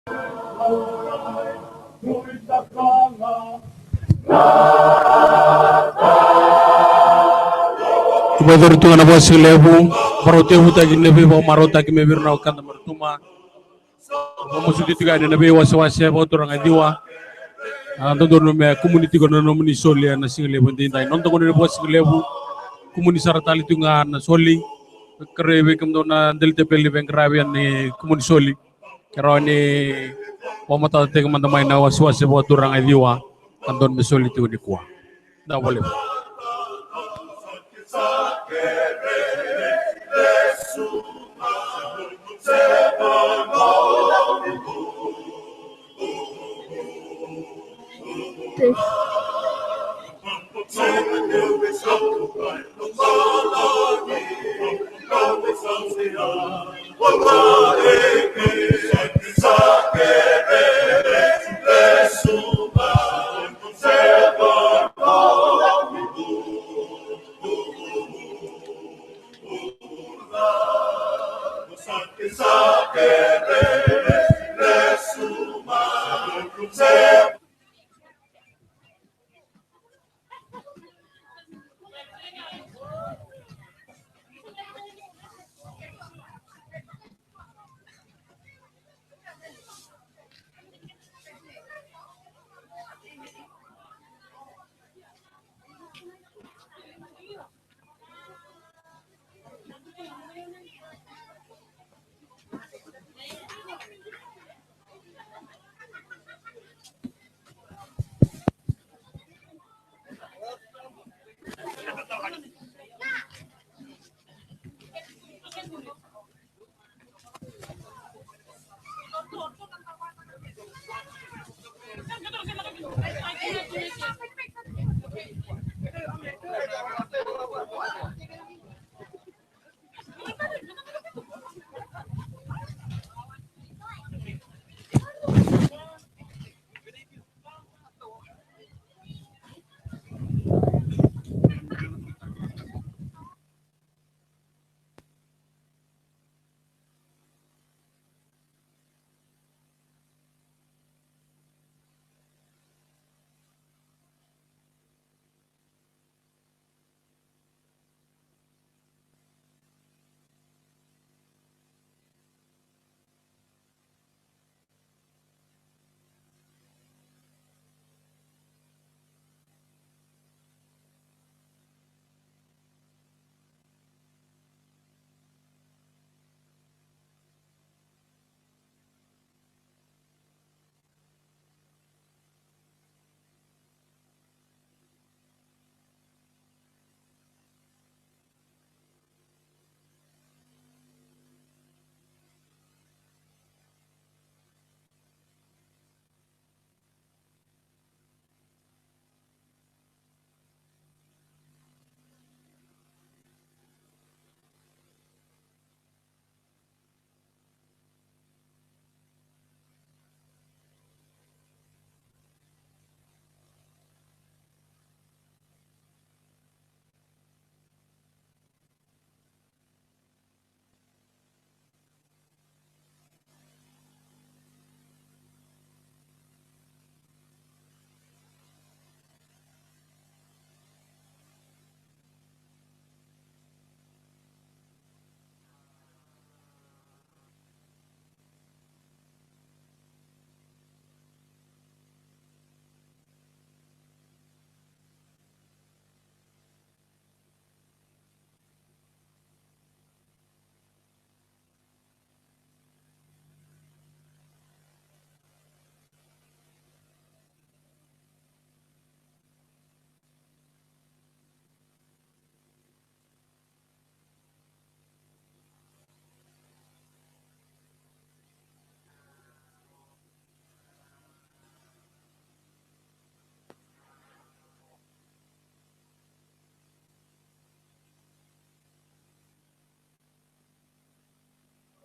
Ibadartungan na si Lebu, parotehu tagi nabi wa marota ki mebir na ukanda martuma. Mamusudi tiga ni nabi wasi apa turang adiwa. Ando no me community ko no muni soli na sing Lebu tinday. Nonto ko ni si Lebu, community saratali tunga na soli. Krebe kam do na delte peli beng krabe ni community soli. Karo ni pamata te kam damay na wasi apa turang adiwa. Andon me soli tu ni kuwa. Da boleh.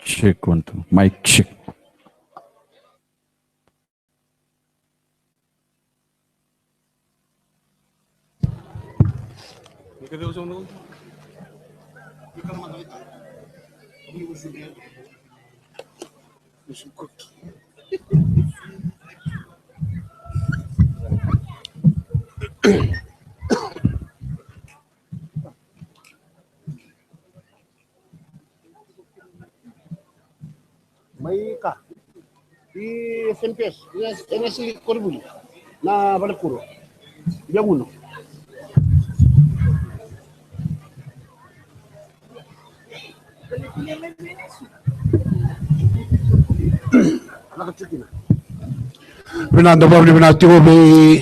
Check 1 2. Mic check. May ka. Di SMPS, NSC Corbuli, na Balapuro. Yang uno. Pinanda pa pinati ko may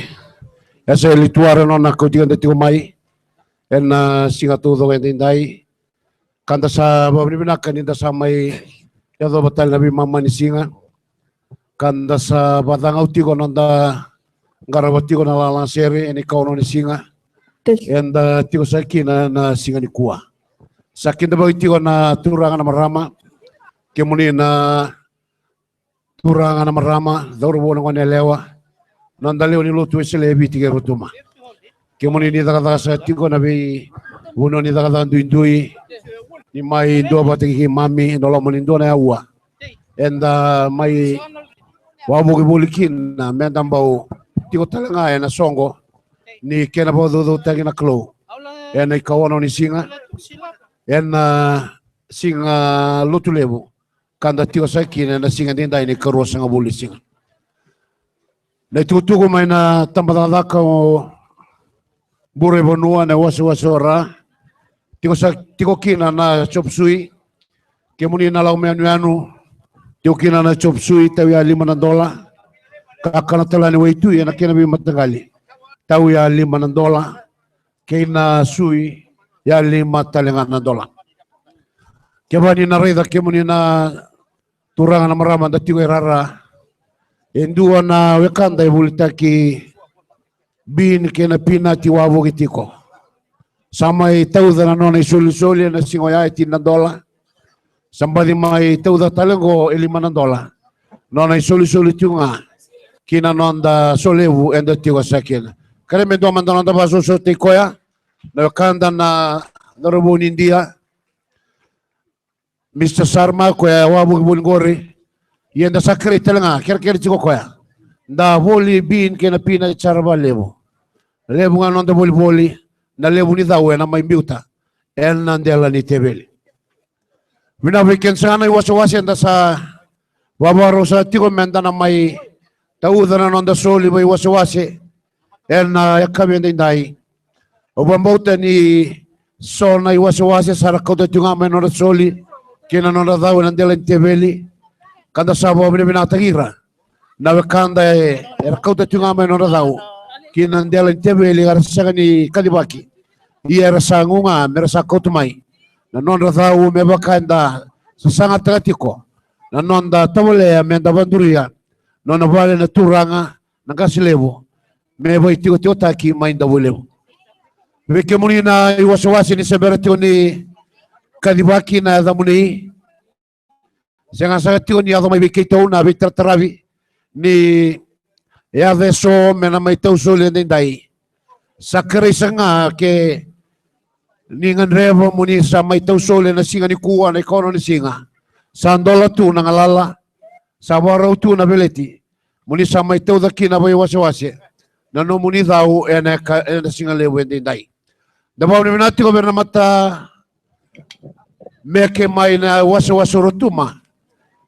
asa lituara no na kutigan dati ko mai en singa tudo en dai kanta sa babri binakan inda sa may yado batal nabi mama ni singa kanda sa batang uti ko nanda garabati ko na lalang seri eni kauno ni singa en tiko sa kina na singa ni kuwa sa kinda ba iti ko na turangan na marama kemuni na turangan na marama dauro bo na lewa nandaliw ni lutu selebi tiga rutuma kemuni ni daga sa tiko na bi uno ni daga ndui ni mai ndo ba tigi mami ndolo mo ndo na yawa and mai wabu kibulikin na mendambau tiko talanga na songo ni kena ba do tagi na klo en ai kawono ni singa en singa lutu lebu kanda tiko sa kina na singa dinda ini karuwa sanga buli singa na tutuko mai na tambadada ka bure bonua na wasora tiko kina na chop sui kemuni na lau meanu tiko kina na chop sui tawi ya $5 kakana talani waitu ya na kena bi matagali tawi ya $5 kena sui ya $5 kebani na reda kemuni na turangan na marama da tiko rara endua na wekanda ibulitaki bin kena pina tiwabo kitiko samai tauda na nona isoli na singo ya $10 sambadi mai tauda talengo $5 nona isoli tunga kina nonda solevu enda tiwa sakina kare me do mandana da baso so tikoya na wekanda na darubuni India Mr. Sarma ko ya wabu bulgori yenda sakri telanga ker chiko ko ya nda voli bin kena pina charba lebu nga nonda voli na lebu ni dawe na mai miuta en nandela ni tebeli mina weekend sana iwasawasi nda sa wabaro sa tiko menda na mai tauda na nonda soli bai wasawasi en yakabe ndai obambauta ni sona iwasawasi sara kauta tunga menora soli kina nonda dawe nandela ni tebeli kanda sabo bine binatagira na wekanda kauta tunga menora dawe kina ndela tebeli garasaka ni kadibaki iya rasangunga merasa kotumai na nonda dawe mebakanda sasanga tagatiko na nonda tawale menda banduria nona vale na turanga na gasilevo mebo itiko taki mainda bulevo veke muni na iwasawasi ni seberati ni kadibaki na damuni Senga sagati ni ado mai bikito na bitratravi ni ya deso mena mai tau sole ndai sakre sanga ke ni nganrevo muni sa mai tau sole na singa ni kuwa na kono ni singa sandola tu na ngalala sabaro tu na beleti muni sa mai tau daki na bai wasawase na no muni dau ena singa lewe ndai dabau ni minati ko berna mata meke mai na wasawasurutuma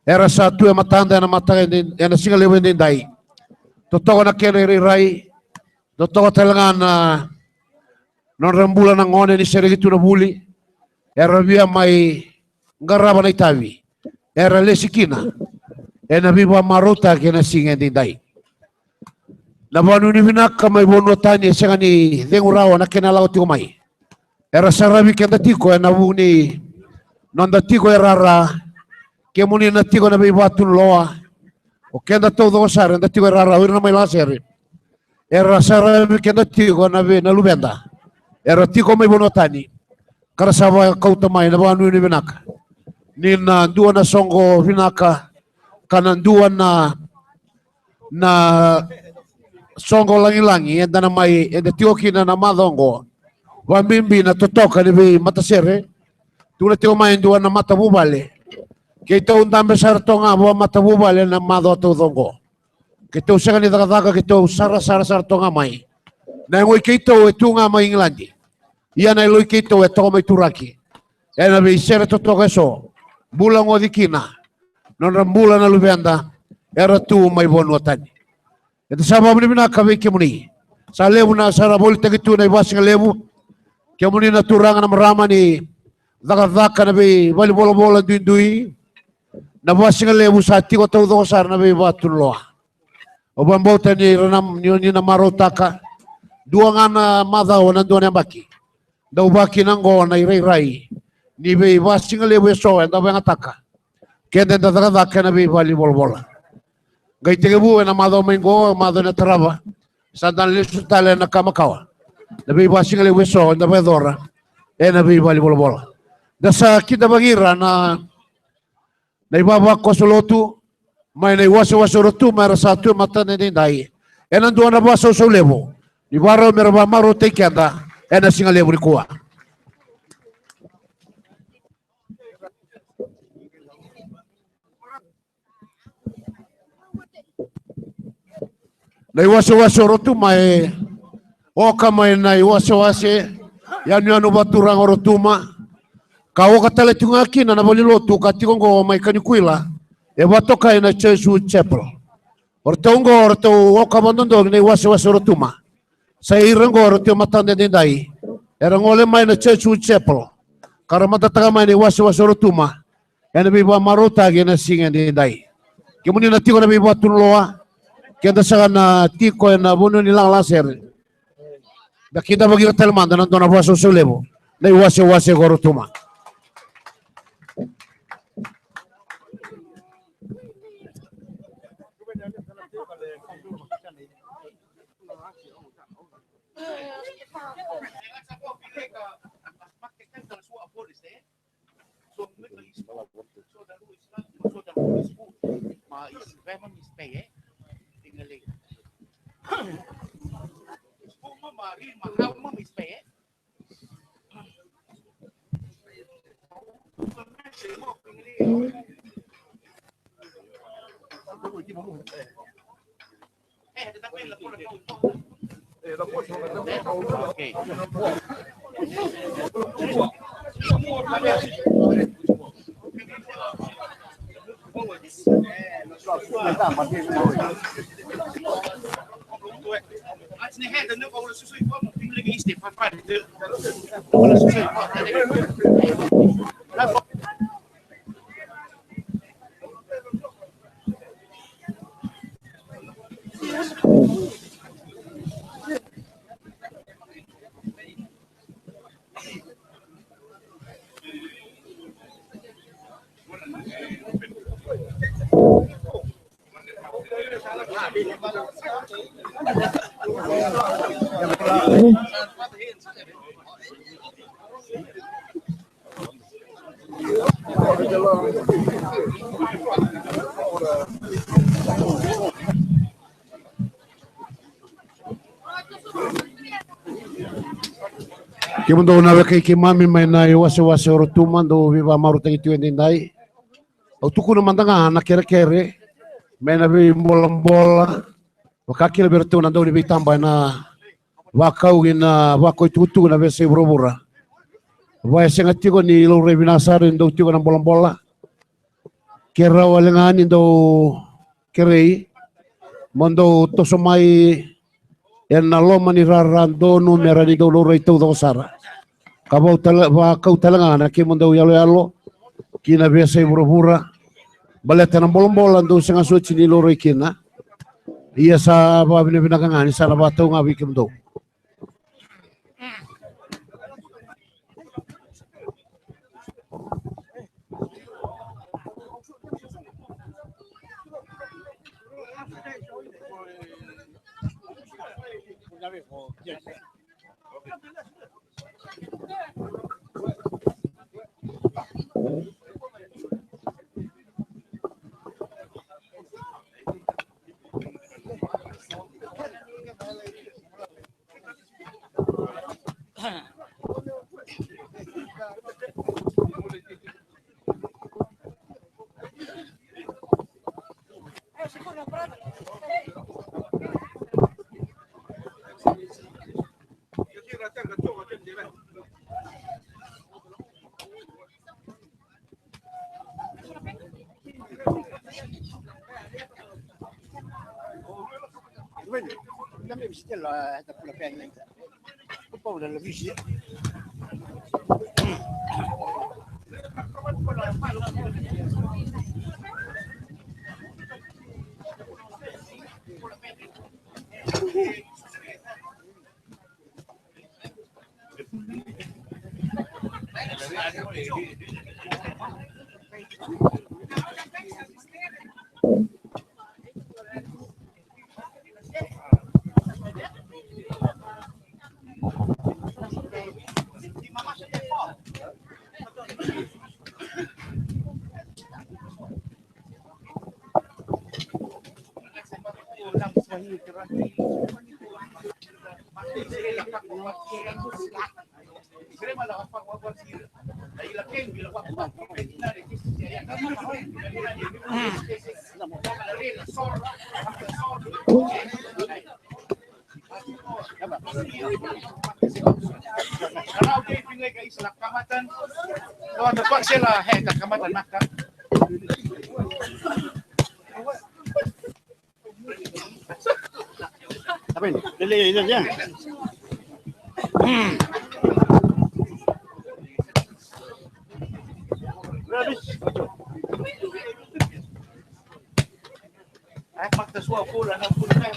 era satu yang matanda na mata na singa lewe ndai totoo na kene rai totoo talangan na non rambulan ng ngone ni serigitu na buli era via mai ngaraba na itavi era lesikina ena viva marota kena singa ndai na banu ni vinaka mai bono tani senga ni dengurawa na kena laut ko mai era sarabi kenda tiko na buni nonda tiko erara kemuni na tiko na bibatu loa o kenda todo sare na tiko rara ur na mai lasere era sare kenda tiko na be na lubenda era tiko mai bonotani kara sawa kauta mai na banu ni binaka ni na dua na songo binaka kana dua na songo langi-langi enda na mai enda tiko kina na madongo wambimbi na totoka ni be matasere tula tiko mai dua na mata bubale Kita undang besar tonga bawa mata bubal na mado to dongo. Kita usaha ni daga kita usara sar tonga mai. Na ngoi kita itu nga mai Inglandi. Ia na lui kita to mai turaki. Ena be isera to so. Bulan odikina. Non rambula na lubenda. Era tu mai bonu tani. Itu sabab ni bina kawe kemuni. Sa lebu na sara bol tegitu na ibas ng lebu. Kemuni na turangan na marama ni daga na be bali bola dui. Na buas ng lebu sa tiko tau sar na be batun loa. O bambota ni ranam ni na marotaka. Dua ngana madao na dua baki. Daw baki nango na irai. Ni be ibas ng lebu so enda be ngataka. Kenda daga na be bali bola. Gay tigabu na madao mengo madao na traba. Sandan lisu tala na kamakawa. Nabi basi ngali weso na bedora. Nabi bali bola. Dasa kita bagira na ibaba ko solotu may na iwaso rotu may rasatu mata na dai. Nanduan na baso so levo. Di baro meraba maro te kenda singa levo kuwa. Na iwaso rotu may oka may na iwaso yan baturang orotuma kawo katala tunga kina na balilotu katikongo may kanikuila bato kay na Jesuit Chapel ortongo orto oka mandondo na iwaso orotuma sa irango orto matanda dindai erangole may na Jesuit Chapel karamata taga may na iwaso orotuma yan biba marota gina singa dindai kimuni na tiko na biba tunloa kita sana tiko na buno nilang laser. Kita bagi telman dan nonton apa susu lebo. Na iwase gorotuma. Kimundo na kay kimami may na iwase orotuma do viva maruta itu endai. Autuku na mandanga na kere may na bi bola wakakila bertu na do ni bitamba na wakau ina wako itu na bese burubura. Wa senga tiko ni lo rebinasar do tiko na bola. Kera walengani do kerei mondo tosomai en na loma ni rarando no merani do lo reito do sara. Kau talanga na ki mondo yalo kina bese burubura. Baleta na bola do senga suci ni lo rekina. Iya sa babine binakangani sa labato nga bikim do. Bueno, dame visita la pena. Un poco de la visita. Kalau dia pindah ke Islam kamatan, kalau dapat saya lah kamatan makan. Apa ini? Lele ini ya. Habis. Fakta suap pula nak pun saya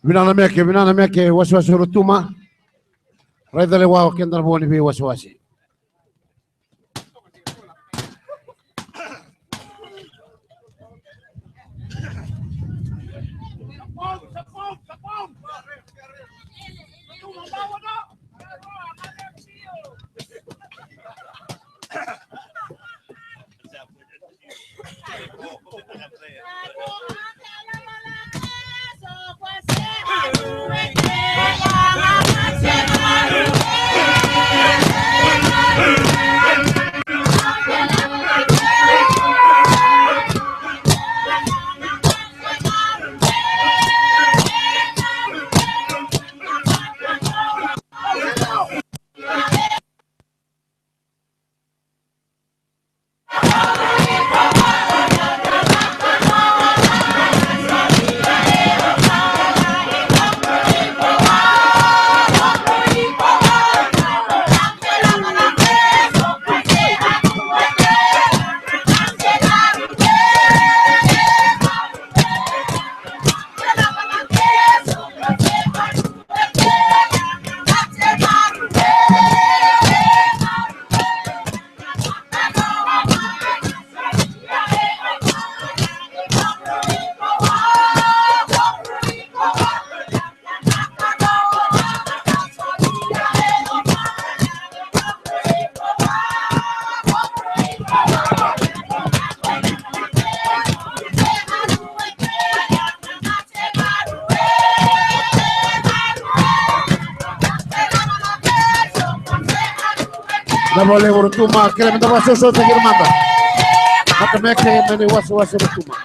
Binana meke wasi rutuma. Raida le wao kenda boni bi wasi. Na boleh urutuma kila mtu wasi sote kirmanda. Hata meke mene wasi urutuma.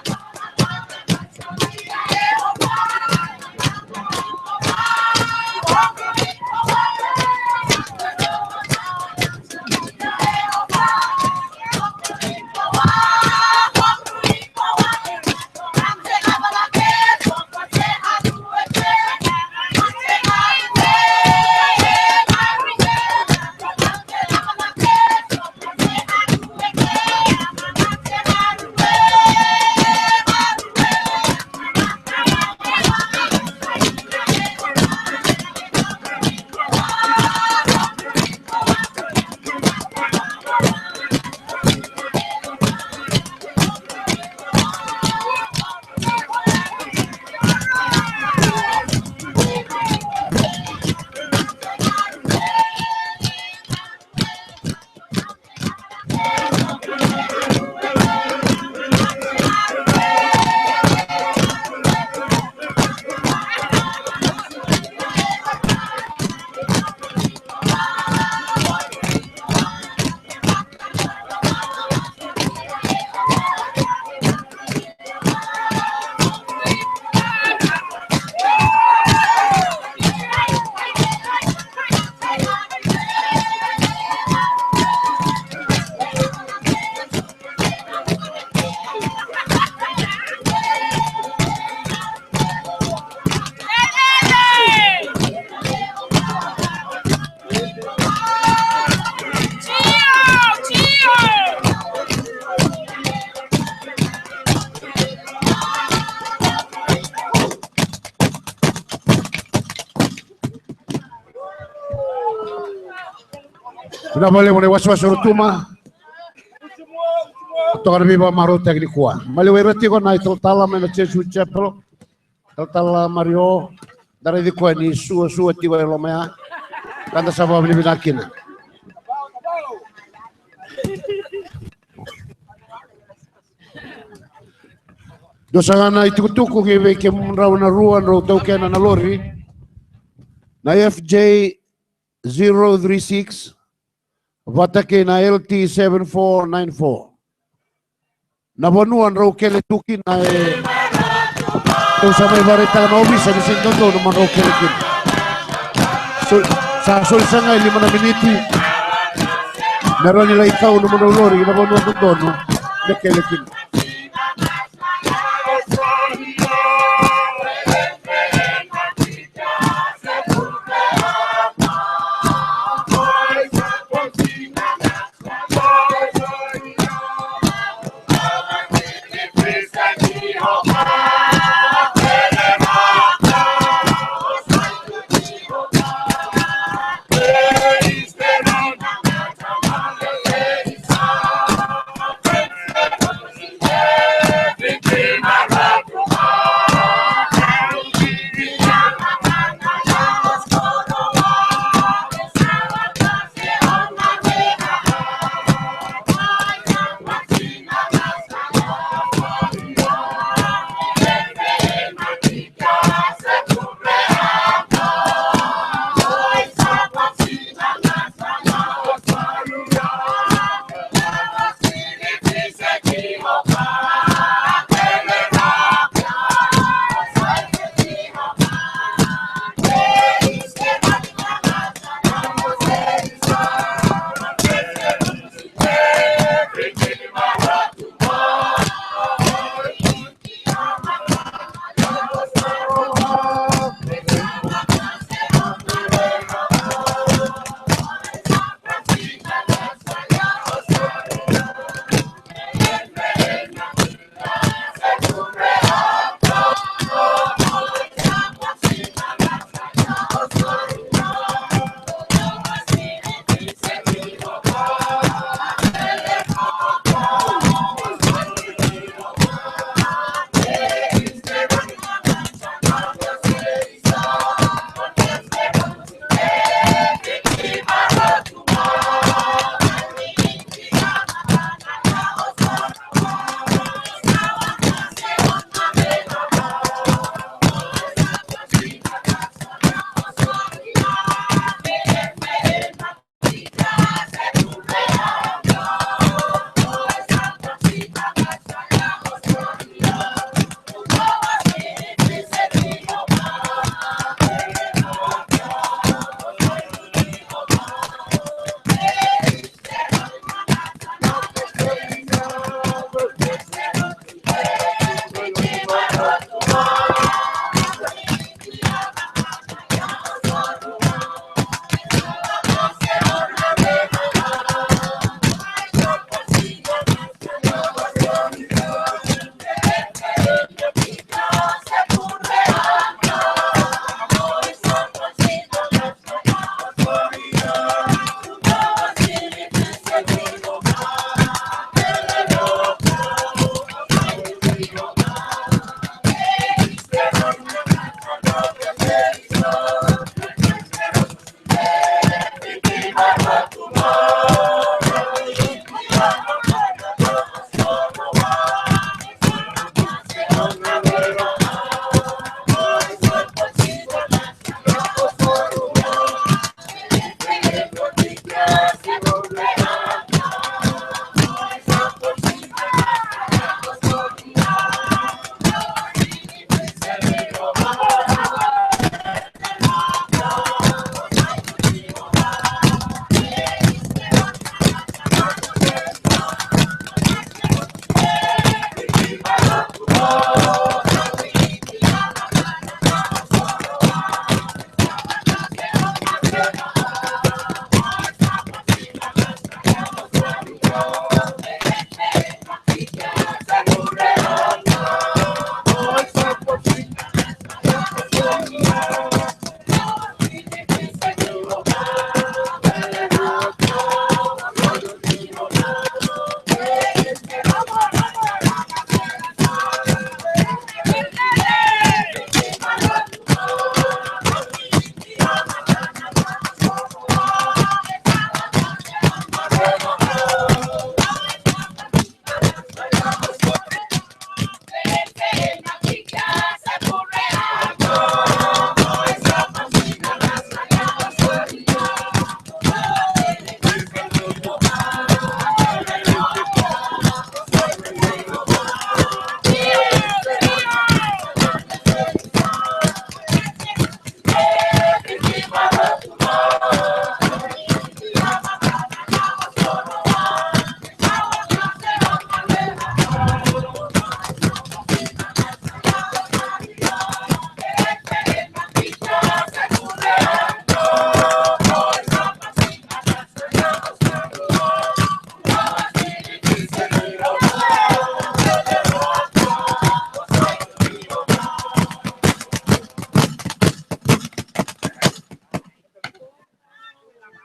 Sudah boleh wasi urutuma. Tokar biba maru teknik kuah. Maliwe reti ko na itul tala mena Jesu chapel. Tala Mario dari di kuah ni suwa tiwa lomaya. Kanda sabab ni binakin. Dosangana itukutuku kiwe kemraw na ruan ro tau kena na lori. Na FJ 036 Vatake na LT 7494. Nabanuan raw kele tukin na ito sa may barita na obis sa disendo to naman raw kele kin. Sa sulsa nga 5 na miniti. Meron nila ikaw naman raw lori nabanuan to doon na kele kin.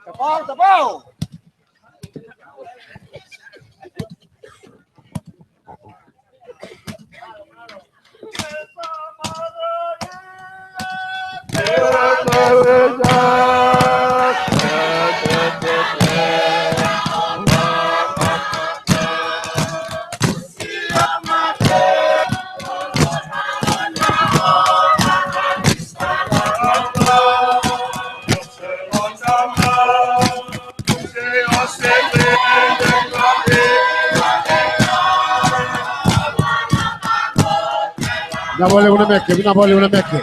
Tabaw, tabaw! Vinavole una mecche, vinavole una mecche.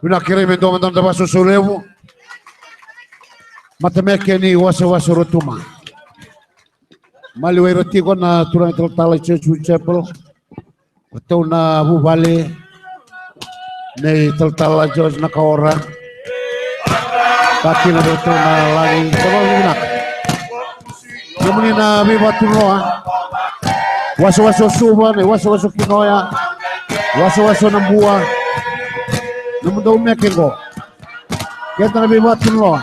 Pinakiri mendo mantan da baso sulewu. Matameke ni wasa rotuma. Maliway roti ko na turang tala church chapel. Ito na bubali. Nei tala George na kaora. Kaki na dito na lagi. Sabang lunak. Kemudian na bibatun loa. Waso suban, waso kinoya. Waso ng buwa. Namun daw mekin ko. Kaya na bibatun loa.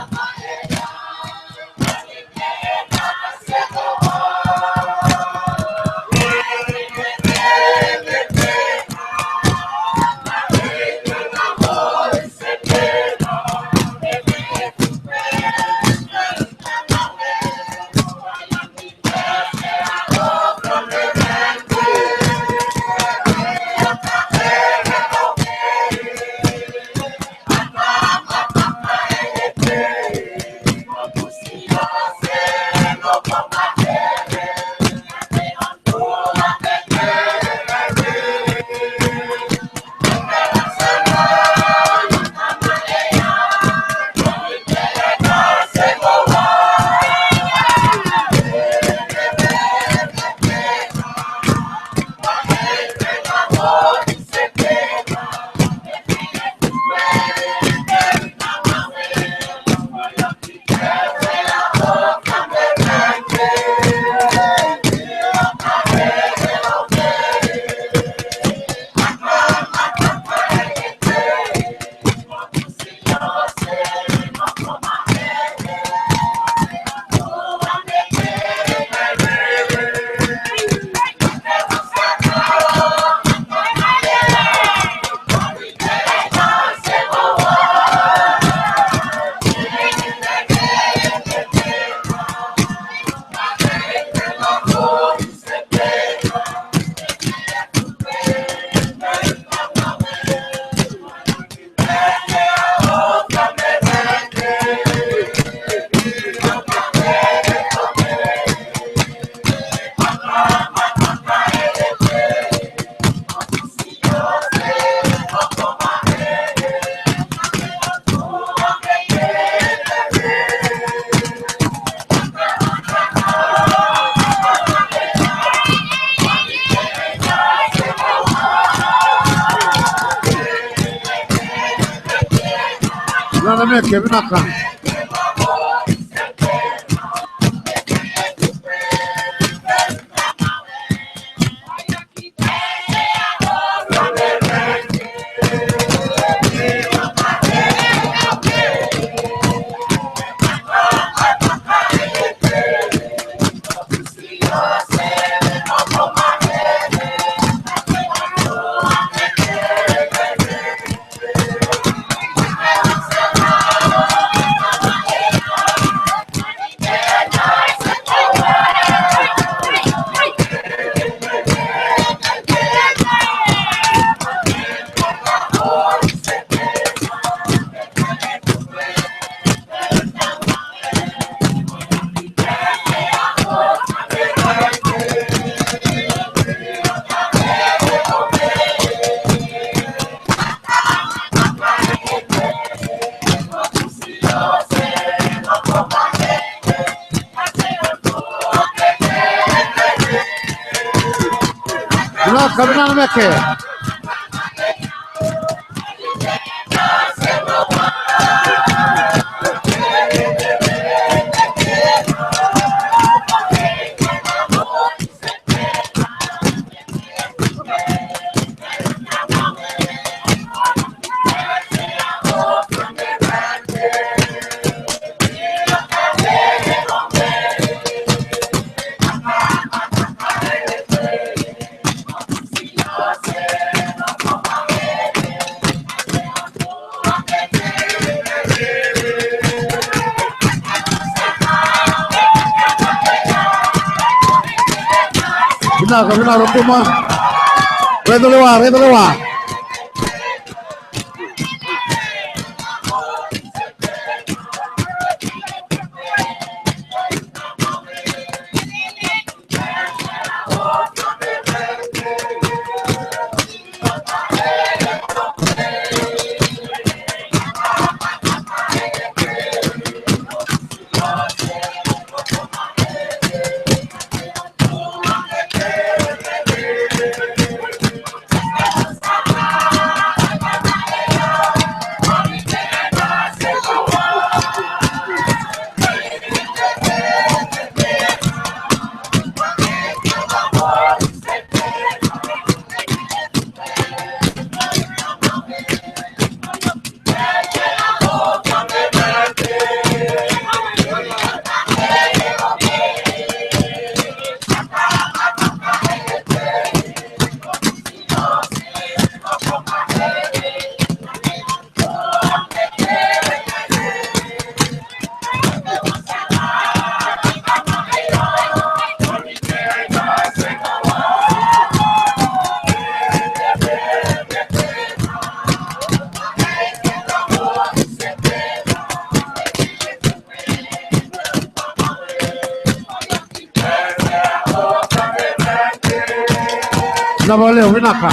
Kevin Akram. Kabina meke. Kabina rotuma. Redo lewa. Na valeu, Vinaka.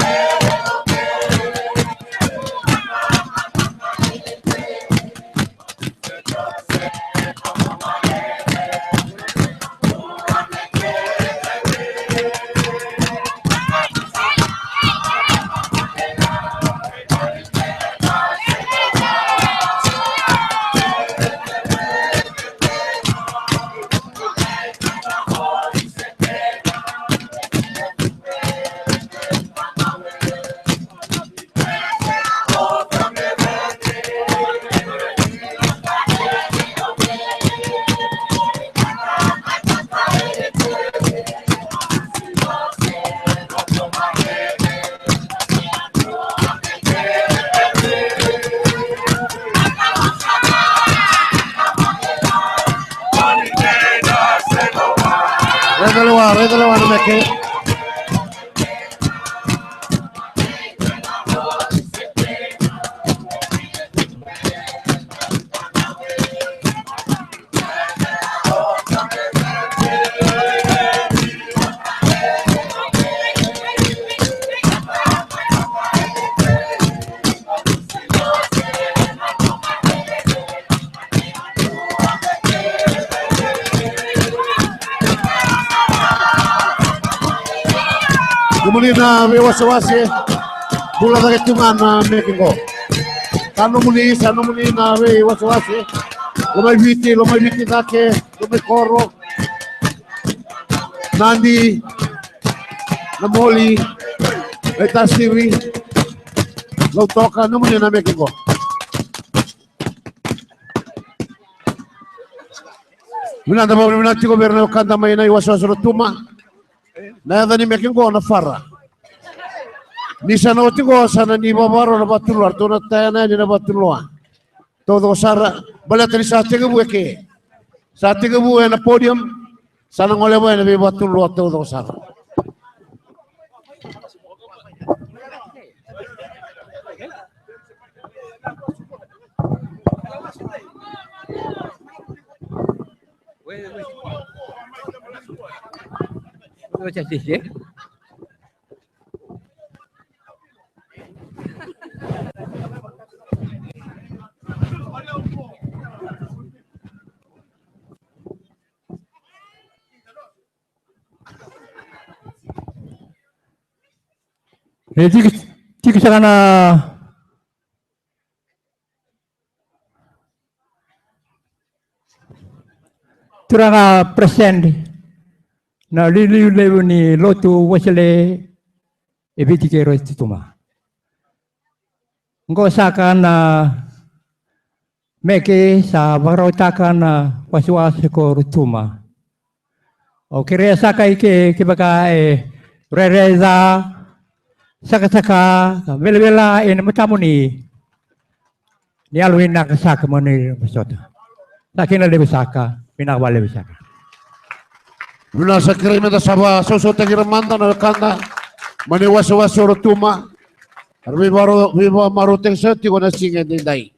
Regalawa na meke. Kemudian may wasi-wasi pula dari tungan making ko. Kano muli na may wasi-wasi. Lumay biti dake, lumay koro. Nandi, namoli, may tasiri. Lautoka, ano muli na making ko. Minanda mo minati ko berna kanta may na iwaswasi tuma. Na ni making ko na fara. Ni sana otigo sana ni babaro na batulor to na tayana ni na batulwa. Todo sara balatri sa tigabu ke. Sa tigabu na podium sana ngole ba na batulwa todo sara. Tiki sana turanga present na lili ni lotu wasile ebiti kero tuma. Ngo saka na meke sa barotaka na wasiwasi ko rutuma. O kire saka ike kibaka rereza saka bela matamu ni alwin na saka mo ni basota. Sakin na lebi saka pinawale saka. Bila sa kirime da saba sosota giramanda na kanda mani wasi-wasi rutuma. Viva maruteng sa tigo na singen dinday.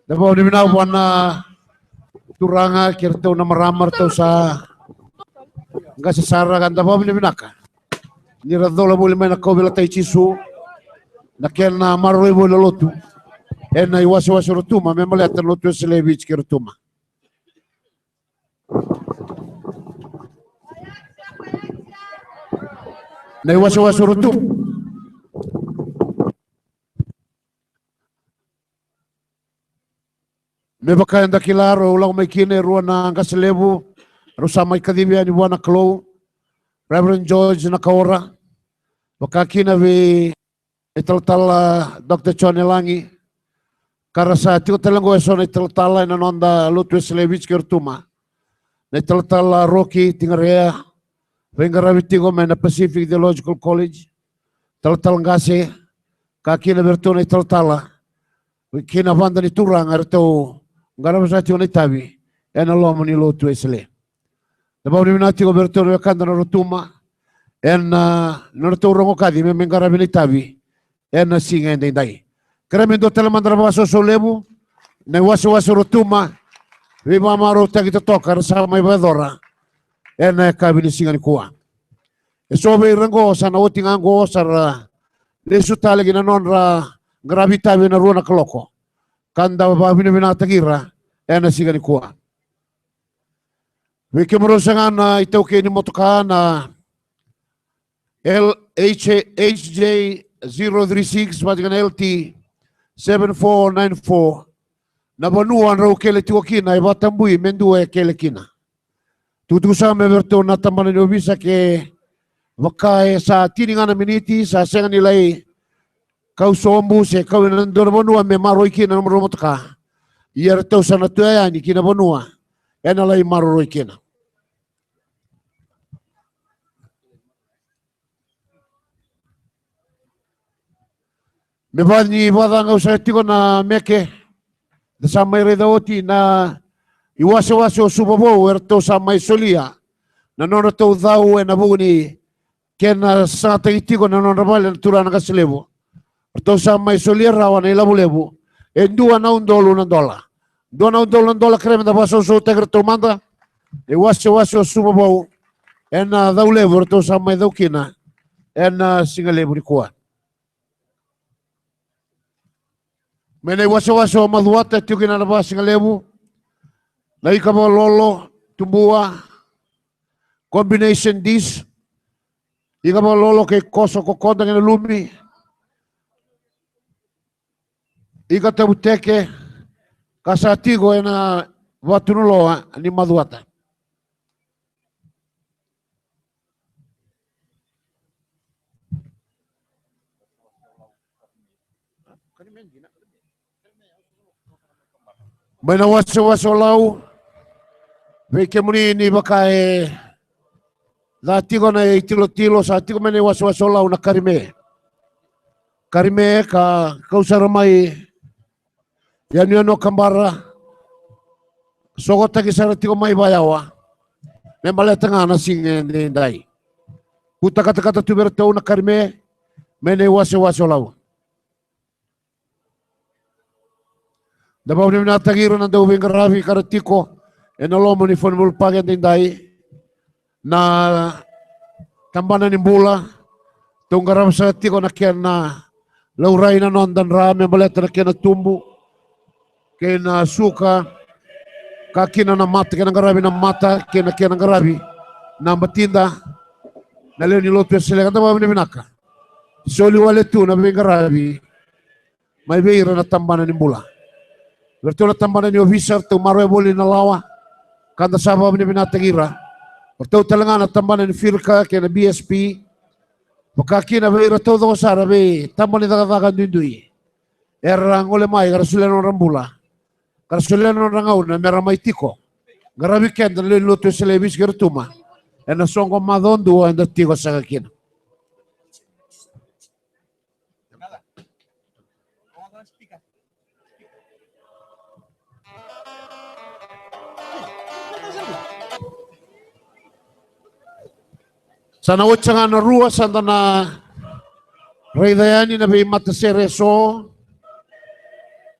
Dapat di binaw na turanga kirto na maramar to sa nga sa sara kan dapat di binaka. Ni radola buli may nakobila tay chisu nakian na maroy buli lotu. Na iwasi-wasi rutuma may maliatan lotu sa levich kirtuma. Na iwasi-wasi rutuma. May bakayan dakilaro, ulang may kine ruwan na kaselebu, rusa may kadibya ni buwan na klow, Reverend George Nakaora, baka kinabi italtal Dr. Chone Langi, karasa tiko talango eso na italtal na nonda Lutwe Selevich Kirtuma, na italtal Rocky Tingarea, vengaravitigo may na Pacific Theological College, taltal ngase, kakina berto na italtala, kinabanda ni turang arto, Garap sa tiyo na itabi, en alo ni lotu esle. Dabaw ni minati ko berto na kanda na rutuma, en narturong ko kadi, may garap ni itabi, en singa hindi day. Karamin do talaman na baso so lebu, na waso rutuma, viva maro tagi to tokar sa may badora, en kabi ni singa ni kuwa. sobe rango sa na uting ango sa lesu talagi na non ra gravita na ruana kaloko. Kanda ba binatagira na sigani kuha. Wiki morosangan na ito kini motoka na HJ036 matikan LT 7494 na banuan raw kele tiwa kina ibatambui mendue kele kina. Tutusa meberto na tambanan ni obisa ke wakai sa tiningan na miniti sa sengan nilay kau sombu se kau nandor banua me maroi kina nomor motoka. Iar tau sana tuaya ni kina banua. Enalay maroi kina. Mebani badang usai tiko na meke da samai reda oti na iwase subabow erto samai solia na nona tau dhau na buni kena sa tiko na nona bale na turana kasilebo erto samai solia rawa na ilabulebu endua na $1 dua na $1 krema da baso so tegerto manda iwase subabow ena dhau levo erto samai dhau kina ena singalebu ni kuat. Mene waso maduata tiuki na nabasi ngalebu. Na ikama lolo tumbua combination dish. Ikama lolo ke koso kokonda ngene lumi. Ika tabuteke kasatigo ena watunuloa ni maduata. Mena waso lau veke muni ni bakai latigo na tilo sa tigo mene waso lau na karime ka kausara mai yani no kambara sogota ki sara tigo mai bayawa me maletanga na singe ndai puta kata tuberto na karime mene waso lau. Dapat ni natagiro na daw bingarafi karatiko enolomo ni fonmul pagen dindai na tambanan ni bula tunggaram sa tiko na kian na lauray na nondan rame maleta na kian na tumbu kian na suka kakina na mata kian na garabi na mata kian na garabi na matinda na leo ni lotu sila kata ba ni binaka soli wale tu na bingarafi may beira na tambanan ni bula. Bertula tambanan ni officer tu marwe boli na lawa kanda sabab ni binatagira bertau talangan na tambanan ni firka kena BSP makaki na beira todo sara be tambanan daga dindui erang ole mai garasulen orang bula garasulen orang au na meramai tiko garabi kenda le lutu selebis gertuma ena songo madondo anda tiko sagakina. Sana wachanga na rua sanda na reidayani na be matasere so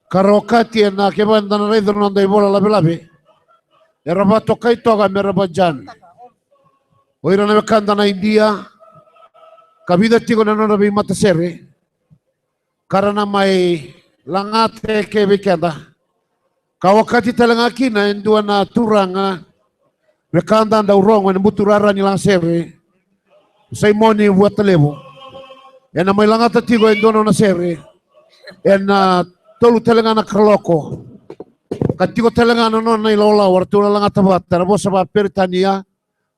karokati na kebanda na reidar nonda ibola labi erabato kaito aga merabajan oira na kanda na India kabida tigo na nonda be matasere karena mai langate kebe kenda kawakati talangaki na endua na turanga bekanda nda urongo na buturara ni langsere say moni buat televo ena may langata tigo endono na sere ena tolu telangana kraloko katigo telangana no na ilola wartu na langata bata bosa ba Peritania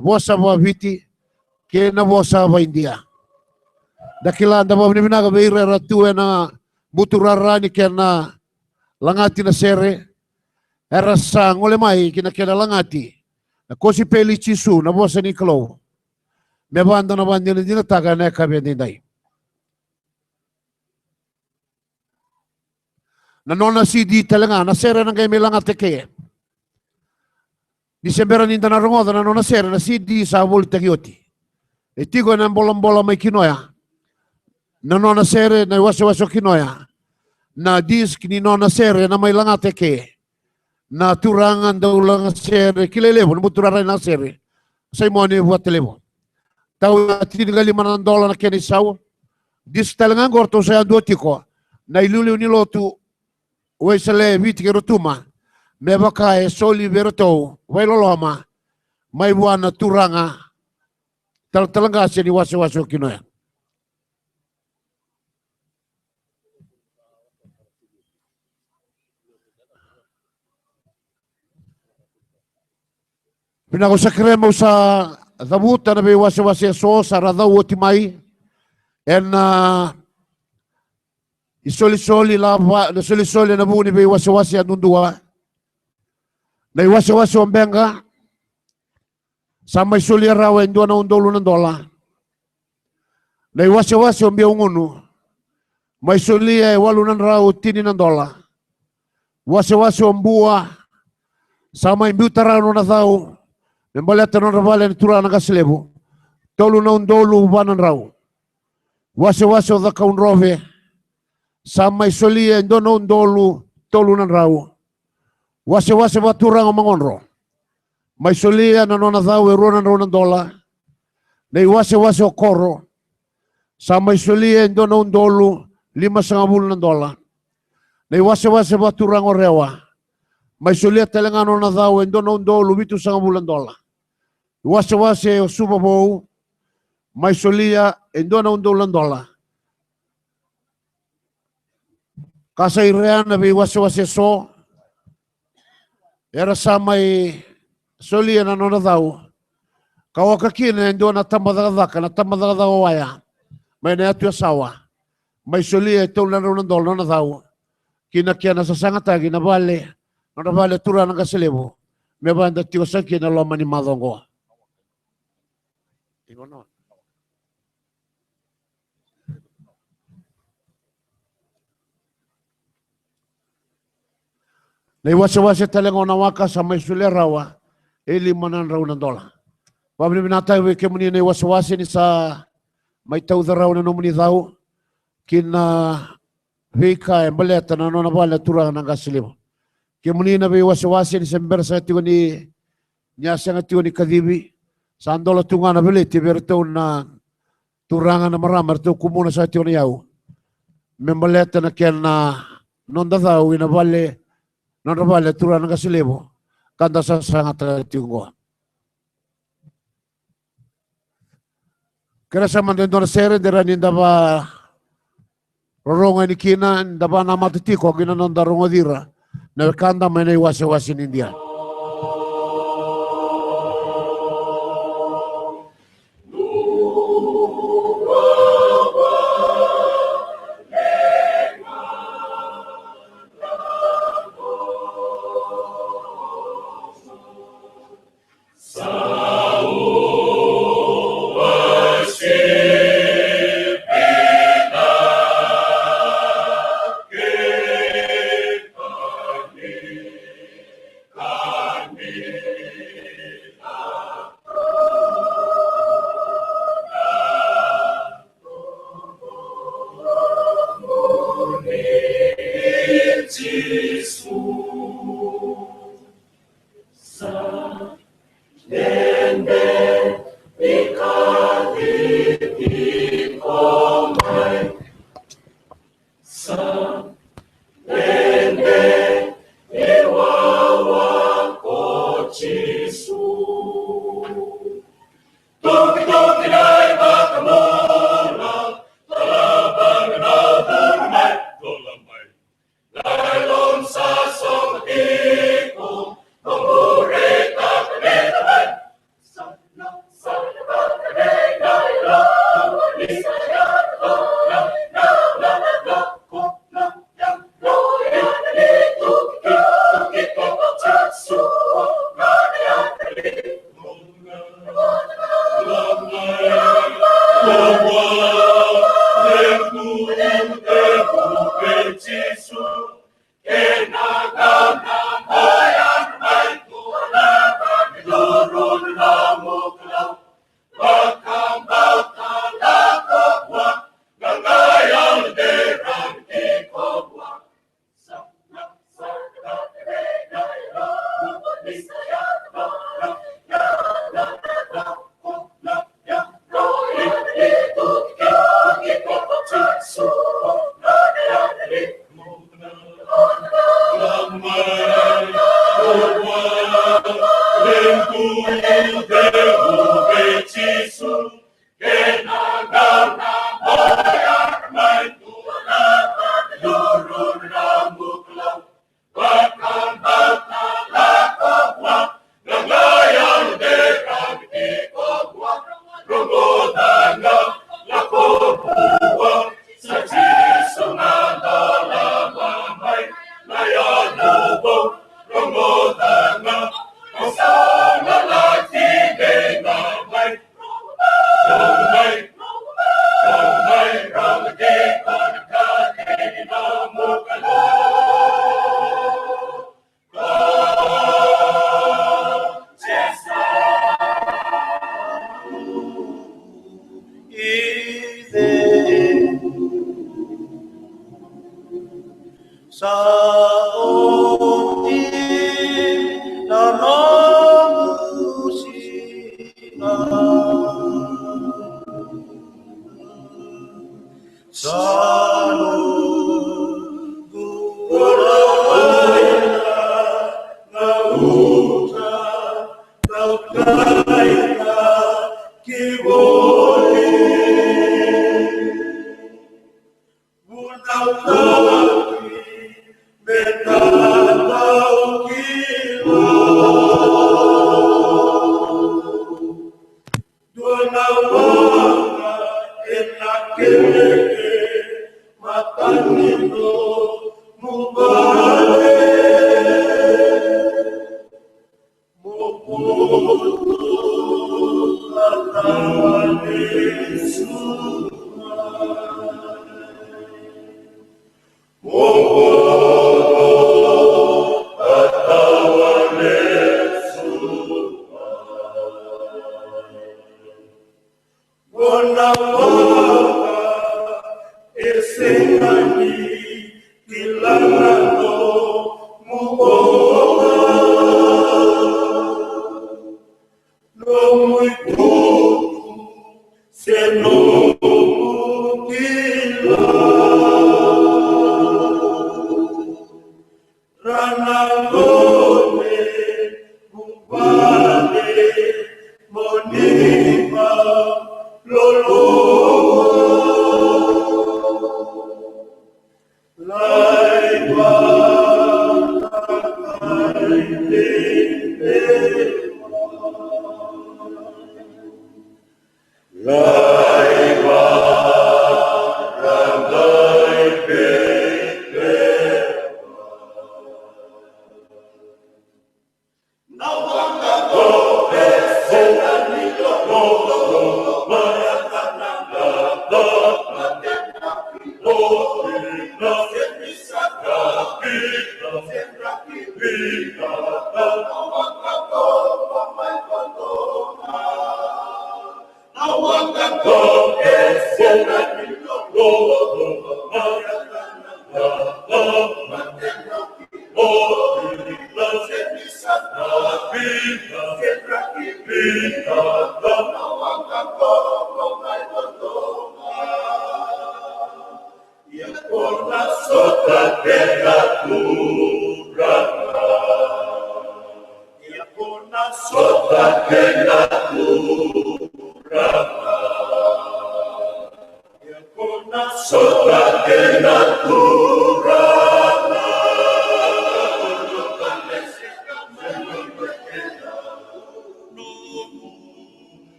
bosa ba Viti ke na bosa ba India dakila anda ba ni binaga beira ratu ena buturara ni kena langati na sere era sang ole mai kina langati na kosi peli chisu na bosa ni klo me banda na banda ni taga na kabe dai na nona CD talanga na sera na game lang ateke Disember ni na rongoda na nona sera na CD sa volte gioti e tigo na bola mai kinoya na nona sera na waso kinoya na disk ni nona sera na mai lang ateke na turangan daw lang sera kilelevo na muturara na sera sai mo ni buat televo Tau $5 na kenisaw. Dis talangan gorto sa ando tiko. Na iluliw ni lotu. Uwe sale viti ke rotuma. Meba kae soli verotou. Uwe loloma. May buwan na turanga. Talanga siya ni waso-waso kinoya. Pinakosakre mo sa dabuta na may waso-waso so sa radaw o timay. And isoli-soli lava, na soli-soli na buo ni may waso-waso anundua. Na waso-waso ang benga. Sa may soli araw ang $2 ng dola. Na waso-waso ang biyong uno. May soli ay $8 ng dola. Waso-waso ang buwa. Sa may butaraw na tao. Membaleta ng rabala ni tura ng kasilebo. $3 ubanan raw. Waso-waso da kaun rove. Sa may soli ay $2 ng raw. Waso-waso baturang ang mangonro. May soli ay nanonataw $2 ng dola. Na waso-waso koro. Sa may soli ay $2 $5 ng dola. Na waso-waso baturang orewa. May soli at talangano na daw $2 $7 dola. Waso-waso Super Bowl. May soli ay $2 dola. Kasayrian na may waso-waso so. Era sa may soli na no na daw. Kawakakin na doon na tamadagada waya. May nato asawa. May soli ay $2 ng dola na daw. Kinakya na sa sangatagi na bali. Na bali tura ng kasilebo. May banda tiyo sa kinaloma ni madongo. Ikaw na. Na iwasa-wasa talagang unawaka sa may sulerawa, $5 ng dola. Pabili binatay, wike mo niya na iwasa-wasa ni sa may tawda raw na numuni daw, kina vika, embaleta, na nabala, turang ng kasilimo. Kaya mo niya na iwasa-wasa ni Sember sa tiyo ni Nyasa nga tiyo ni Kadibi, sa andola tunga na bilit, tiberto na turangan na maramar, ito kumuna sa tiyo ni Yaw. Membaleta na kaya na nonda daw, inabali, nonrabale turang ng kasilimo, kanda sa sangat tiyo ko. Kaya sa mandendo na sere, diranin daba roronga ni Kinan, daba na matitiko, ginanon da rongodira, na kanda may na iwasi-wasi ni India.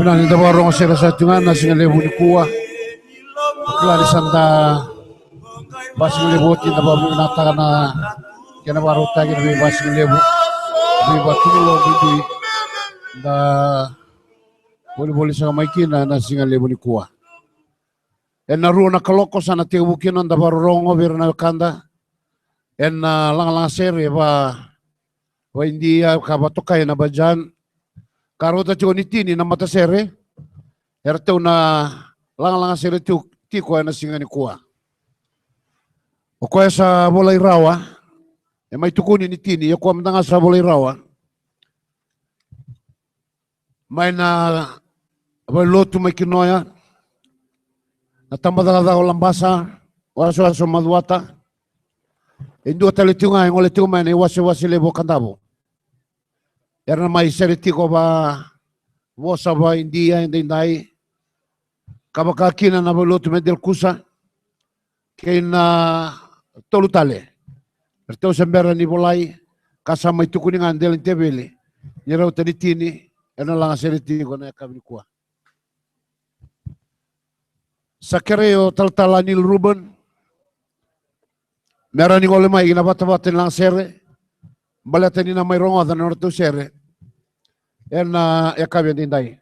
Pinang ito barong sa tungan na singa lebu ni kuwa. Klari santa basing lebu tinda babu nata kana kena baru tagi nabi basing lebu biba tulo bibi da boleh sa maikina na singa lebu ni kuah. En naru na kaloko sana tiu bukinon da baru rongo birna kanda. En lang sere ba India kabatokai na bajan karota tigo nitini na mata sere erteu na lang sere tiu tiko na singa ni kuah. O koe sa bola irawa e mai tukuni nitini e koe mtanga sa bola irawa mai na vai lotu mai kinoya na tambadala o lambasa waso maduata indu tale tiunga ngole tiunga ni wase lebo kandabo erna mai sere tiko ba wosa ba India indai kabaka kina na lotu medel kusa kena tolu tale erteu sembera ni bolai kasama itu kuningan del tebele nyerau tadi tini ena langa sere tiko na kabni kuah sakereo taltalanil Ruben merani ngole mai ina bata-bata lang sere balatani na may rongo na norto sere ena yakabyan indai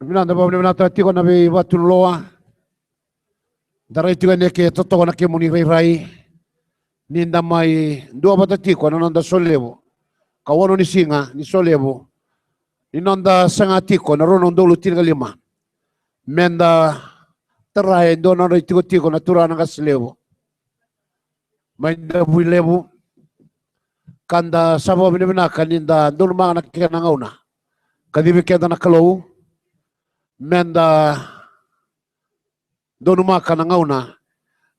Minanda ba minata tiko na be batun loa darai tiko ne ke toto na ke muni rai ninda mai dua bata tiko na nanda solevo kawono ni singa ni solevo inonda sanga tiko na rono dolo tinga lima menda terai do na tiko na turana kaslevo mainda builevo kanda sabo binibina kaninda dolo mga nakinangauna kadibi keda na kalou menda donu maka na ngauna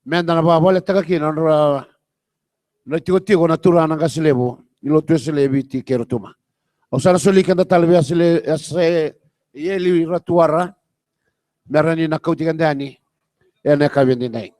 menda na babale takakina na tigo na tura na kasilebo ilo tu selebi ti kerutuma o sana soli kanda talbe asile ase yeli ratuara merani na kauti kandani ene kabendi nai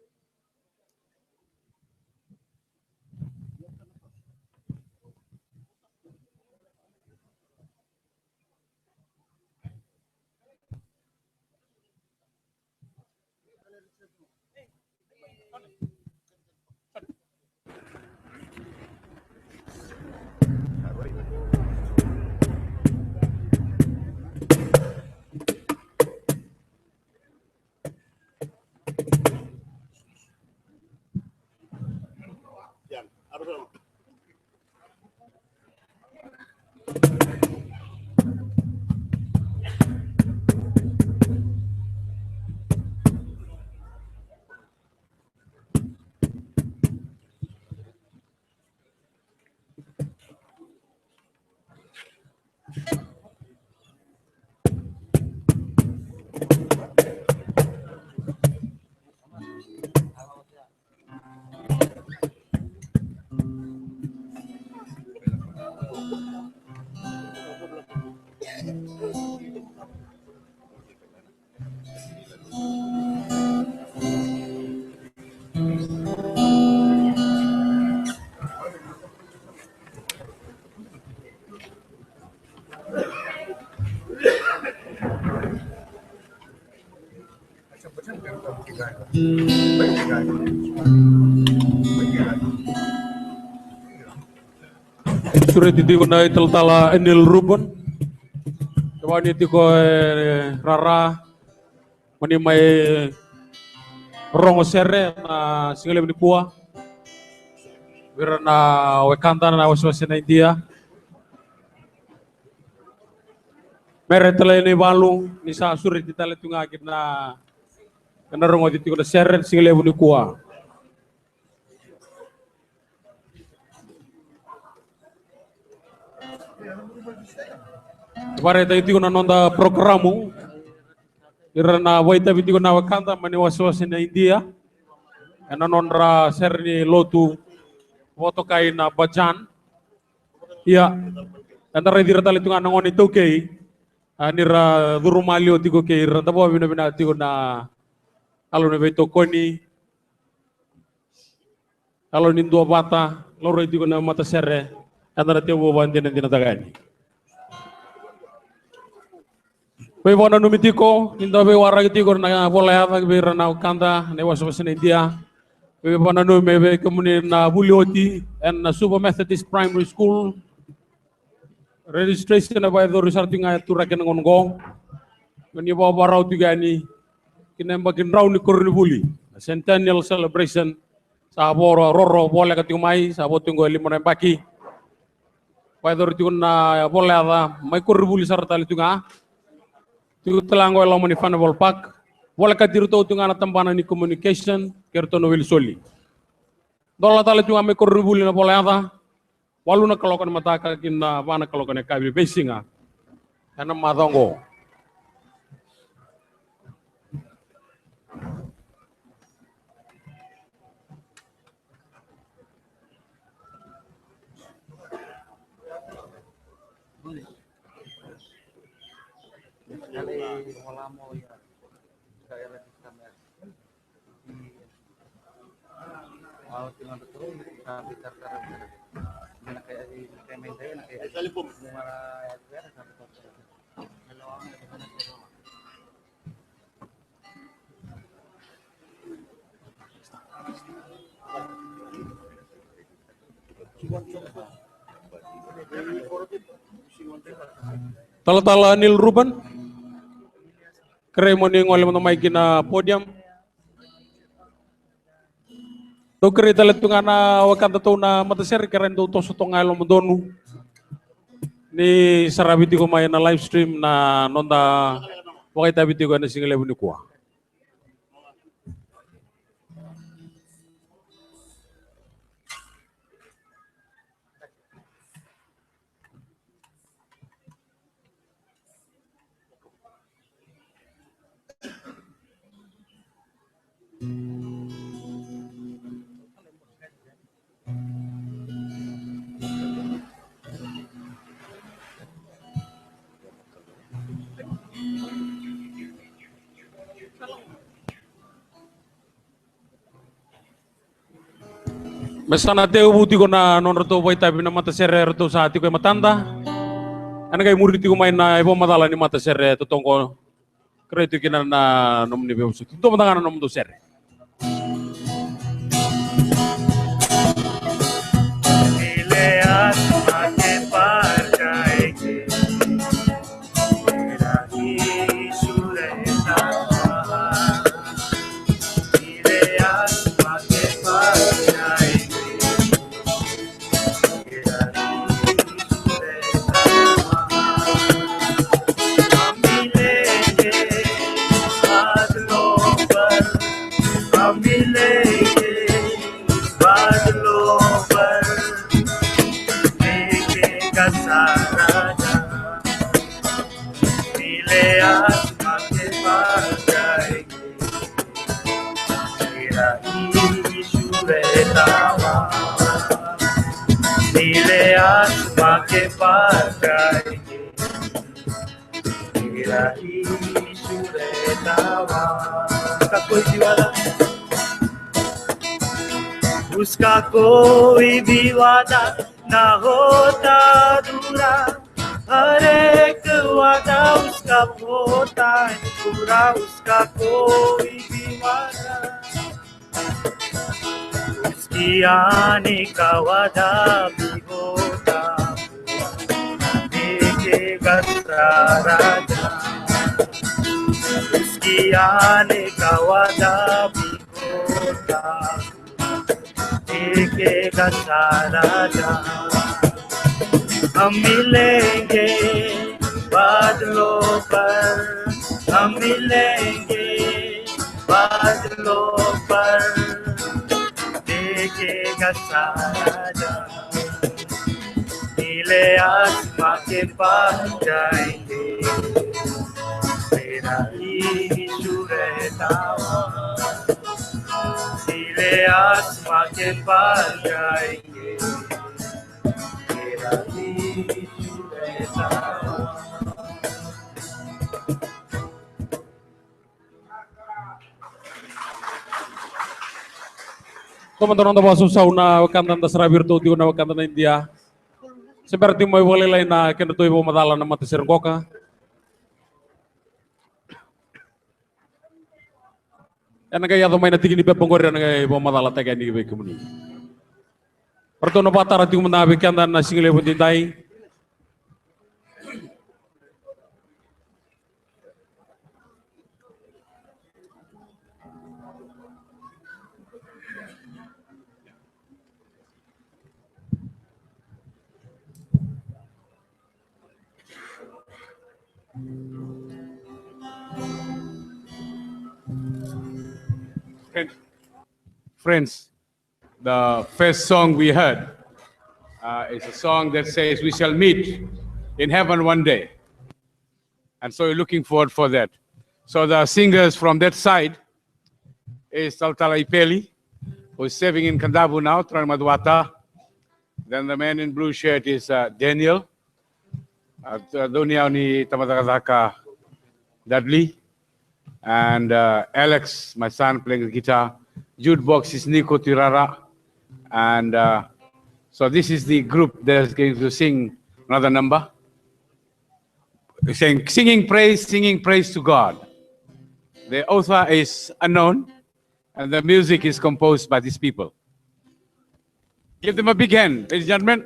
Surat itu na italtala Enil Ruben kawani tiko rara mani mai rongo sere na singale ni kuah wirana wekanta na waswasi na India mere tala ni balu ni sa surat itala tunga kitna kana rongo tiko na sere singale ni kuah Pare tayo tiko na nonda programo irana waita bitiko na wakanta mani waswasi na India ana nondra serni lotu woto kay na bajan iya antara dira tali tunga nangoni toke anira durumalio tiko ke ira tabo bina tiko na alo ne beto koni alo nindo bata loro tiko na mata serre antara tebo bande na dinatagani Pebona numitiko, inda be waragitiko na bola ya be rana kanda ne was in India. Pebona nu mebe komuni na Bulioti and na Super Methodist Primary School. Registration by the resulting ay turaken ngongong. When you barau tiga ni kinembagin raw ni Kurni Centennial celebration sa boro roro bola katumai sa botungo limon paki. Pai dortiun na bola ada mai Kurni sarta litunga. Tigo telango elo mani fanable park. Bola kadiruto tunga na tambana ni communication kerto no will soli. Dola tala tunga mai Kurni na bola ada. Walu na kalokan mataka kina bana kalokan kabi besinga. Kana madongo. Tala-tala Neil Ruben. Kere mo ni ngole mo may kina podium. Do kere tala tunga na wakanda to na mataser keren do to sotong ngalo mo donu. Ni sarabiti ko may na live stream na nonda wakay tabiti ko na single level ni kuha. Mesana teu buti ko na non roto boy tabi na mata serre roto sa ati ko matanda. Ana kay murid ko may na ibo madala ni mata serre totong ko kreto kina na nom ni beus. Tuto matanga na nom do serre. उसका कोई भी वादा ना होता अधूरा, हर एक वादा उसका होता है पूरा, उसका कोई भी वादा उसकी आने का वादा भी होता देखेगा सारा उसकी आने का वादा भी होता देखेगा सारा जहां। हम मिलेंगे बादलों पर, हम मिलेंगे बादलों पर, देखेगा सारा जहां। नीले आसमां के पास जाएंगे, मेरा यीशु रहता वहाँ। नीले आसमां के पास जाएंगे, मेरा यीशु रहता वहाँ। Teman-teman da basu sauna wakandan da sarabir to na wakandan na India. Seperti mo iwalay na kendo to ibo madala na matisir ngoka. Enaknya atau main nanti gini pepengkor dan enaknya bawa masalah tekan di baik kemudian. Pertama patah rati menabikan dan nasi ngelebut tintai. Friends, the first song we heard is a song that says we shall meet in heaven one day. And so we're looking forward for that. So the singers from that side is Saltala Ipeli, who is serving in Kandavu now, Tranmadwata. Then the man in blue shirt is Daniel. Dunia ni Tamadakazaka Dudley. And Alex, my son, playing the guitar. Jukebox is Nico Tirara. And so this is the group that is going to sing another number. Singing praise to God. The author is unknown, and the music is composed by these people. Give them a big hand, ladies and gentlemen.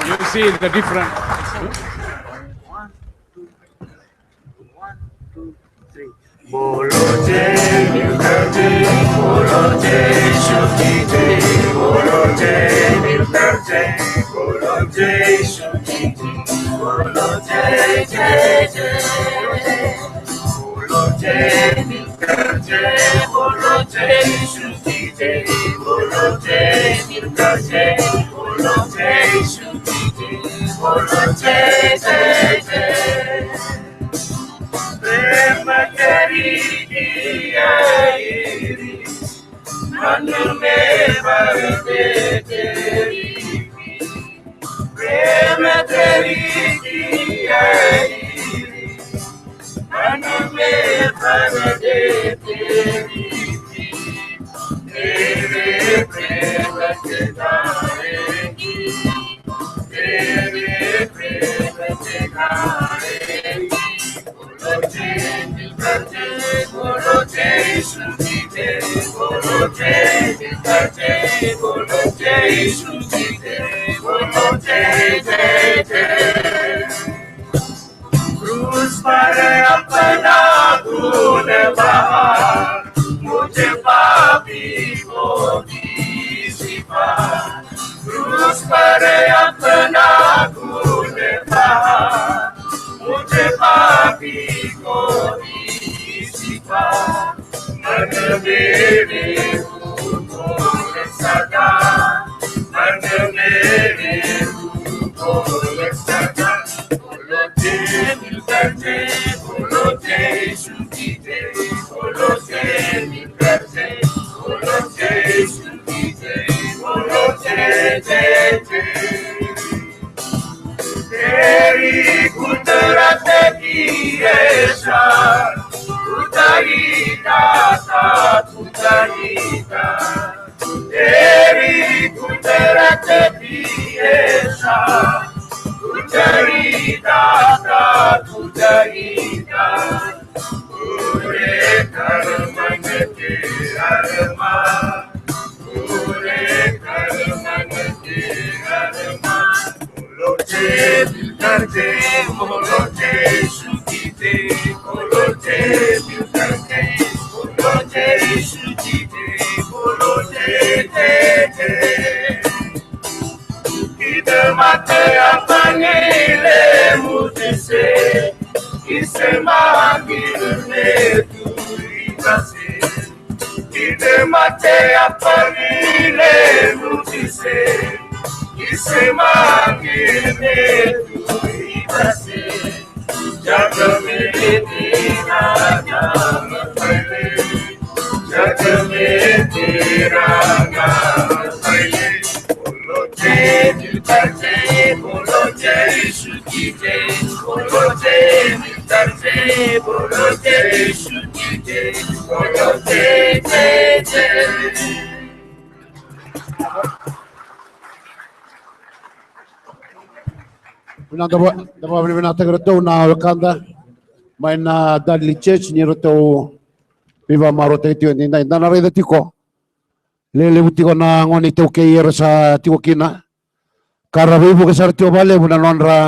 You see the different. Bolo Jai, Nilkar Jai, Bolo Jai, Shukti Jai, Bolo Jai, Nilkar Jai, Bolo Jai, Shukti Jai, Bolo Jai, Jai Jai. Bolo Jai, Nilkar Jai, Bolo Jai, Shukti Jai, Bolo Jai, Nilkar Jai, Bolo Jai, Shukti Jai, Bolo Jai, Jai Jai. Prema kari diya iri, manu me bhagte teri. Prema kari diya iri, manu me bhagte teri. Tere prema ke dharegi, tere prema ke dharegi. Bolo Jai, Nilkar Jai, Bolo Jai, Shruti Jai, Bolo Jai, Nilkar Jai, Bolo Jai, Shruti Jai, Bolo Jai, Jai Jai. Cruz पर अपना खून बहा, मुझे पापी को दी शिफा. क्रूस पर अपना खून बहा, मुझे पापी को दी शिफा. मन मेरे बोल सदा, मन मेरे बोल सदा. बोलो जय निलकर जय, बोलो जय श्रुति जय, बोलो जय निलकर जय, बोलो जय श्रुति जय, बोलो जय जय जय. तेरी कुदरत की ये शान, खुदाई दाता, खुदाई दाता. तेरी कुदरत की ये शान, खुदाई दाता, खुदाई दाता. पूरे कर मन के अरमान, पूरे कर मन के अरमान. Bolo Jai, Nilkar Jai, Bolo Jai, Shruti Jai, Bolo Jai, Nilkar Jai, Bolo Jai, Shruti Jai, Bolo Jai, Jai Jai. Khidmat apne le mujhse, kise maangirne tu hi base. Khidmat apne le mujhse, किसे मांगने तू ही बसे. जग में तेरा नाम फैले, जग में तेरा नाम फैले. बोलो जय निलकर जय, बोलो जय श्रुति जय, बोलो जय निलकर जय, बोलो जय श्रुति जय, बोलो जय जय जय. Dopo venire a Wakanda, may na Dudley Church ni roto piva marota ito ni na narida tiko lelebuti ko na ngoni to kayera sa tiko kina karabibu ka sa tio bale muna nonra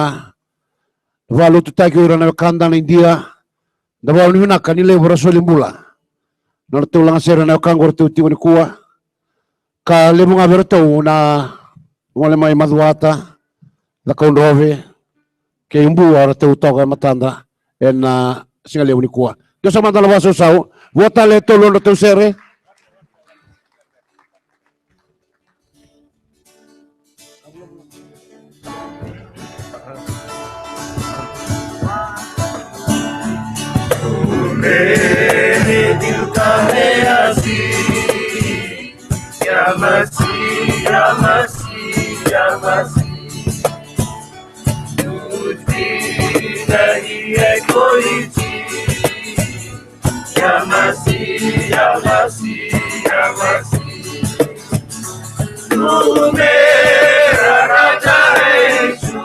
valu tu taki ura na kanda na India dawa ni na kanile bora solimbula norto lang sera na kangor tu tiko ni kuwa ka lebu nga berto na wale mai madwata la kondove ke imbu ara te utoka matanda en singale uni kuwa yo sama dala waso sao vota le to lo to sere मेरे दिल का है हंसी या मसीह या मसीह या मसीह दूसरी नहीं है कोई चीज या मसीह या मसीह या मसीह तू मेरा राजा है यीशु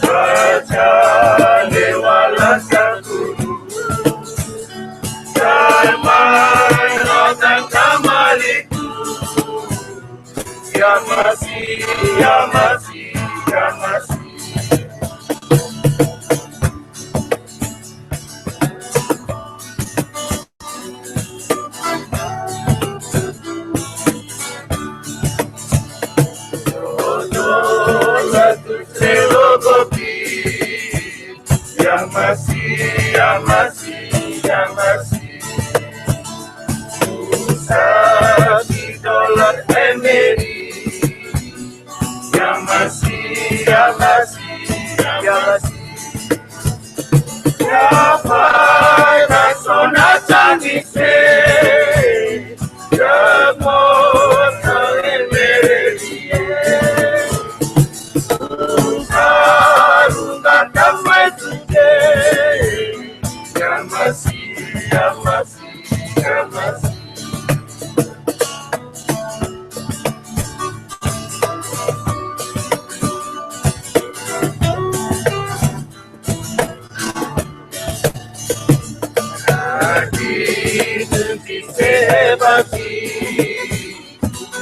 बचाने वाला सतगुरु Ya Masih, Ya Masih, Ya Masih. Ya Masih, Ya Masih, Ya Masih. Dollar Emery, Ya Masih, Ya Masih, Ya Masih. Ya Pai Rasona Chanise, Ya Mota Emery, Karunga Damai Tuke, Ya Masih, Ya Masih, Ya Masih.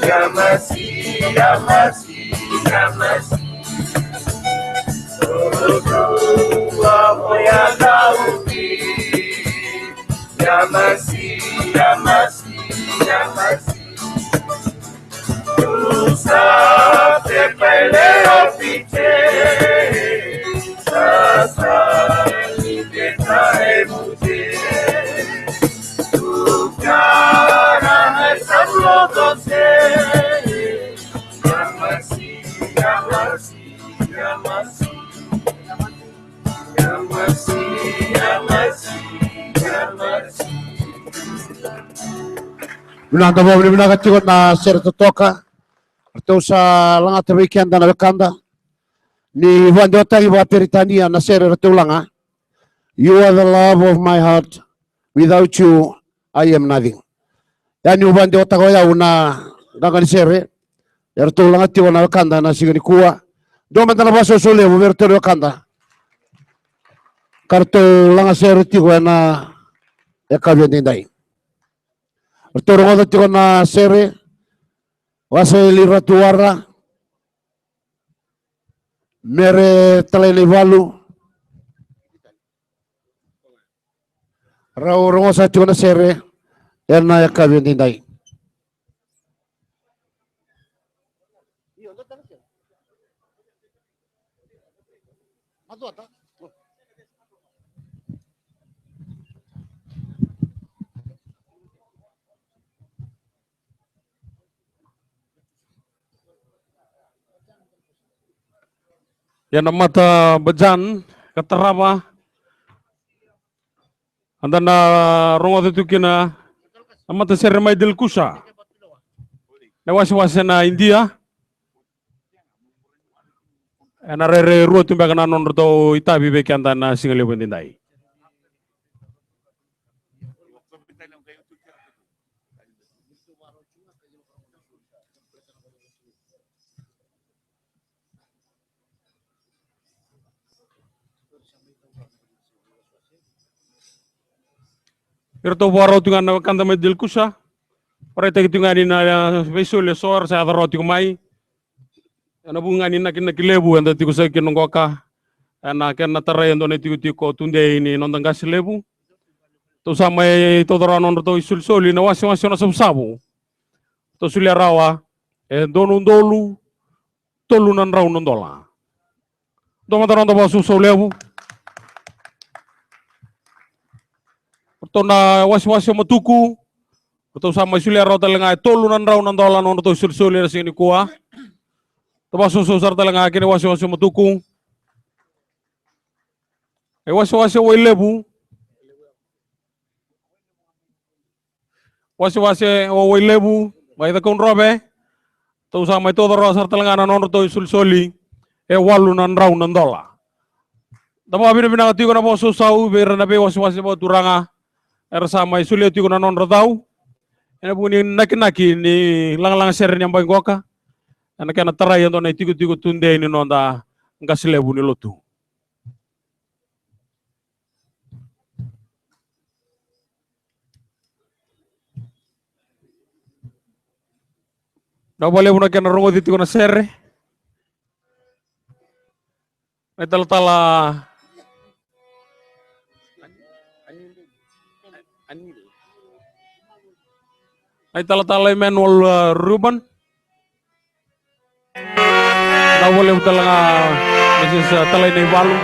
Ya Masih, Ya Masih, Ya Masih. Aku yang tahu Ya Masih, Ya Masih, Ya Masih. Usah peleo piche, sasa ni detail mujhe. सब लोगों से या मसीह या मसीह या मसीह या मसीह या मसीह या मसीह Minanda mo ni minaga tikot na sere totoka to sa langa te weekend na bekanda ni Juan de Otangi wa Peritania na sere to langa. You are the love of my heart, without you I am nothing. Yani Juan de Otangi ya una gangani sere to langa ti wana bekanda na sigani kuwa do man na baso sole mo verto bekanda karto langa sere ti wana e kabende dai. Torong ti na sere wasa lira tuara mere talele valu rao rongo sa na sere erna ya kabindi dai Yan ang mata bajan katarama andan na rongo tu kina amata seremai del kusa na wasi na India na rere ruo tumba kana non to itabi be kanda na singali bendindai Irto baro tungan na kanta may dilkusa. Para ito tunganin na visual sor sa adaro tingmay. Ano bunganin na kinakilebu anda tiku sa kinonggoka. Ana ken nataray ando na tiku tunde ini nondang gas lebu. To samay to daranon to isul-suli na wasi-wasi na sabu. To suliarawa donundolu tolunan raw nondola. Domataron to basu solebu. To na wasi-wasi matuku. To sama suliarawa talaga tolunan raw nondola non to isul-suli na sini kuha. To basu susar talaga kini wasi-wasi matuku. Wasi-wasi lebu. Wasi-wasi lebu. Baita kung robe. To sama ito daro sar talaga non to isul-suli. Walunan raw nondola. Tama binabinakati ko na po susau. Bera na be wasi-wasi mo turanga. Sama isulit ko na non rataw. Ina po ni naki-naki ni lang-lang sir niyang banggoka. Ana kaya natarayan to na itigo-tigo tunde ni nonda ang kasilebu ni lutu. Boleh muna kaya narungo dito ko na sir. May tala-tala ay tala-tala Emmanuel Ruben. Na boleh talaga masis talay na ibalo.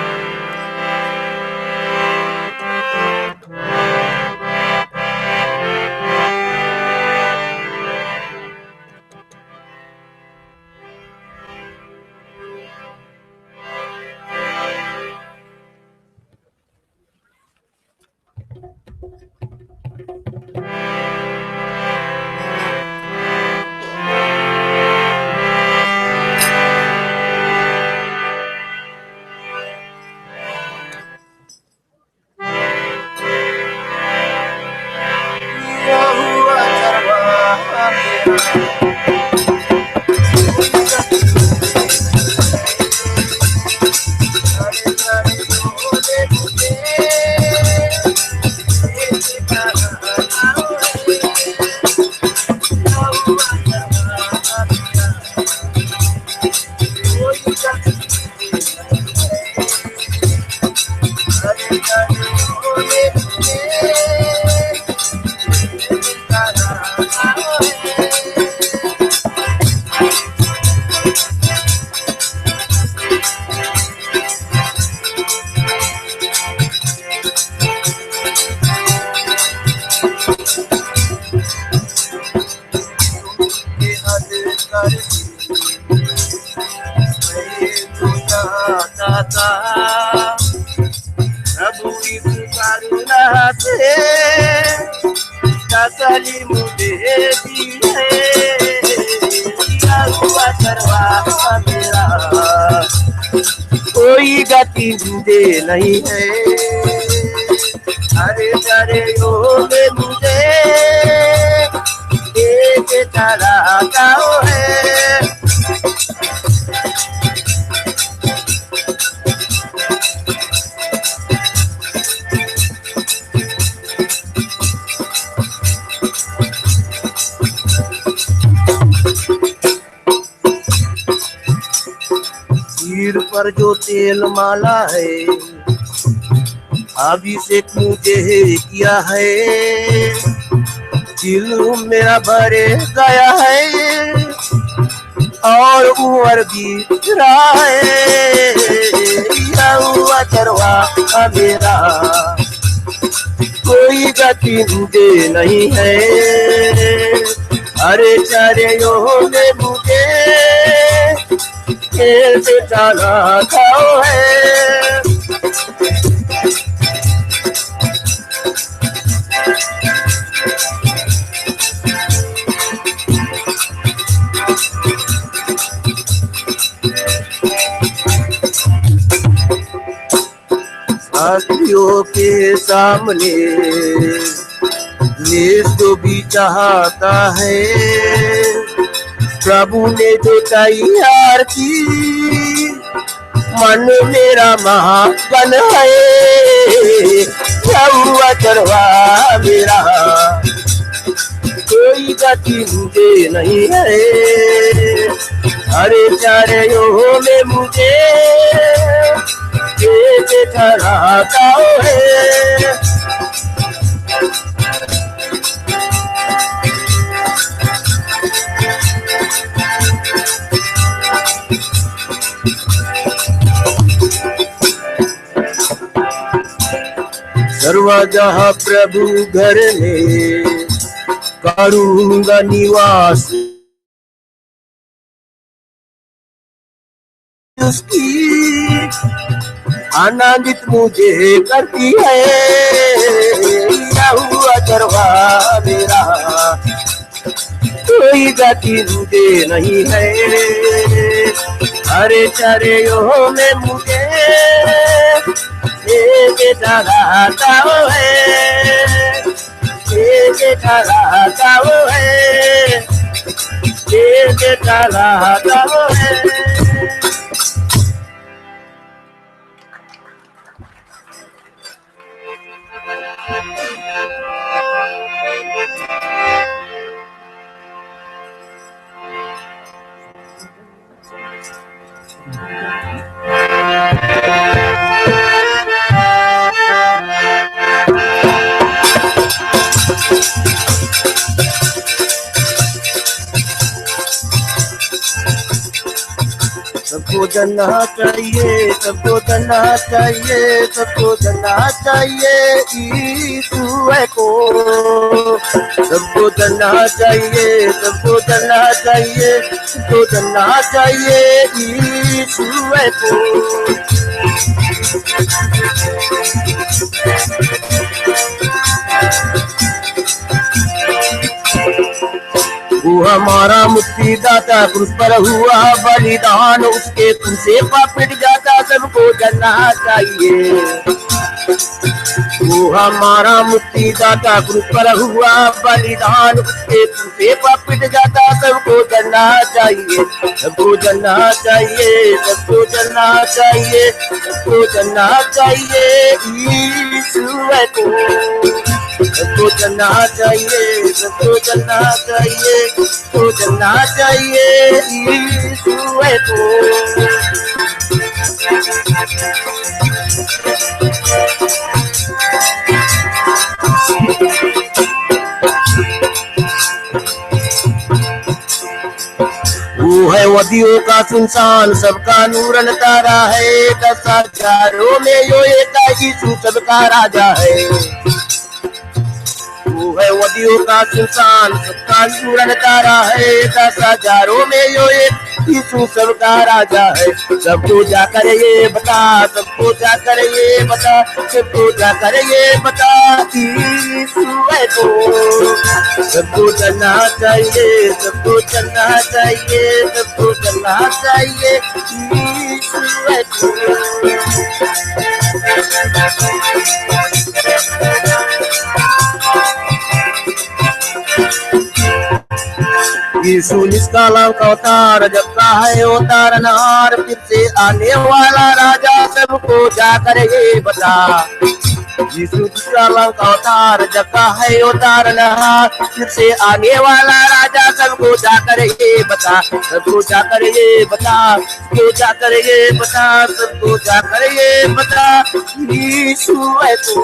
कोई गति दे नहीं है अरे अरे यो में मुझे एक तारा गाओ है सिर पर जो तेल माला है अभिषेक मुझे किया है दिल मेरा भरे गया है और उमर भी रहा है या हुआ चरवा मेरा कोई गति मुझे नहीं है अरे चारे यो ने मुझे कैसे चला खाओ है साथियों के सामने ये जो भी चाहता है प्रभु ने जो तैयार की मन मेरा महाबल है अथर्वा मेरा कोई गति मुझे नहीं है। अरे चारों में मुझे एक ठहराता है। सर्वजहाँ प्रभु घर में करूँगा निवास, उसकी आनंदित मुझे करती है। यहोवा दरवा मेरा कोई गति मुझे नहीं है। अरे चारों में मुझे एक ठहराता है, एक ठहराता है, एक ठहराता है। सबको जानना चाहिए, सबको जानना चाहिए, सबको जानना चाहिए यीशु है को। सबको जानना चाहिए, सबको जानना चाहिए, सबको जानना चाहिए यीशु है को। वो हमारा मुक्तिदाता क्रूस पर हुआ बलिदान, उसके खून से पाप मिट जाता, सबको जानना चाहिए। वो हमारा मुक्तिदाता क्रूस पर हुआ बलिदान, उसके खून से पाप मिट जाता, सबको जानना चाहिए, सबको जानना चाहिए, सबको जानना चाहिए, सबको जानना चाहिए यीशु है को। सबको जानना चाहिए, सबको जानना चाहिए, सबको जानना चाहिए यीशु है को। वो है वदियों का सुनसान, सबका नूरन तारा है। 10,000 में यो एक यीशु सबका राजा है। वो है वदियों का सुनसान, सबका नूरन तारा है। 10,000 में यो एक यीशु सबका राजा है। सबको जाकर ये बता, सबको जाकर ये बता, सबको जाकर ये बता यीशु है को। सबको जानना चाहिए, सबको जानना चाहिए, सबको जानना चाहिए यीशु है को। यीशु निष्कलंक अवतार, जब का है उतारनहार, फिर से आने वाला राजा सबको जाकर ये बता। यीशु निष्कलंक अवतार, जब का है उतारनहार, फिर से आने वाला राजा सबको जाकर ये बता। सबको जाकर ये बता, सबको जाकर ये बता, सबको जाकर ये बता यीशु है को।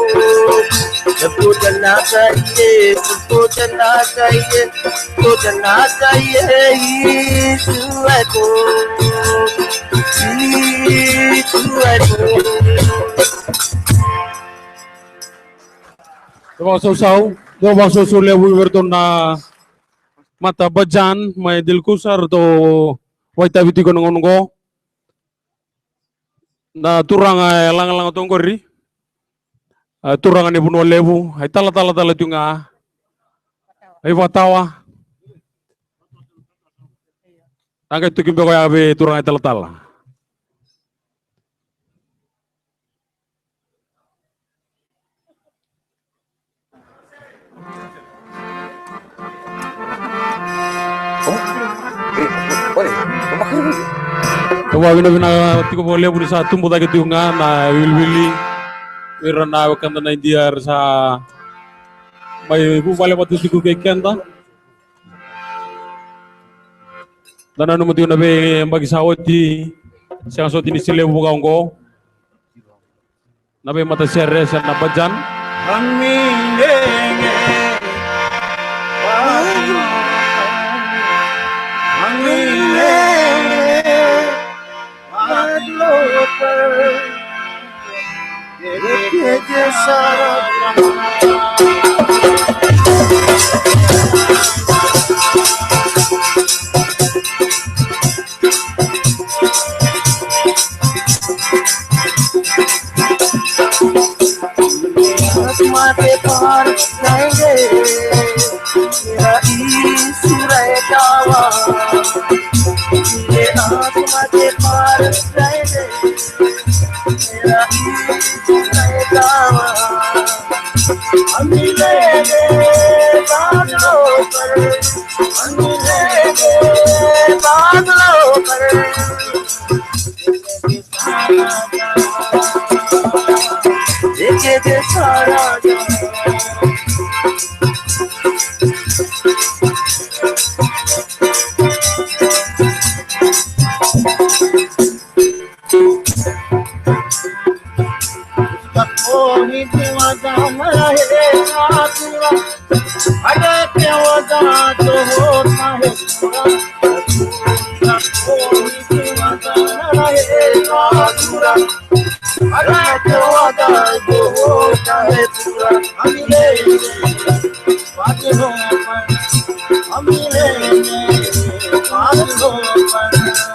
सबको जानना चाहिए, सबको जानना चाहिए, सबको जानना चाहिए यीशु है को। यीशु है को। do baso sule wiwerto na mata bajan may dilkusar to waita biti ko ngongo na turang lang tong gori turang ni puno lebu ay tala tunga ay watawa angay tukim ko yabe turang ay tala. Kawawin na tiko boleh puri sa tumbo ta gitu nga na wilwili wirana wakanda na India sa May bubale matutigo kay Kenda. Dan anu mati na be bagi sawat di siang so tini sile buka ko. Nabe mata serre sa nabajan. आसमां पार जाएंगे मेरा ईश्वर जावा ये आसमां के पार जाएंगे मेरा ईश्वर जावा हम मिलेंगे बादलों पर हम मिलेंगे बादलों पर देखे सारा कोई दीवाना रहेगा पूरा अरे क्या तो होता है पूरा कोई दीवाना रहेगा पूरा अरे क्या तो होता है पूरा हम मिलेंगे बादलों पर हम मिलेंगे बादलों पर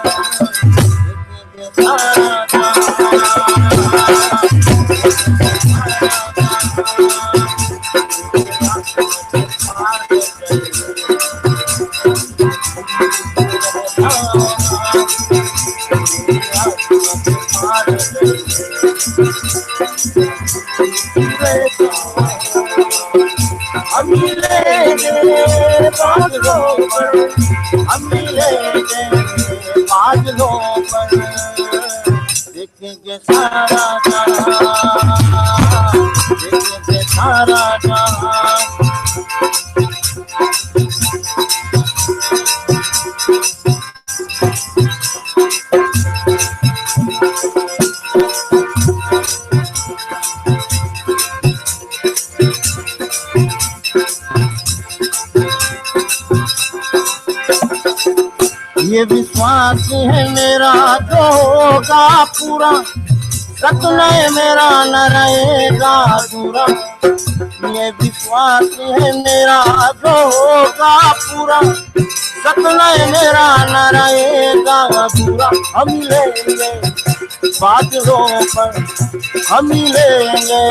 हम मिलेंगे बादलों पर हम मिलेंगे बादलों पर देखेंगे सारा जहां देखेंगे सारा जहां ये विश्वास है मेरा जो होगा पूरा सपना मेरा न रहेगा अधूरा ये विश्वास है मेरा जो होगा पूरा सपना मेरा न रहेगा अधूरा हम मिलेंगे बादलों पर हम मिलेंगे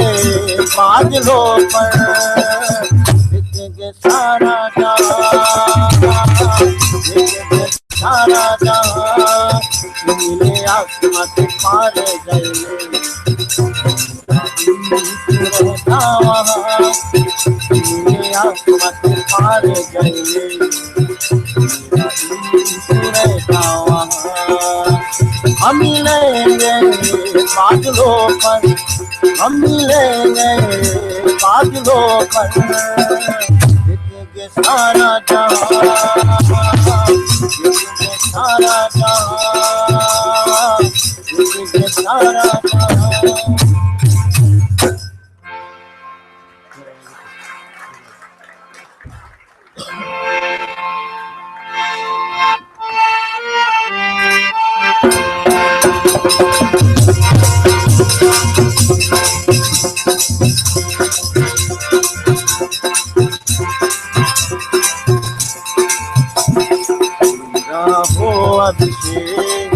बादलों पर देखेंगे सारा जहां देखेंगे सारा जहां मिले आसमां के पार गए रहता वहाँ मिले आसमां के पार गए रहता वहाँ हम मिलेंगे बादलों पर हम मिलेंगे बादलों पर देखेंगे सारा जहां सारा जहां सारा जहां हो अभिषेक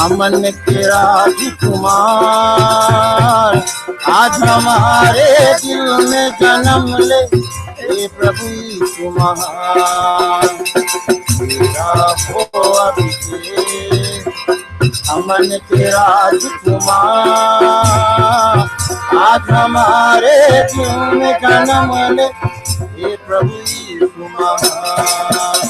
अमन के राजकुमार आज हमारे दिल में जन्म ले हे प्रभु यीशु महान तेरा हो अभिषेक अमन के राजकुमार आज हमारे दिल में जन्म ले हे प्रभु यीशु महान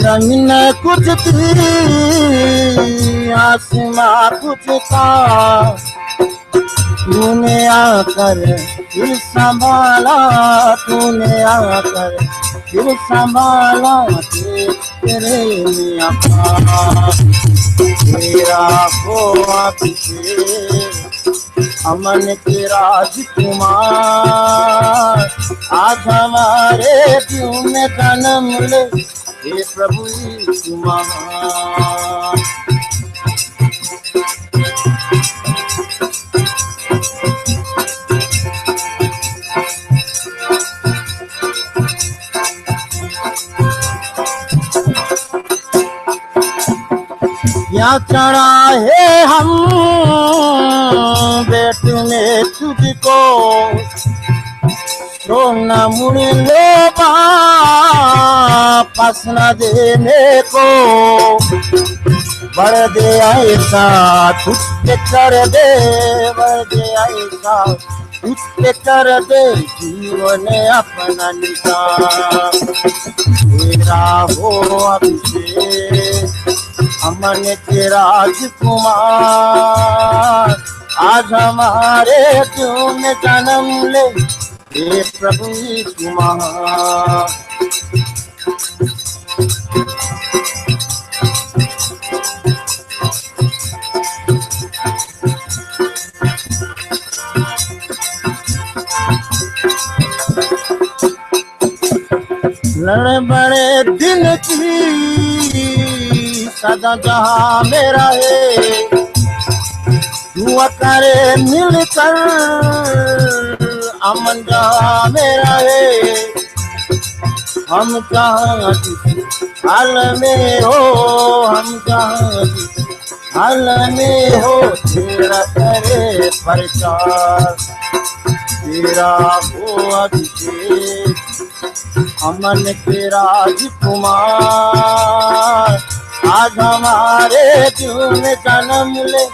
जमीन कुछ थी आसमां कुछ था, तूने आकर फिर संभाला, तूने आकर फिर संभाला तेरे मियां का। तेरा हो अभिषेक अमन के राजकुमार, आज हमारे दिल में जन्म ले हे प्रभु यीशु महान। यहाँ चढ़ाए हम बैठने तुझको, तो न मुड़ लो वापस न देने को। बढ़ दे ऐसा तुझ पे कर दे, बढ़ दे ऐसा तुझ पे कर दे जीवन अपना निशान। तेरा हो अभिषेक अमन के राजकुमार, आज हमारे दिल में जन्म ले हे प्रभु यीशु महान। लड़े बड़े दिन की सदा जहां में रहे, दुआ करे मिलकर अमन जहां में रहे। हम जहां किसी हाल में हो, हम जहां किसी हाल में हो, तेरा करे प्रचार। तेरा हो अभिषेक अमन के राजकुमार, आज हमारे दिल में जन्म ले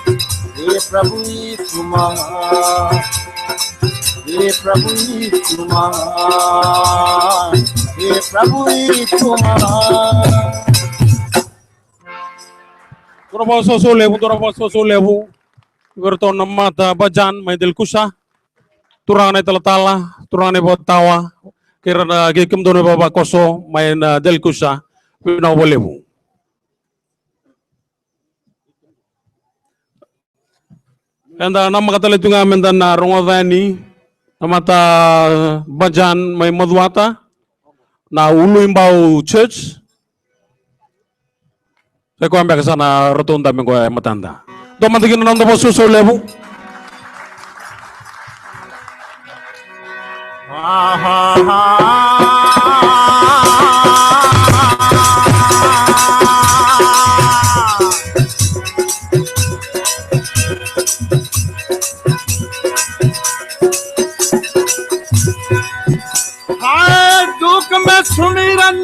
हे प्रभु यीशु महान, हे प्रभु यीशु महान, हे प्रभु यीशु महान। Turabaso lebu, berto namata bajan maidil kusa, turane talatala, turane botawa, kirana gikim done baba koso main del kusa, pina lebu. Anda nama kata letunga menda na rongavani, namata bajan mai madwata, na ulu imbau church. Saya kau ambil ke sana rotunda minggu matanda. Doa mati kita nonton susu lebu. दुख में सुनी run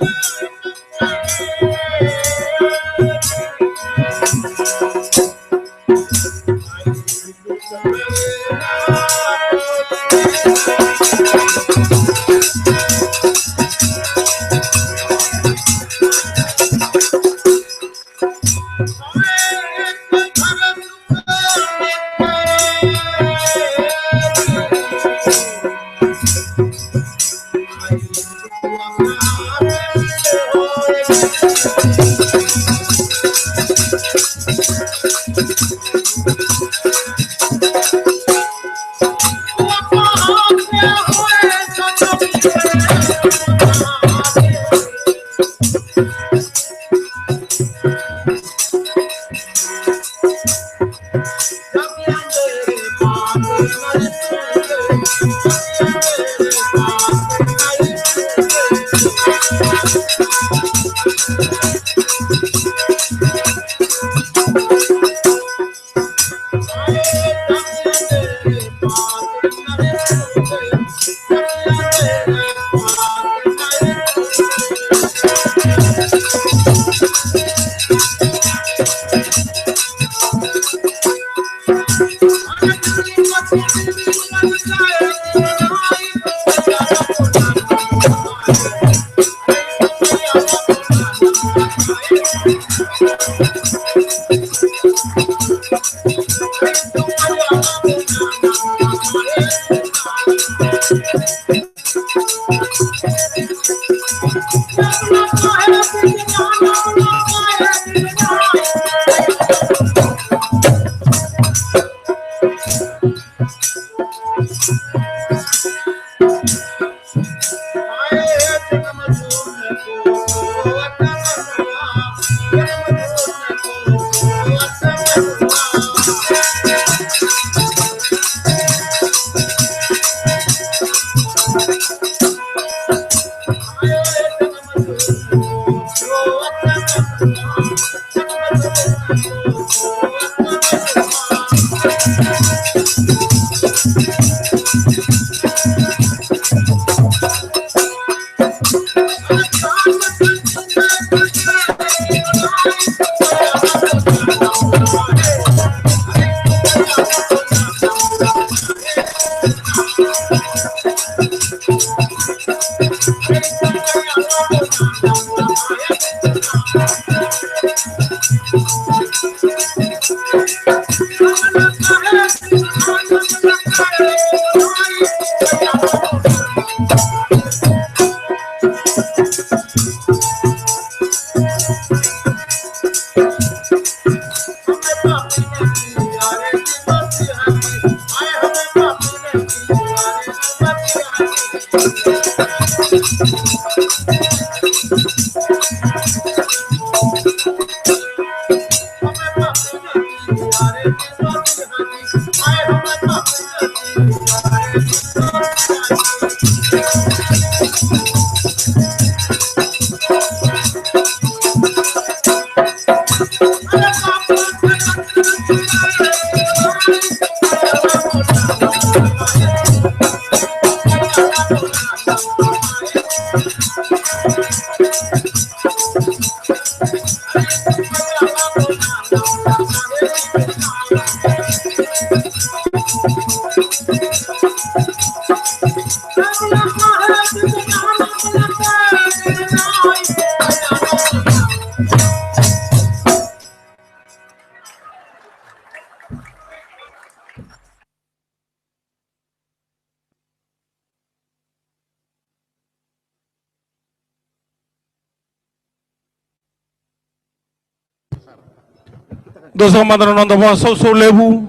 Dosa madana nonda wa so lebu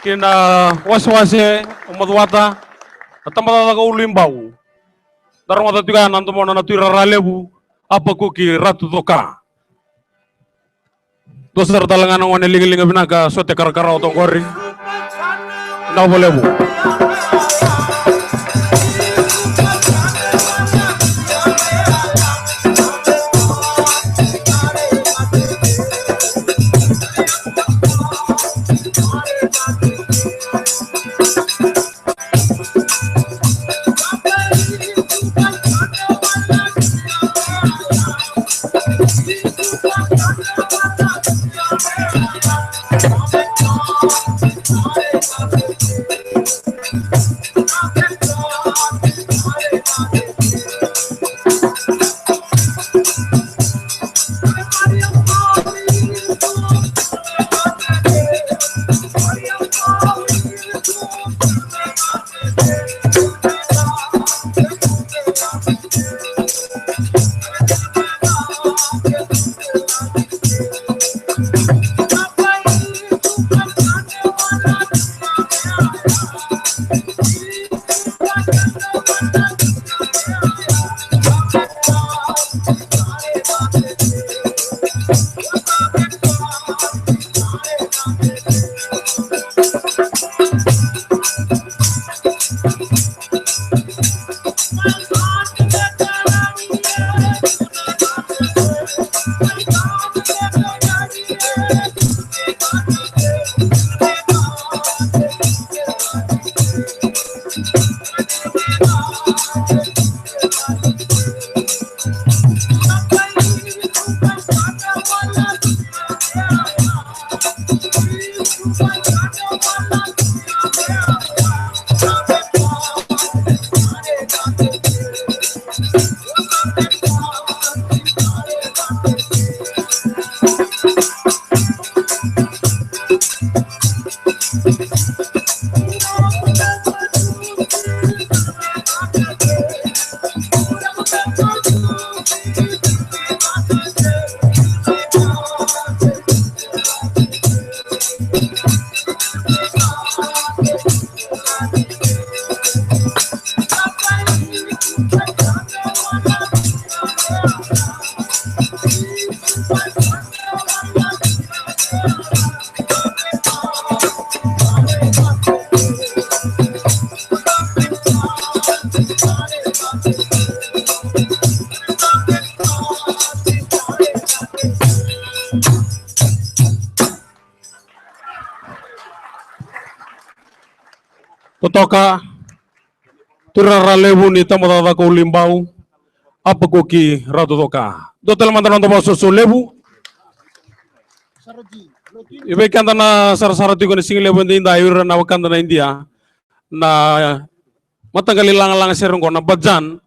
kina wase umadwata atamada ka ulimbau darmata tiga nanto mona na tuira ralebu apa ko ki ratu toka dosa talangan wane linga binaka sote karakara otong gori na bolebu Thank you. Totoka turara lebu ni tamadada ko limbau apa ko ki rado toka. Dotel mantan untuk bawa susu lebu. Ibe kanta na sar-sar tigo ni singi lebu ndi ayur na wakanda na India na matanggali lang serong ko na bajan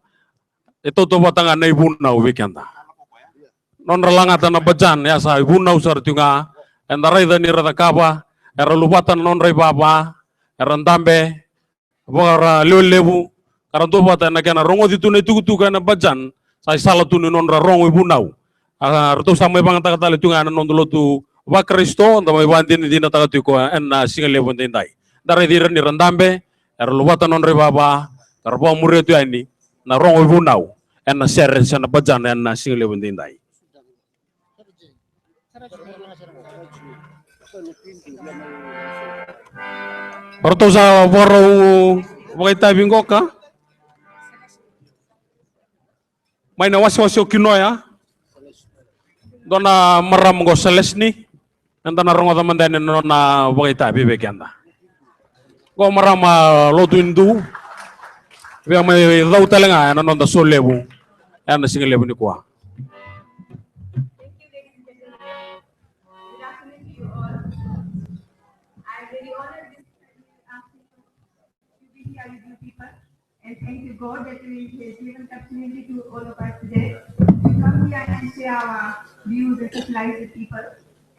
ito to batangan na ibunaw ibe kanta. Non ralangatan na bajan ya sa ibunaw sar tinga endaray da ni rada kaba era lupatan non ray baba era ndambe bora lebu karan to batan na kana rongo ditune tugu kana bajan sa sala tunu non ra rongo ibunaw to samay bang takatali tunga non dolo tu wa Kristo ndamay bandin di na takatu ko en na singa lebu ndai daray diran ni randambe era lupatan non ray baba karbo mure tu ani na rongo ibunaw en na ser na bajan en na singa lebu ndai. Perto sa boro wakay tabing ko ka. May nawas-was yung kinoya. Doon na maram ko sa lesni. Nanda na rongo taman din na wakay tabi bekenda. Ko maram lotu indu. Biya may daw talaga non da solebu. Yan na singa lebu ni kuha. And thank you, God, that we have given opportunity to all of us today to come here and share our views and supplies with people.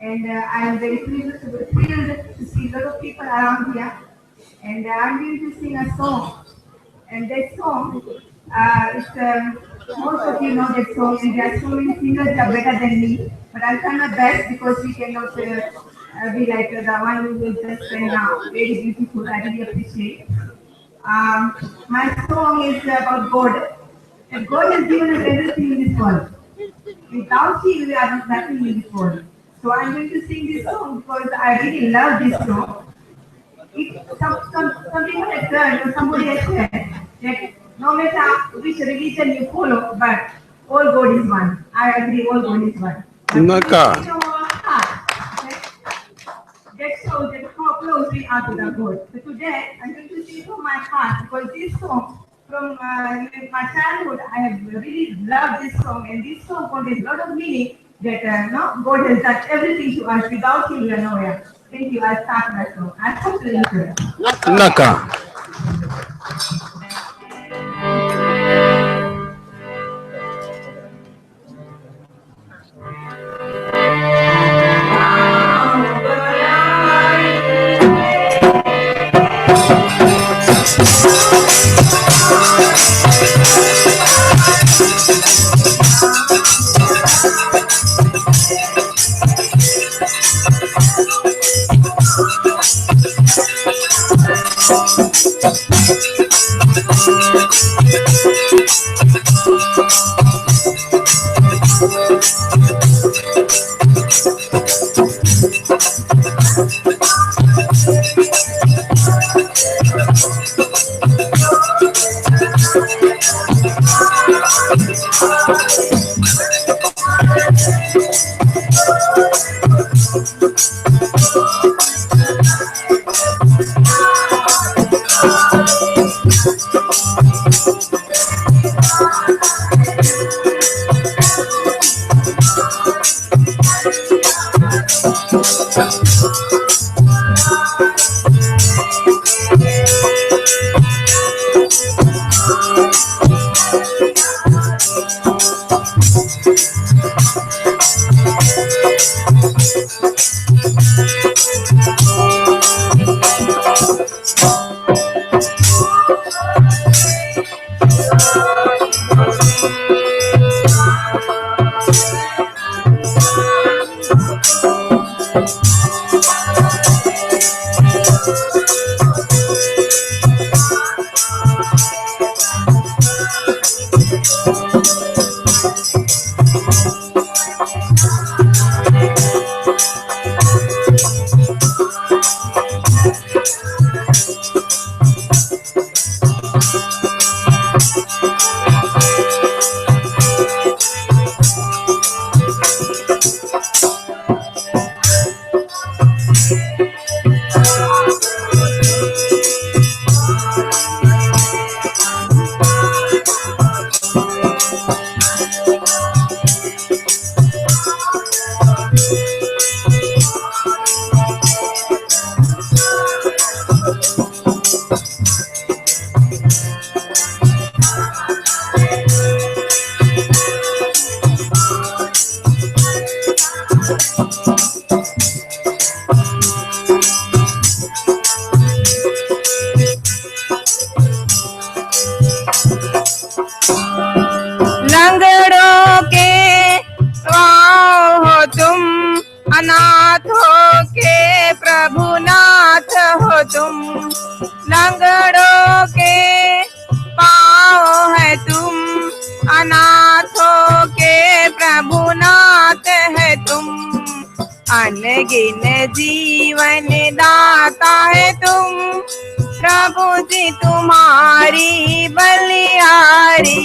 And I am very thrilled to see a lot of people around here. And I'm going to sing a song. And that song, most of you know that song, and there are so many singers that are better than me. But I'll try my best because we cannot be like the one who will just sing now. Very beautiful. I really appreciate. My song is about God. And God has given us everything in this world. Without Him, we are nothing in this world. So I'm going to sing this song because I really love this song. Something has done, or somebody has said that no matter which religion you follow, but all God is one. I agree, all God is one. Naka. That shows that how close we are to the God. So today, I'm going to sing from my heart because this song, from my childhood, I have really loved this song, and this song contains a lot of meaning that God has done everything to us. Without Him, we are nowhere. Thank you. I'll start my song. I'll start to listen. Naka. लंगड़ों के पाँव हो तुम, अनाथों के प्रभु नाथ हो तुम। लंगड़ों के पाँव है तुम, अनाथों के प्रभु नाथ है तुम। अनगिन जीवन दाता है तुम, प्रभु जी तुम्हारी बलिहारी।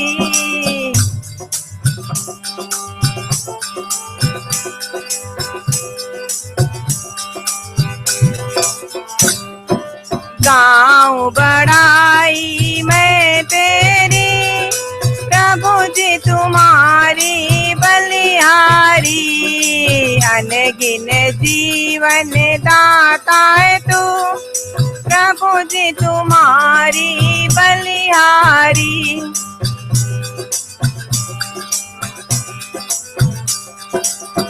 गाँव बढ़ाई मैं तेरी, प्रभु जी तुम्हारी बलिहारी। अनगिन जीवन दाता है तू, प्रभु जी तुम्हारी बलिहारी।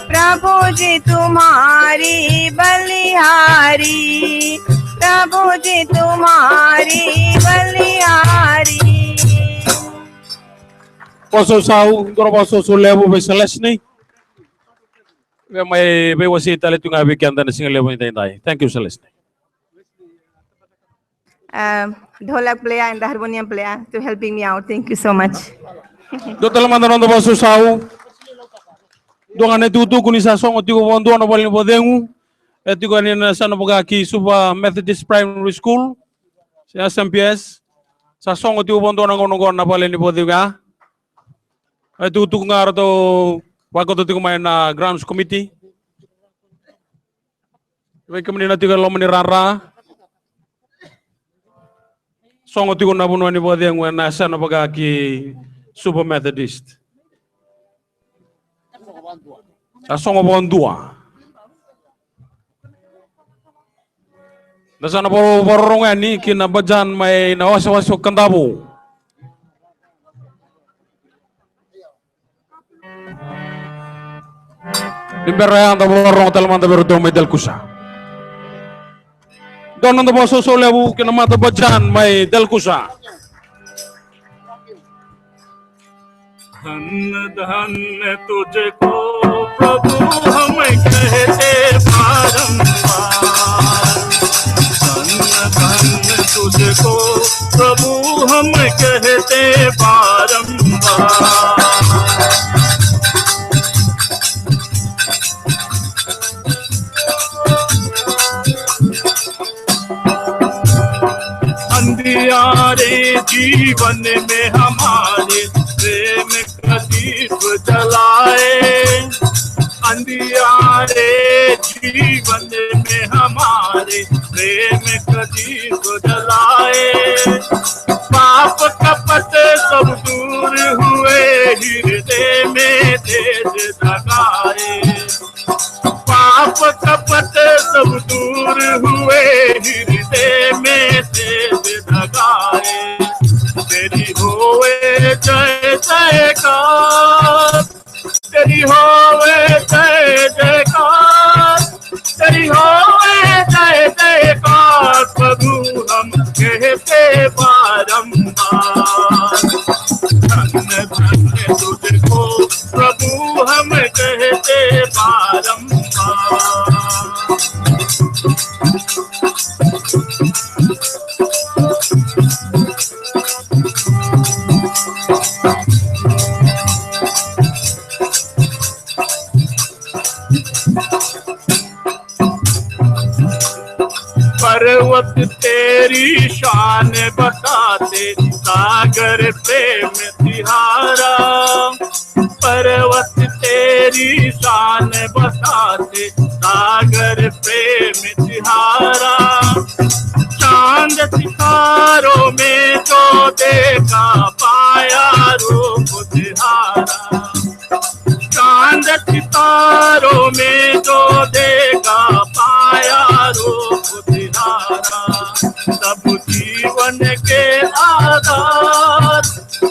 प्रभु जी तुम्हारी बलिहारी, प्रभु जी तुम्हारी बलिहारी। Poso sau, doro poso so levo be Celestine. We may be wasi tale tunga be kanda na singa levo indai. Thank you Celestine. Dholak player and the harmonium player to helping me out. Thank you so much. Do tala mandano do poso sau. Do ngane tutu kuni sa song oti ko bondo na bolin bodengu. Eti ko ni na sana boga ki Suba Methodist Primary School. Sa SMPS. Sa song oti ko bondo na ngono na bolin bodenga. Ito nga rato wako to kumain na grounds committee. Wai kami na tiga lomani rara. Songo tigo na bunuan ni bodi ang na sana baga ki Suba Methodist. Sa songo bondua. Na sana borong ni kinabajan may nawasa-wasok kandabo. Liberaya anda borong talmanda berutong may Delcusa. Doon anda boso solebu kinamata bajan may Delcusa. धन्य धन्य तुझको प्रभु हम कहते बारंबार। धन्य धन्य तुझको प्रभु हम कहते बारंबार। अंधियारे जीवन में हमारे प्रेम का दीप जलाए। अंधियारे जीवन में हमारे प्रेम का दीप जलाए। पाप कपट सब दूर हुए, हृदय में तेज जगाए। पाप कपट सब दूर हुए, हृदय में तेज जगाए। तेरी होवे जय जयकार, तेरी होवे जय जयकार, तेरी होवे जय जयकार। प्रभु हम कहते बारंबार। धन्य धन्य तुझको प्रभु हम कहते बारंबार। पर्वत तेरी शान बताते, सागर प्रेम तिहारा। पर्वत तेरी शान बताते, सागर प्रेम तिहारा। चांद सितारों में जो देखा, पाया रूप तिहारा। चांद सितारों में जो देखा, पाया रूप तिहारा। सब जीवन के आधार,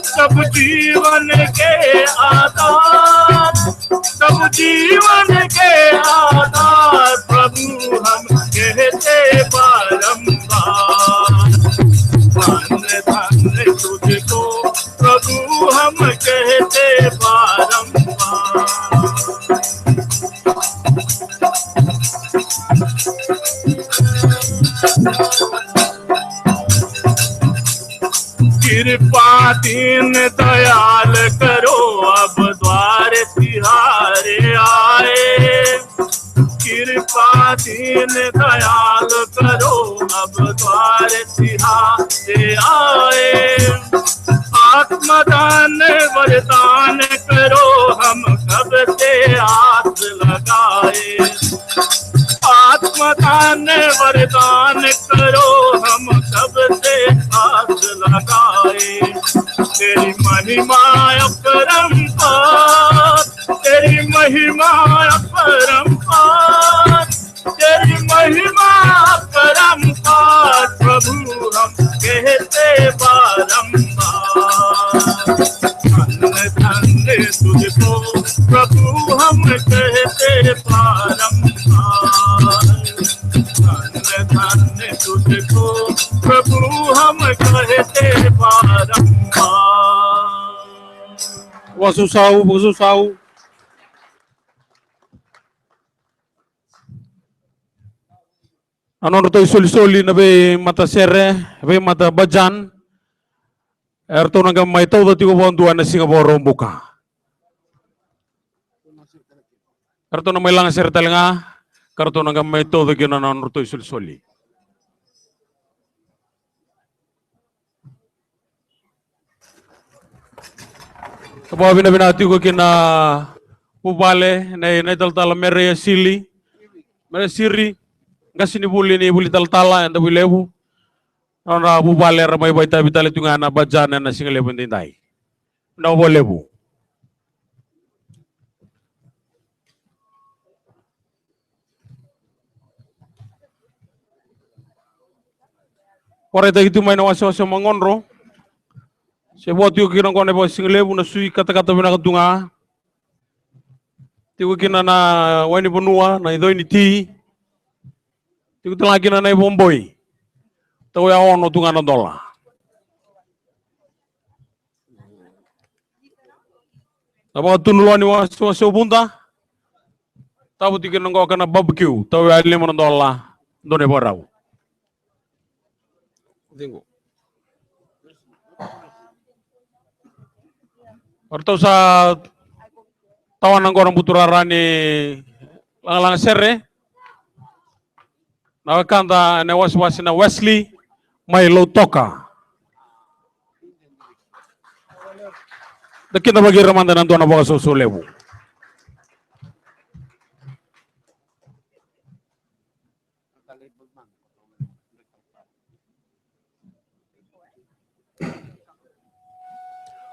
सब जीवन के आधार, सब जीवन के कृपा दीन दयाल करो अब द्वार सिहारे आए आत्मदान वरदान करो हम कब से आस लगाए आत्मदान वरदान करो हम कब से आस लगाए तेरी महिमा अपरंपार तेरी महिमा अपरंपार तेरी महिमा अपरंपार प्रभु हम कहते बारंबार धन्य धन्य तुझको प्रभु हम कहते बारंबार धन्य धन्य तुझको प्रभु हम कहते बारंबार Wasusaw, wasusaw. Ano to isuli-suli na be mata sere, be mata bajan. Erto nang gamay to dati ko bonduan na Singapore buka. Erto na may lang sere talaga, karto nang gamay to dati na ano to isuli-suli. Kabawi na binati ko kina Pubale na taltala mere sili mere siri ngasini ni buli taltala anda bulebu ora Pubale ramai baita bitale tungana bajana na singalebu ndai na bolebu ora itu main waso mangonro sebuat yung kirang kone po singalebu na sui kata-kata binakatunga tigo kina na wani bonua na ido ini ti tigo tala kina na ibomboy tawo ya ono tunga na dola tabo tunulwa ni waso bunda tabo tigo nang kana barbecue tawo ya 5 dola done borau tingo Orto sa tawan ng korang buturara ni lang serre nakakanta na waswasi na Wesley Milo Toka. Dakin na magiraman na nandoon na baka susulebu.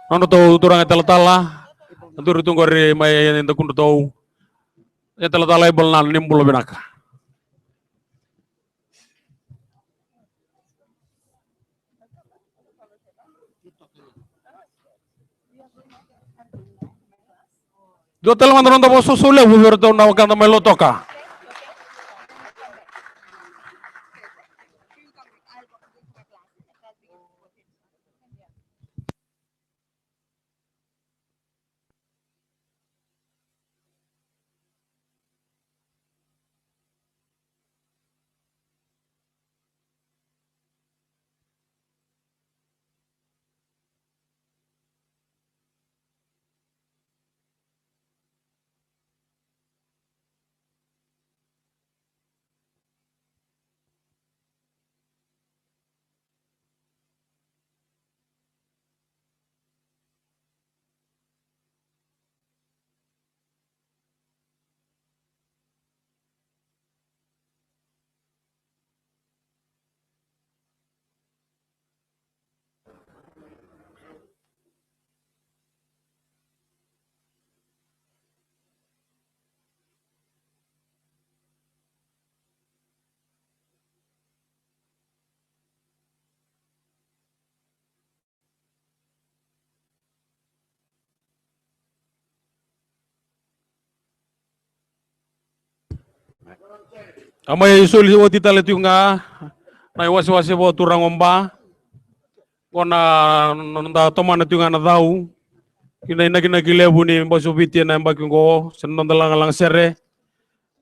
Ano to turang tala-tala anturu tunggori may yan kundo to ya tala-tala ibal nan nimbulo binaka do tala mandron to susule bubero to na wakanda may lotoka Amay suli wo titale tunga na wasi-wasi bo turang omba kona nanda tomana tunga na dau kina gilebu ni boso biti na mbakingo senon lang sere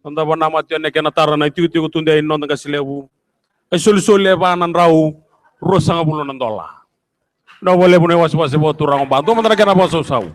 nanda bana matyo ne kena tara na itu tunde non nga silebu ay suli ba nan rau rosanga bulo nan dola na boleh bu ne wasi-wasi bo turang omba do man kena boso sau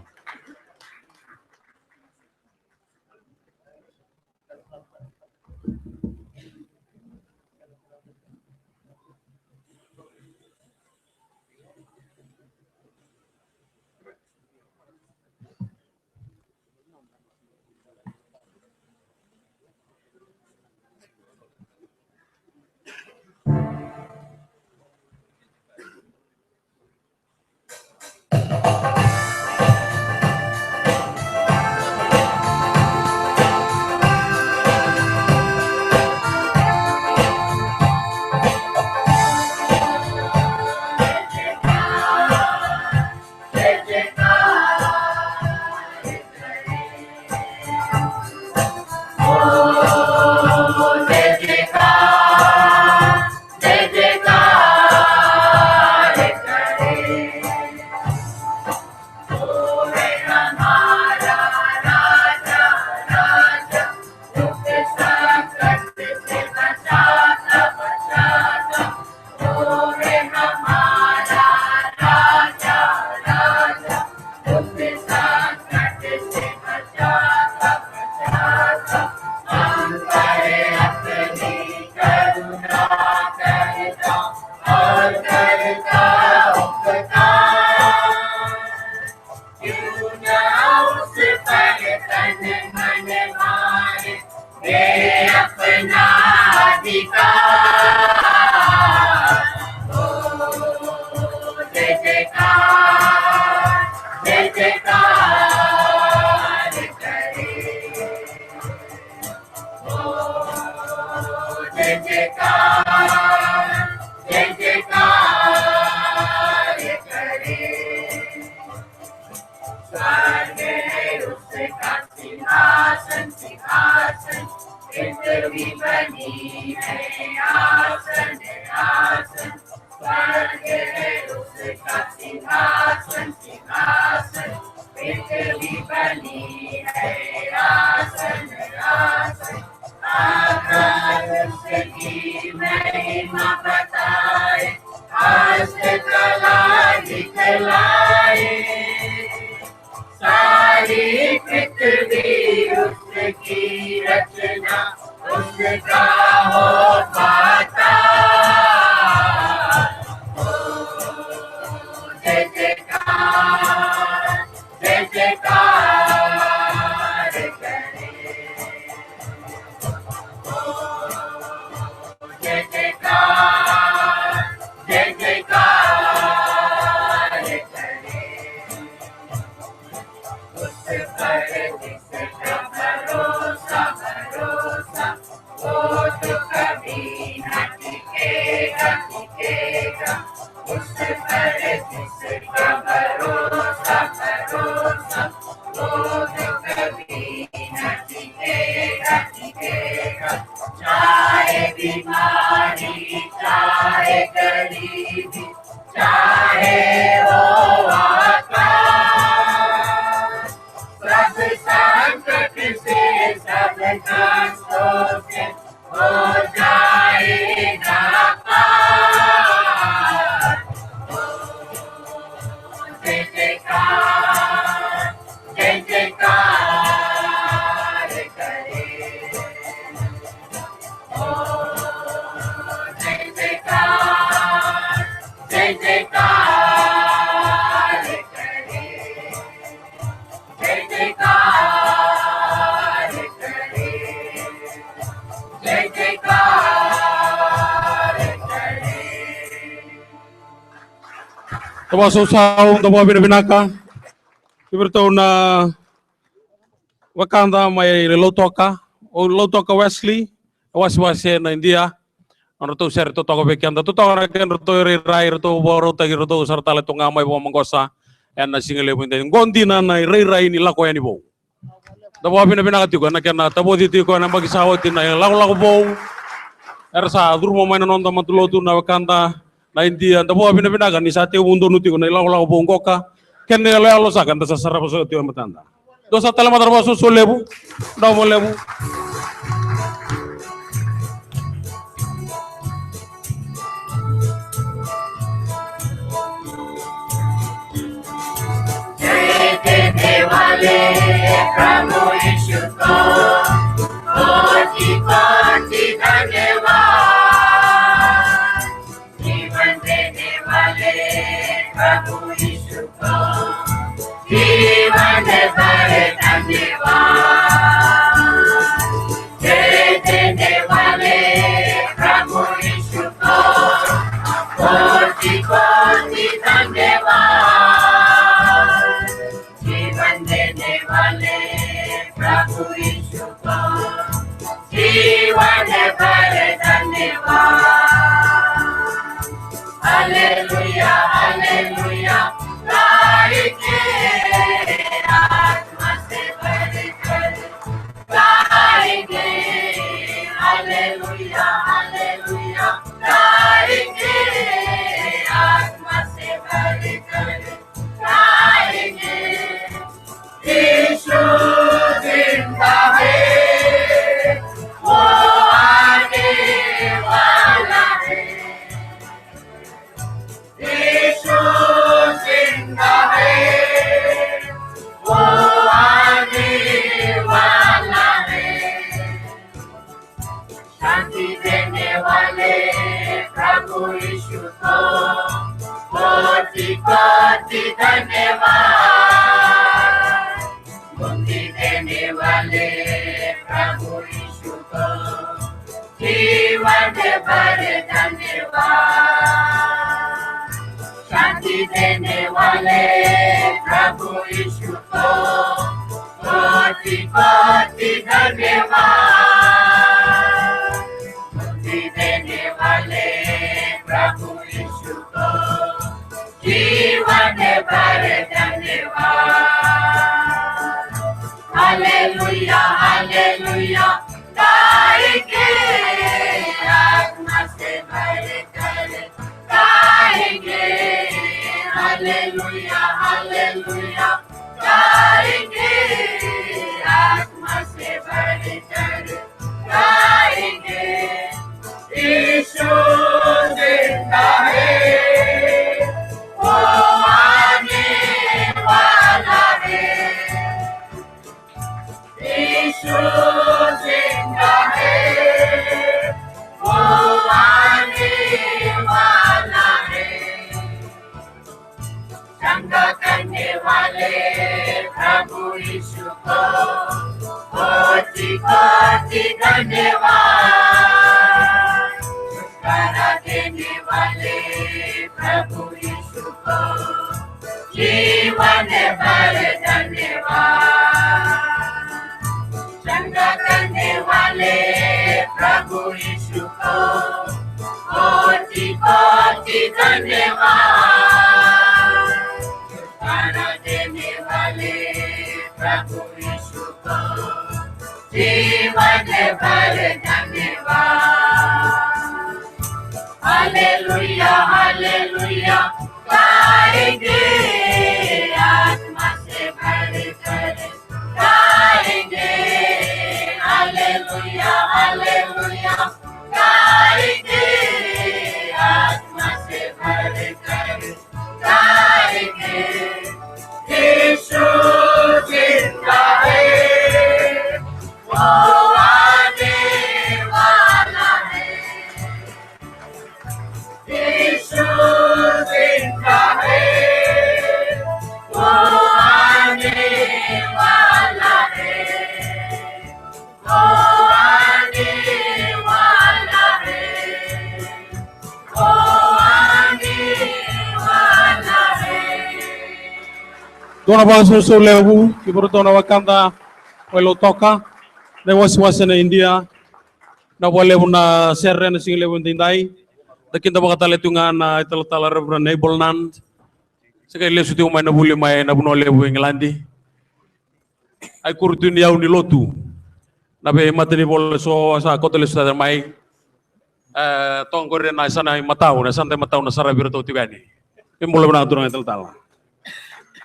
Tawa susau, tawa binabinaka. Iberto na wakanda may lotoka o lotoka Wesley, wasi na India. Ano to sir to toko bekanda to toko raken to rai to boro tagi to sartale to ngamay bo manggosa en na singale mo ndeng gondi na rai ni lako yani bo. Tawa binabinaka tigo na kana tabo dito ko na magisawa tin na lako bo. Ersa durmo may nanonda matuloto na wakanda na India tabo binabinaka ni sa te mundo nuti ko na lako bo ngoka. Ken ne lo sa kanda sa sarap so tiyo matanda. Do sa tala madarba so lebu. Daw mo lebu. प्रभु यीशु को कोटि धन्यवाद जीवन देने वाले प्रभु यीशु को जीवन भर धन्यवाद देने वाले प्रभु यीशु को कोटि धन्यवाद जीवन देने वाले प्रभु यीशु को जीवन भर धन्यवाद हालेलुया हालेलुया गाएंगे आत्मा से भरकर गाएंगे हालेलुया हालेलुया गाएंगे आत्मा से भरकर गाएंगे यीशु जिंदा है वो आने वाला है यीशु जिंदा है वो आने वाला है प्रभु यीशु को कोटि कोटि धन्यवाद। मुक्ति देने वाले प्रभु यीशु को जीवन भर धन्यवाद। शांति देने वाले प्रभु यीशु को कोटि कोटि धन्यवाद। मुक्ति देने वाले प्रभु यीशु को जीवन भर धन्यवाद। हालेलुया हालेलुया गाएंगे आत्मा से भर कर गाएंगे। हालेलुया हालेलुया गाएंगे आत्मा से भर कर गाएंगे। यीशु जिंदा है, वो आने वाला है। यीशु जिंदा है, वो आने वाला है। चंगा करने वाले प्रभु यीशु को कोटि कोटि धन्यवाद। छुटकारा देने वाले प्रभु यीशु को जीवन भर धन्यवाद। चंगा करने वाले प्रभु यीशु को कोटि कोटि धन्यवाद। छुटकारा देने वाले प्रभु यीशु को जीवन भर धन्यवाद। हालेलुया हालेलुया गाएंगे आत्मा से भर कर गाएंगे। हालेलुया हालेलुया गाएंगे आत्मा से भर कर गाएंगे। यीशु जिंदा है, वो आने वाला है। यीशु जिंदा है, वो आने वाला है। वो आने वाला है, वो आने वाला है। Dona bangsa so lebu kiburu dona wakanda welo toka na wasi na India na wale na serre na sing lebu tindai dakin da bakatale tunga na italtala rebra na bolnand sekali lesu tu mai na buli mai na buno lebu Englandi ai kurtun yau ni lotu na be mateni bol so sa kotele sta mai tongkore na sana matau na santai matau na sarabiro tu tigani imbola bana turang italtala.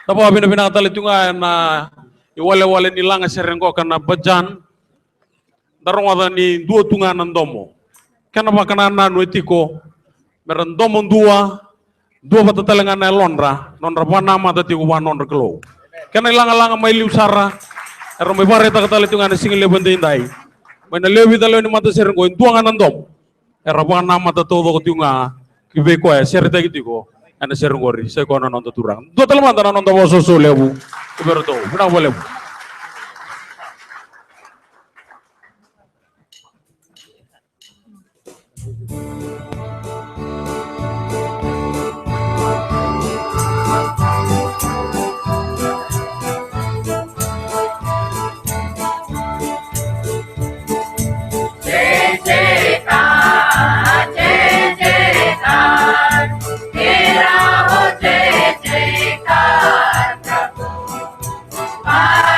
Tapi abis binatang itu na iwale nilang serengko karena bejan, darong ada ni dua tungan nandomo. Kenapa karena nanu etiko merendomo dua batatalengan nonra panama tadi gua nonra kelo. Karena ilang mai liusara, eromai bare tak kata itu ngane single bende indai. Mana lewi talo ni mata serengko dua nandom. Eromai nama tado tunga kibeko ya serta gitu. Anda sering gori, saya kono nonton turang. Dua teman teman nonton boso lebu, ibarat tu, pernah boleh lebu. Bye.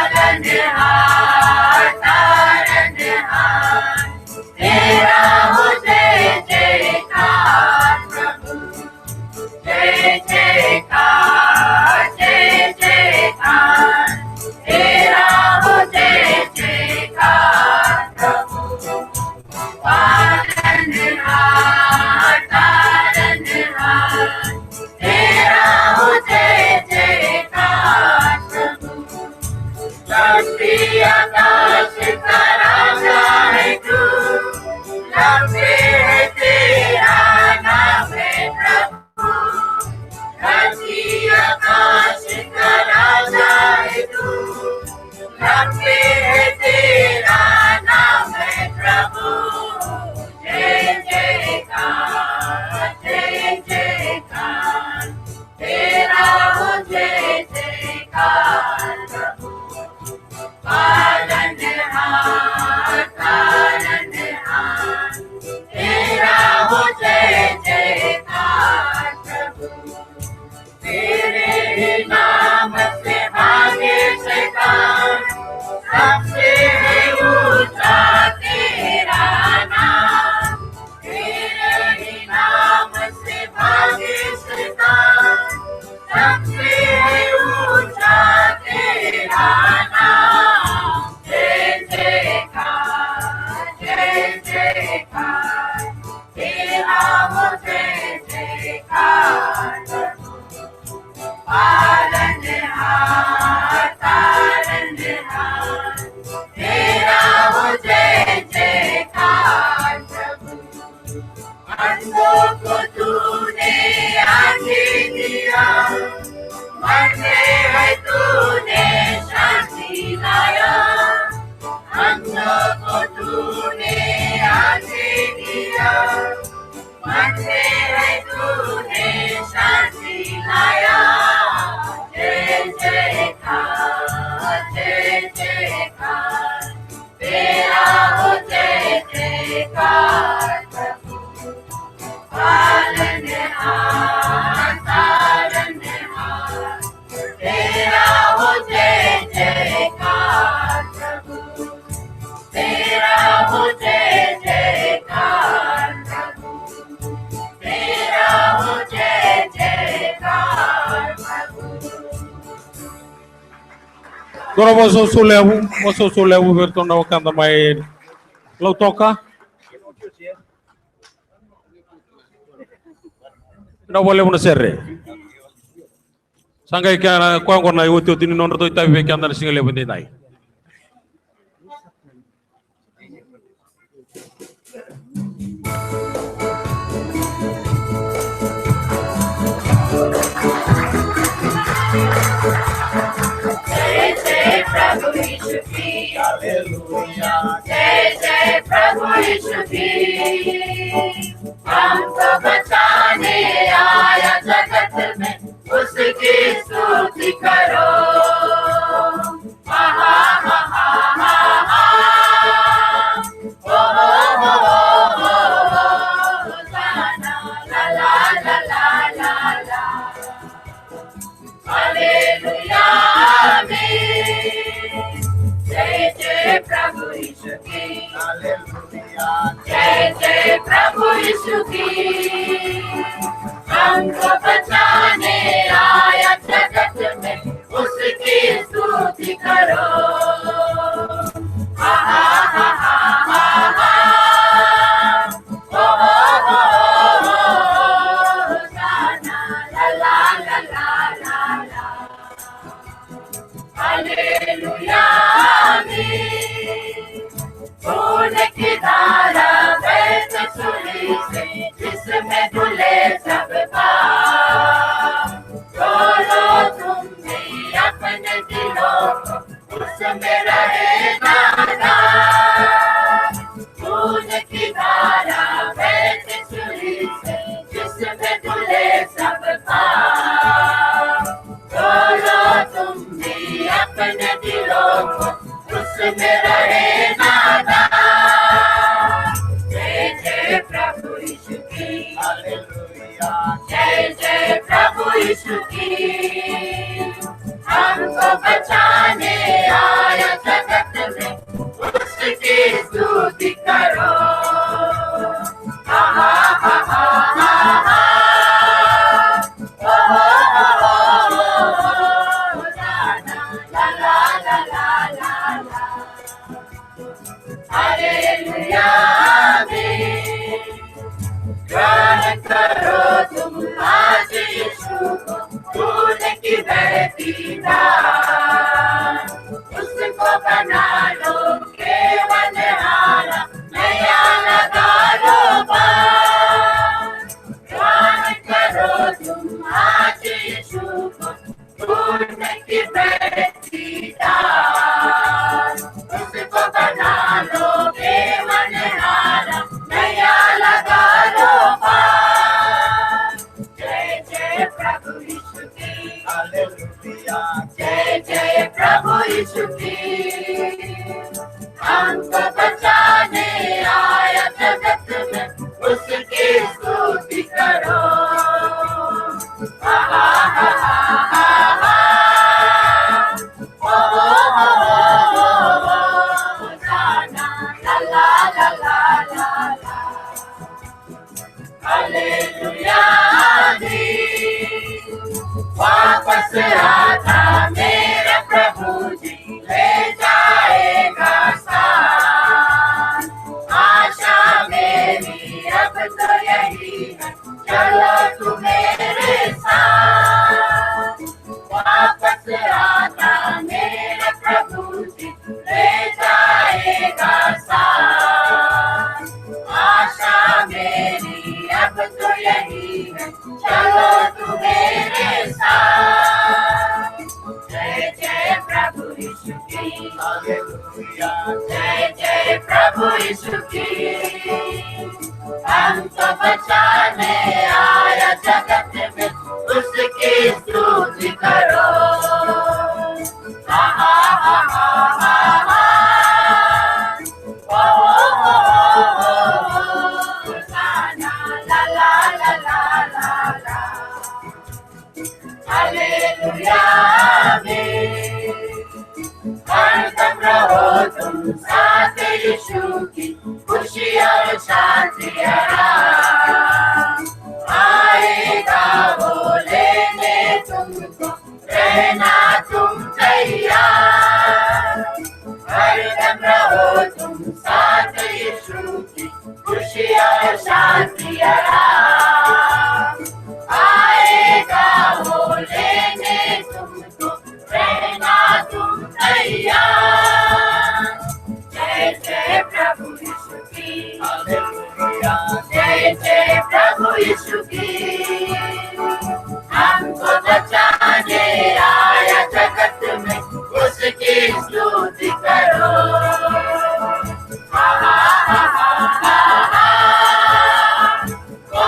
है तूने शांति लाया, जय जयकार तेरा हो जय जयकार प्रभु। पालनहार तारनहार तेरा हो जय जयकार प्रभु, तेरा हो जय जयकार प्रभु, तेरा हो जय जयकार प्रभु। Agora moço Sulevo Vertona canta mais Lau toca. Não boleh muna serre. Sangkai kaya kuang kona iuti uti ni nonro toi tabi kaya anda singa lebu nai. जय जय प्रभु यीशु की हालेलुया, जय जय प्रभु यीशु की, हमको बचाने आया जगत में, उसकी स्तुति करो। हा हा हा हा हा होसाना ला ला ला ला ला ला, हालेलुया आमीन। जय जय प्रभु यीशु की हालेलुया, जय जय प्रभु यीशु की, हमको बचाने आया जगत में, उसकी स्तुति करो। हा हा हा हा हा होसाना ला ला ला ला ला ला, हालेलुया आमीन। खून की धारा बहती सूली से, जिसमें धुले सब पाप, खोलो तुम भी अपने दिलों को, उसमें रहे नादान। खून की धारा बहती सूली से, जिसमें धुले सब पाप, खोलो तुम भी अपने दिलों को, उसमें रहे नादान। जय जय प्रभु यीशु की हालेलुया, जय जय प्रभु यीशु की, हमको बचाने आया जगत में, उसकी स्तुति करो। हा हा हा हा हा हालेलुया आमीन। ग्रहण करो तुम आज यीशु को, खून की बहती धार, उसको बना लो केवल हारा, नया लगा लो पार। ग्रहण करो तुम आज यीशु को, खून की बहती धार, उसको बना लो केवल हारा, नया लगा लो पार। जय जय प्रभु यीशु की हालेलुया, जय जय प्रभु यीशु की, हमको बचाने आया जगत में, उसकी स्तुति करो। हा हा हा हा हा होसाना ला ला ला ला ला ला, हालेलुया आमीन। वापस आता मेरा प्रभु जी, ले जाएगा साथ। आशा मेरी अब तो यही है, चलो तू मेरे साथ। वापस आता मेरा प्रभु जी, ले जाएगा साथ। आशा मेरी अब तो यही है, चलो तू मेरे साथ। जय जय प्रभु यीशु की हालेलुया, जय जय प्रभु यीशु की, हमको बचाने आया जगत में, उसकी स्तुति करो। हा हा हा हा हा हा, ओ ना ला ला ला ला ला ला, हालेलुया आमीन। हरदम रहो तुम साथ यीशु की, खुशी और शांति आराम आएगा वो लेने तुमको, रहना तुम तैयार। हरदम रहो तुम साथ यीशु की, खुशी और शांति आराम आएगा वो लेने तुमको, रहना तुम तैयार। जय जय प्रभु यीशु की, जय जय प्रभु यीशु की। हमको बचाने आया जगत में, उसकी स्तुति करो। हा हा हा हा हा, ओ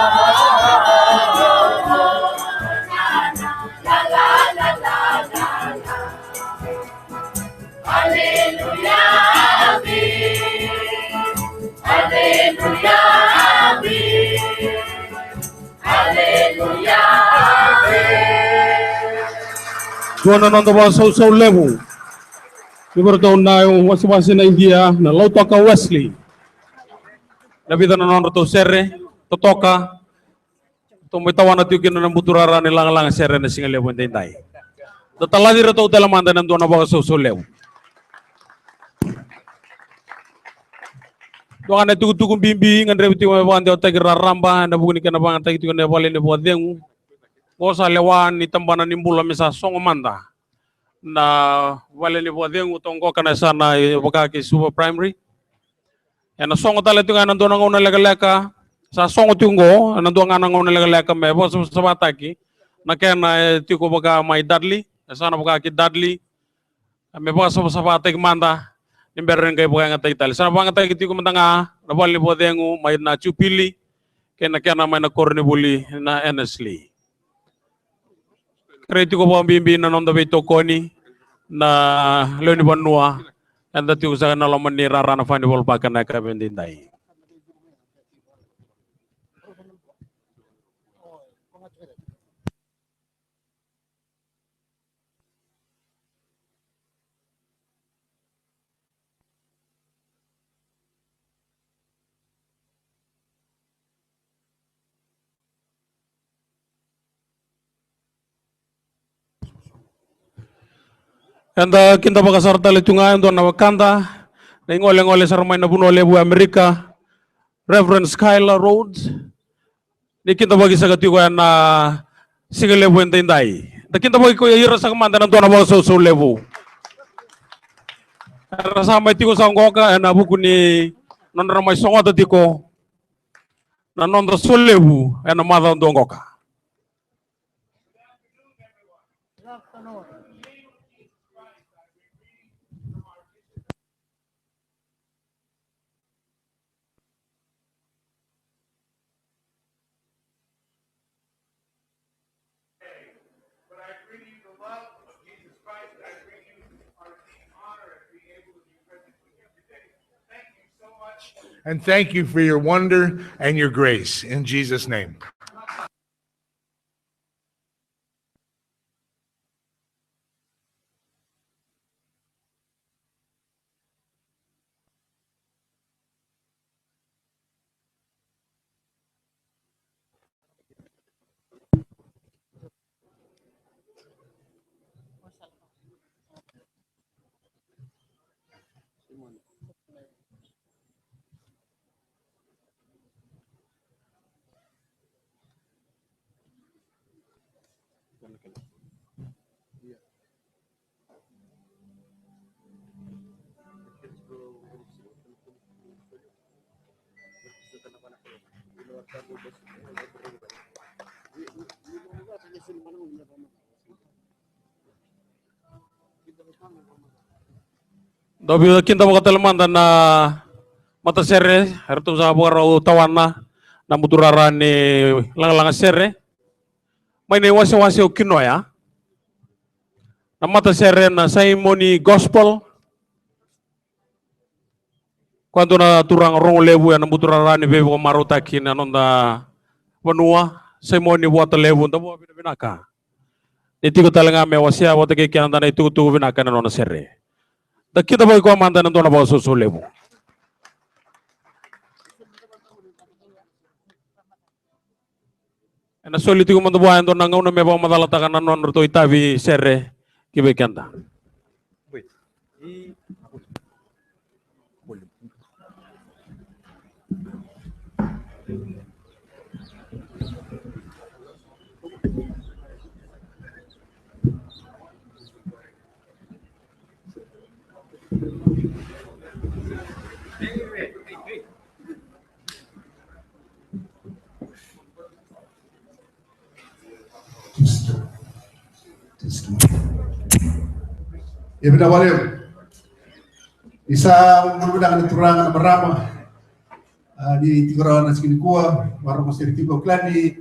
ला ला ला ला ला ला, हालेलुया आमीन, हालेलुया आमीन, हालेलुया आमीन। Tuan na nando ba sa level. Ibarat na yung wasi-wasi na India na lauto ka Wesley. Nabita na nando to serre, totoka. Tumitawan na tiyo ng buturara nilang serre na singa level day. Tataladir to talamanda ng doon na ba sa level. Doon na tukong bimbing ang reviti mo ba ang tagira-ramba na bugni ka na ba ang tagitin na bali ni Bodeng. O sa lewan ni tambanan ni Mbula misa songomanda na wale ni Bodeng utong ko kana sana wakaki super primary. Yan songo tala tunga nandoon ang una lagalaka sa songo tungo nandoon nga nang una lagalaka me bo sa bataki na kaya na tiko baga may Dudley sana baga ki Dudley me bo sa bataki manda nimberin kay baga nga taytal sana baga tay tiko mandanga na wale ni Bodeng may na chupili kaya na may na cornibuli na Ennesley. Kriti ko po ang bimbi na nung dabi tokoni na leoni banua and that yung sa nalaman ni Rara na fanibol pa ka na kabindinday. And kinta pakasarta le tungayon doon na Wakanda na ingole-ngole sa ramay na bunole bu Amerika Reverend Skylar Rhodes ni kinta bagi sa katiyo na sige lebu entinday na kinta bagi ko hira sa kamanda ng doon na mga so lebu rasama iti ko sa ngoka na buku ni non ramay songo dati ko na non so lebu na mada doon ngoka. And thank you for your wonder and your grace in Jesus' name. Dobi kinta mo katalamanda na mata sere harto sa buwaro tawan na namuturarani lang serre may ne wasi o kinoya namata serre na Simoni Gospel quando na turang rong lebu ya namuturarani bebo marota kina nonda wanua Simoni wata lebu ndabo binaka itu ko talaga me wasia wata ke kianda na itu binaka na nona serre da kita boy ko manda na dona baso so lebu na soliti ko mando buhayan doon nangaw na may bang madalatakan na non to itabi serre kibekanda. Ya benar valeu. Isa menggunakan turangan merama di Tigarawan Naskini Kua, baru masih di Tigo Klan di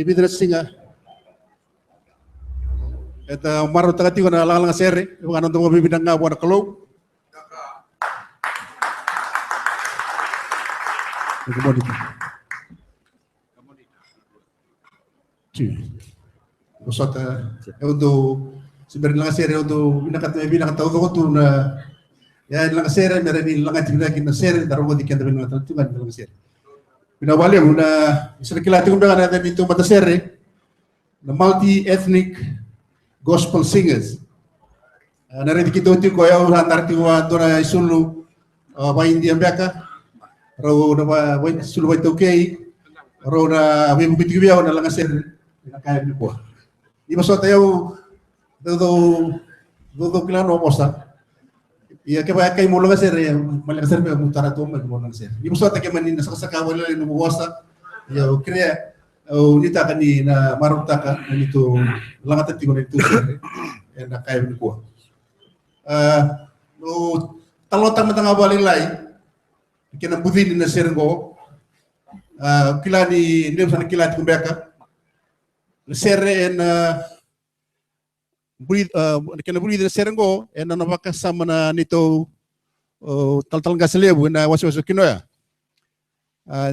Bidras Singa. Eta maru tagati ko na lang sere, bukan untuk mabibidang nga buwan kalau. Usata untuk sebenarnya lang sere untuk binakataw ko to na ya lang sere meron ni lang atin na sere daro ko dikyan tabi ng tungan lang sere. Pinawali mo na isa kilati ko na natin dito mata sere na multi-ethnic gospel singers. Narito kita uti ko ayaw hantar tiwa dora isulu pa India beka raw na ba sulu ba okay raw na may bitibiyaw na lang sere pinakaya ni ko. Di ba so tayo do klano mosa. Iya kaya mo lang sir malakas sir mutara to mo lang sir. Di mo so ta manin sa wala no buwasa. Ya krea o nita kani na maruta ka nito langat ti ko nito sir. Na kaya ni ko. No talotang matanga balilay. Kina budin na sir go. Kilani ndem sa kilati ko beka. Sir en kena buli dari serengo ena nabaka sama na nito tal gaslebu na wasu kinoya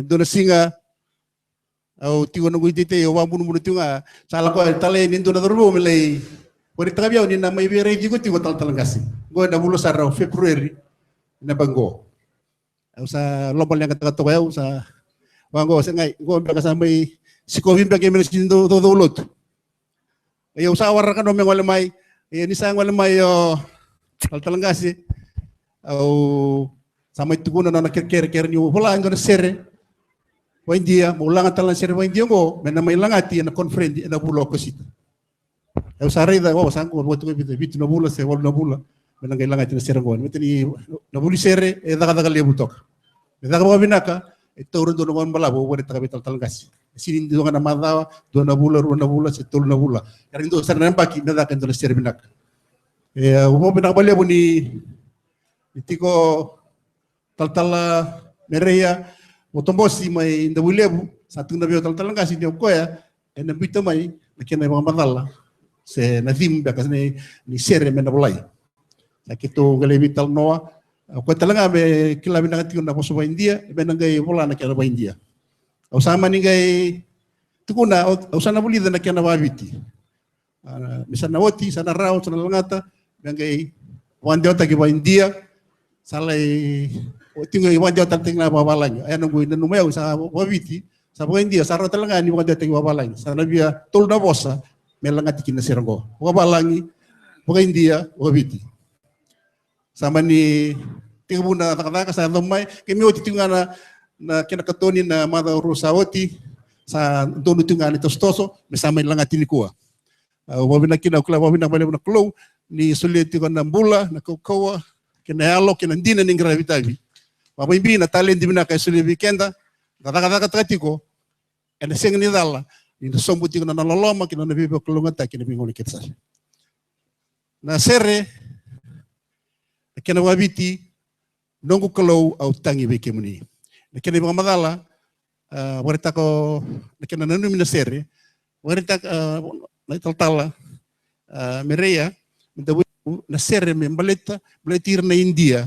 dona singa au tigo no guitite o wambunu bunu tunga sala ko tale nindo na dorbo melay wori tagabiaw ni na may bere jigo tigo tal gasi go na bulo sa February na bango au sa lobal yang kata to yaw sa wango sa ngai go ba sa may sikobim ba kemen sindo do lot. Ayaw sa awar ka no wala may ni sang wala may talangasi au samay tugunan na nakikere niyo wala ang gonna sere wa India mo lang talang sere wa India go men na may langati na conference na bulo ko sita ayaw sa reda wa sang ko wato bitu na bulo se wala na bulo men nga langati na sere go metni na buli sere daga lebutok daga ba binaka ito rin doon naman malabo wala tagabital talangasi sini do na madawa do na bula setul na bula karing do sana paki na dakan do sir binak umo binakbalya mo ni itiko taltala mereya motombosi may ndabulebu sa tung na biyo taltalang kasi niyo ko ya na bito may nakina mga madala se nadim ba kasi ni sere men nabulay nakito galebital noa ko talaga be kilabi na katiko na po sa India ben ngay wala na kaya ba India. Usama ni gay tukuna usana bulida na kiana wabiti. Misana woti sana rao sana langata bangay wande ota giba India salay tingo wande ota tingna babalang ayan ngo ina numayaw sa wabiti sa India sara talaga ni wande ota babalang sana biya tul na bosa melangati kina sirango babalangi India wabiti. Sama ni tingo na takataka sa domay kimi woti tinga na kinakatoni na mada rusawoti sa dono tunga ni tostoso mesama lang atini kuwa wabina kina kula wabina bale na klo ni suliti ko na bula na kokoa kinayalo kinandina ning gravitavi mabimbi na talent dimina kay suli weekenda daga tratiko ene seng ni dala ni sombuti ko na laloma kina na bibo klongata kina bingoni ketsa na sere kina wabiti nongu klo au tangi beke muni. Kini mga madala, warita ko nakina nanu minasere warita na taltala mereya minta na sere me baletir na India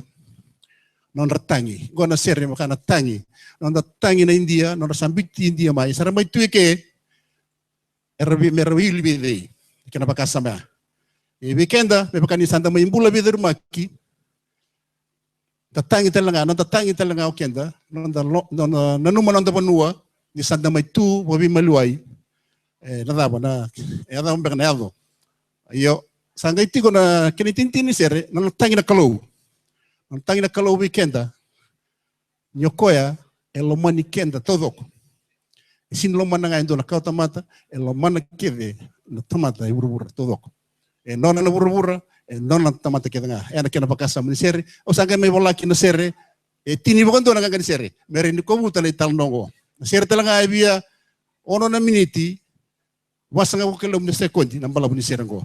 non ratangi go na sere makana tangi non tangi na India non sambiti India mai sara mai tuike merwi libi dei kena pakasama e weekenda me pakani santa mai imbula bi dermaki tatangi talanga o kenda nanuma non panua ni santa mai tu wabi maluai nadaba na ada un bernardo yo sanga itiko na kenitintini sere non tangi na kalau weekenda nyokoya elo mani kenda todo sin lo mana ngaindo na kauta mata elo mana kede na tamata e burubura todo non na burubura non na tamata keda nga ena kena pakasa mani sere o sanga me bola kina sere tini bokondo na ngani sere mere ni ko buta le tal nongo sere talanga bia ono na miniti wasanga ko kelo ni sekondi na bala ni sere ngo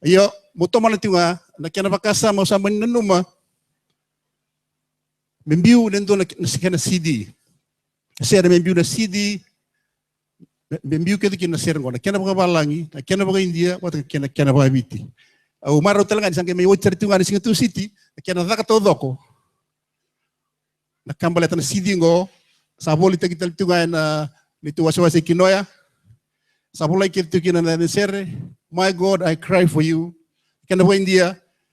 yo moto mana tinga na kena pakasa mo sa mani numa membiu nendo na kena CD sere membiu na CD membiu kedi kina sere ngo na kena balangi na kena baga India wata kena baga biti au maro talanga ni sange me wocher tinga ni singa tu city kena daka todo ko na kambale tan CD ngo saboli tekital tinga na nitu waswase kinoya sabula kitu kina na sere my God I cry for you kena baga India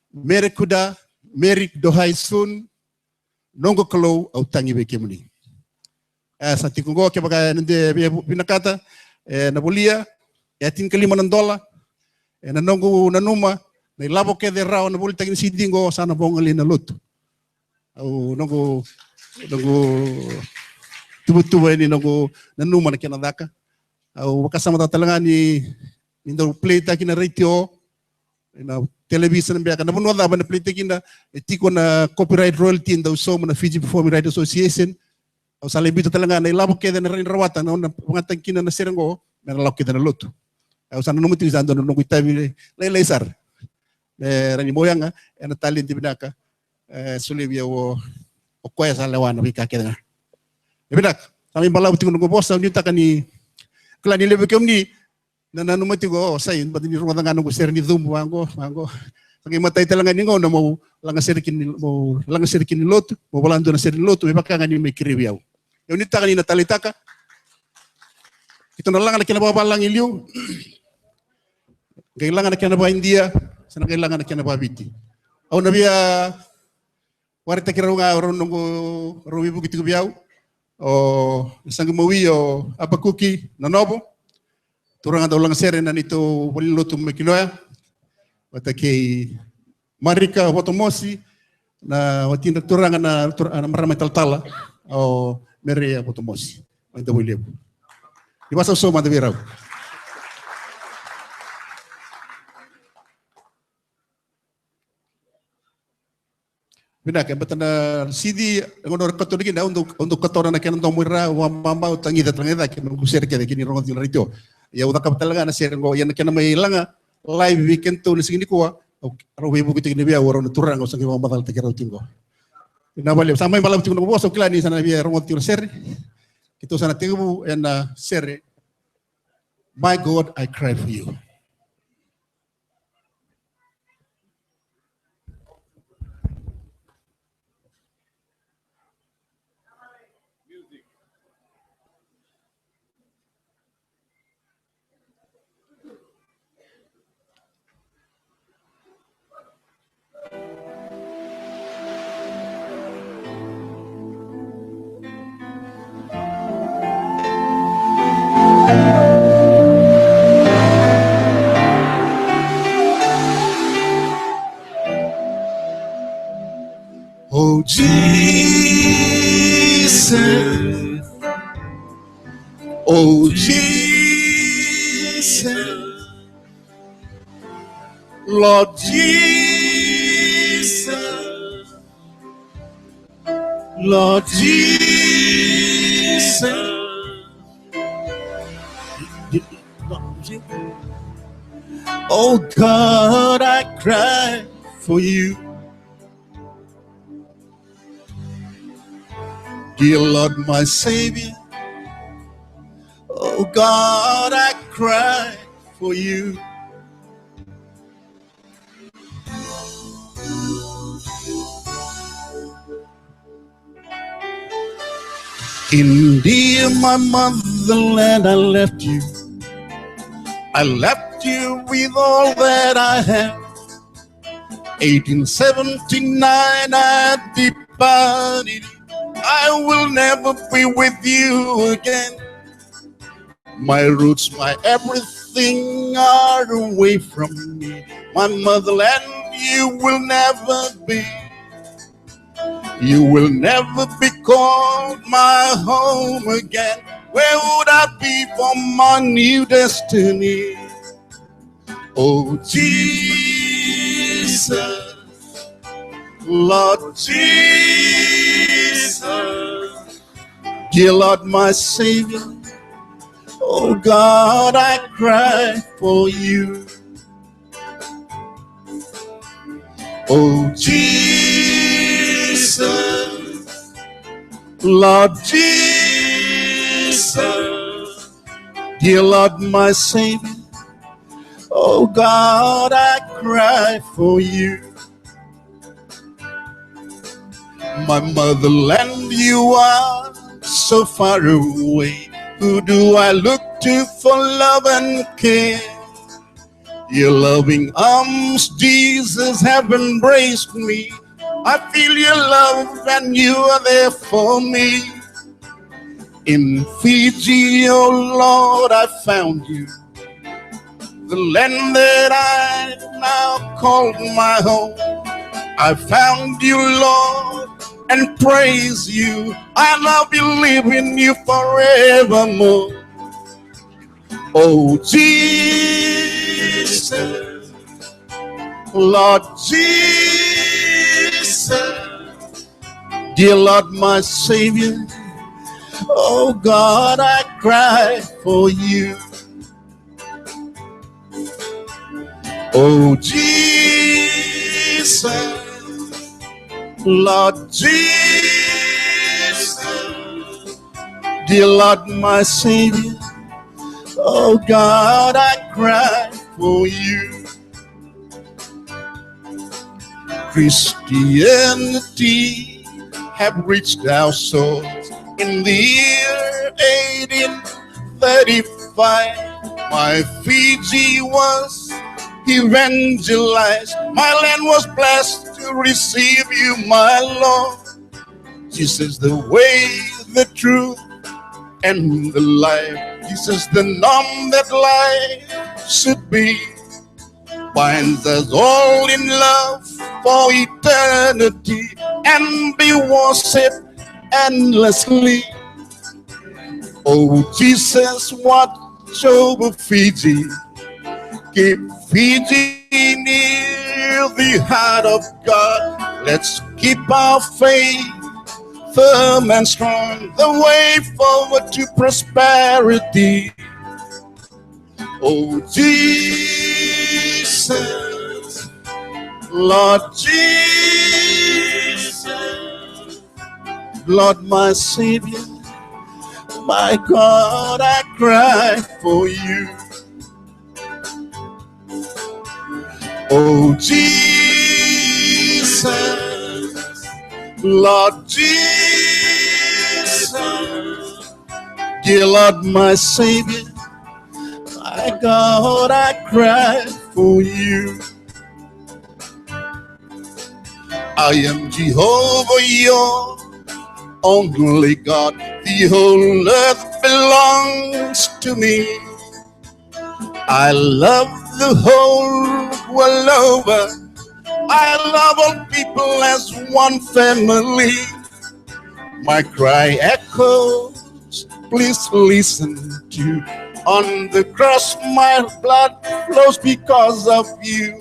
mere kuda merik dohai sun nongo kalau au tangi beke muni sa tikungo ke baga nende binakata na bolia tin kalima ng dola na nongo na numa na ilabo ke de rao na boli tagin sidingo sana bongali na luto au nongo tubu ni nongo na numa na kinadaka au wakasama tatalanga ni ndo play ta kina radio na television biaka na bunwa ba na play ta kina etiko na copyright royalty ndo so na Fiji Performing Rights Association au salibito talanga na ilabo ke de na rawatan na pangatang kina na serengo na laki na luto au sana numu tizando no kuitabi leisar rani moyanga ena talent binaka sulibia o koya sa lewana bika kedanga binak kami balaw tingo ngo bosa ni takani klani lebe kemni na nanu matigo sayin badini rumah tangga ngo ser ni dum wango pagi matai talanga ningo na mo langa serikin lot mo balando na serin lot baka ngani me kiribiaw yo ni takani na talitaka ito na lang na kinababalang iliw kailangan na kinaba India sana kailangan na kinaba biti au nabia warita kira nga ron ngo rowi bugi tibiaw o sang mawi o apakuki na nobo turang daw lang sere na nito walilotum mekinoya watake marika botomosi na watin turang na maramay taltala o meria botomosi anda boleh ibasa so mandaviraw Binak betana CD ngonor kato digi na untuk katora na kenan tomura wa mama utangi da trangeda kenan kuser kede kini rongot yun rito ya udah kapitalaga na ser ngo yan kenan may langa live weekend to nising kuwa ro wibu kitu ni biya waro turang usang wa matal tekero tingo na bale samay malam tingo boso klani sana biya rongot yun ser kito sana tingo en ser my God I cry for you. Oh Jesus, oh Jesus, Lord Jesus, Lord Jesus. Oh God, I cry for you. Dear Lord, my Savior, Oh God, I cry for you. In dear my motherland, I left you. I left you with all that I have. 1879, I departed. I will never be with you again. My roots, my everything are away from me. My motherland, you will never be. You will never be called my home again. Where would I be for my new destiny? Oh Jesus, Lord Jesus, dear Lord my Savior. Oh God, I cry for you. Oh Jesus, Lord Jesus, dear Lord my Savior. Oh God, I cry for you. My motherland, you are so far away. Who do I look to for love and care? Your loving arms, Jesus, have embraced me. I feel your love and you are there for me. In Fiji, oh Lord, I found you. The land that I now call my home. I found you, Lord, and praise you. I love you, live in you forevermore. Oh Jesus, Lord Jesus, dear Lord my Savior. Oh God, I cry for you. Oh Jesus, Lord Jesus, dear Lord my Savior. Oh God, I cry for you. Christianity have reached our souls in the year 1835. My Fiji was evangelized. My land was blessed to receive you, my Lord. Jesus, the way, the truth, and the life. Jesus, the norm that life should be. Binds us all in love for eternity and be worshipped endlessly. Oh Jesus, watch over Fiji. Keep Fiji near the heart of God. Let's keep our faith firm and strong, the way forward to prosperity. Oh Jesus, Lord Jesus, Lord my Savior, my God, I cry for you. Oh Jesus, Lord Jesus, dear Lord my Savior, my God, I cry for you. I am Jehovah, your only God. The whole earth belongs to me. I love the whole world over. I love all people as one family. My cry echoes, please listen to. On the cross my blood flows because of you.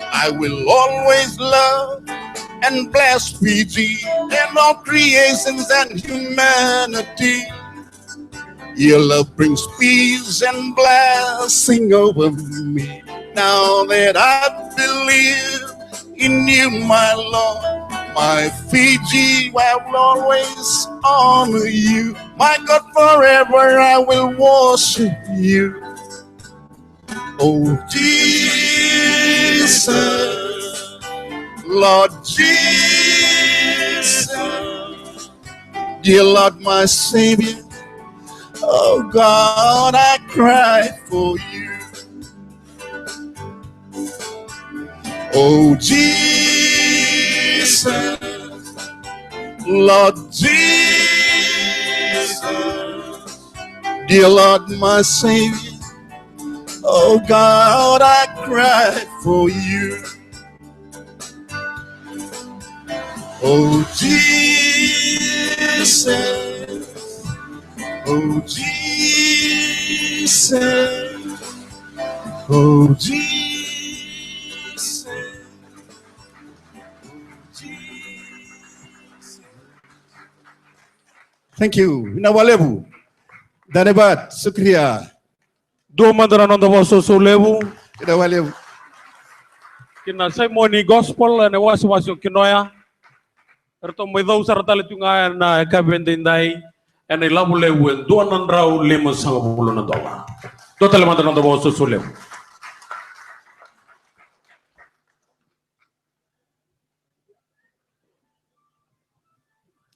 I will always love and bless Fiji and all creations and humanity. Your love brings peace and blessing over me. Now that I believe in you, my Lord, My Fiji will always honor you. My God, forever I will worship you. Oh Jesus, Lord Jesus, dear Lord, my Savior. Oh God, I cry for you. Oh Jesus, Lord Jesus, dear Lord, my Savior. Oh God, I cry for you. Oh Jesus, oh Jesus, oh Jesus. Thank you. Nawalebu. Danebat, Sukriya. Dua mandara nonda waso solebu. Nawalebu. Kina Simoni gospel na wasi wasi kinoya. Erto medau saratale tunga na kabende ndai. Ena ilabu lewu dua nandrau lima sanga bulu na dola. Total mandara nonda waso solebu.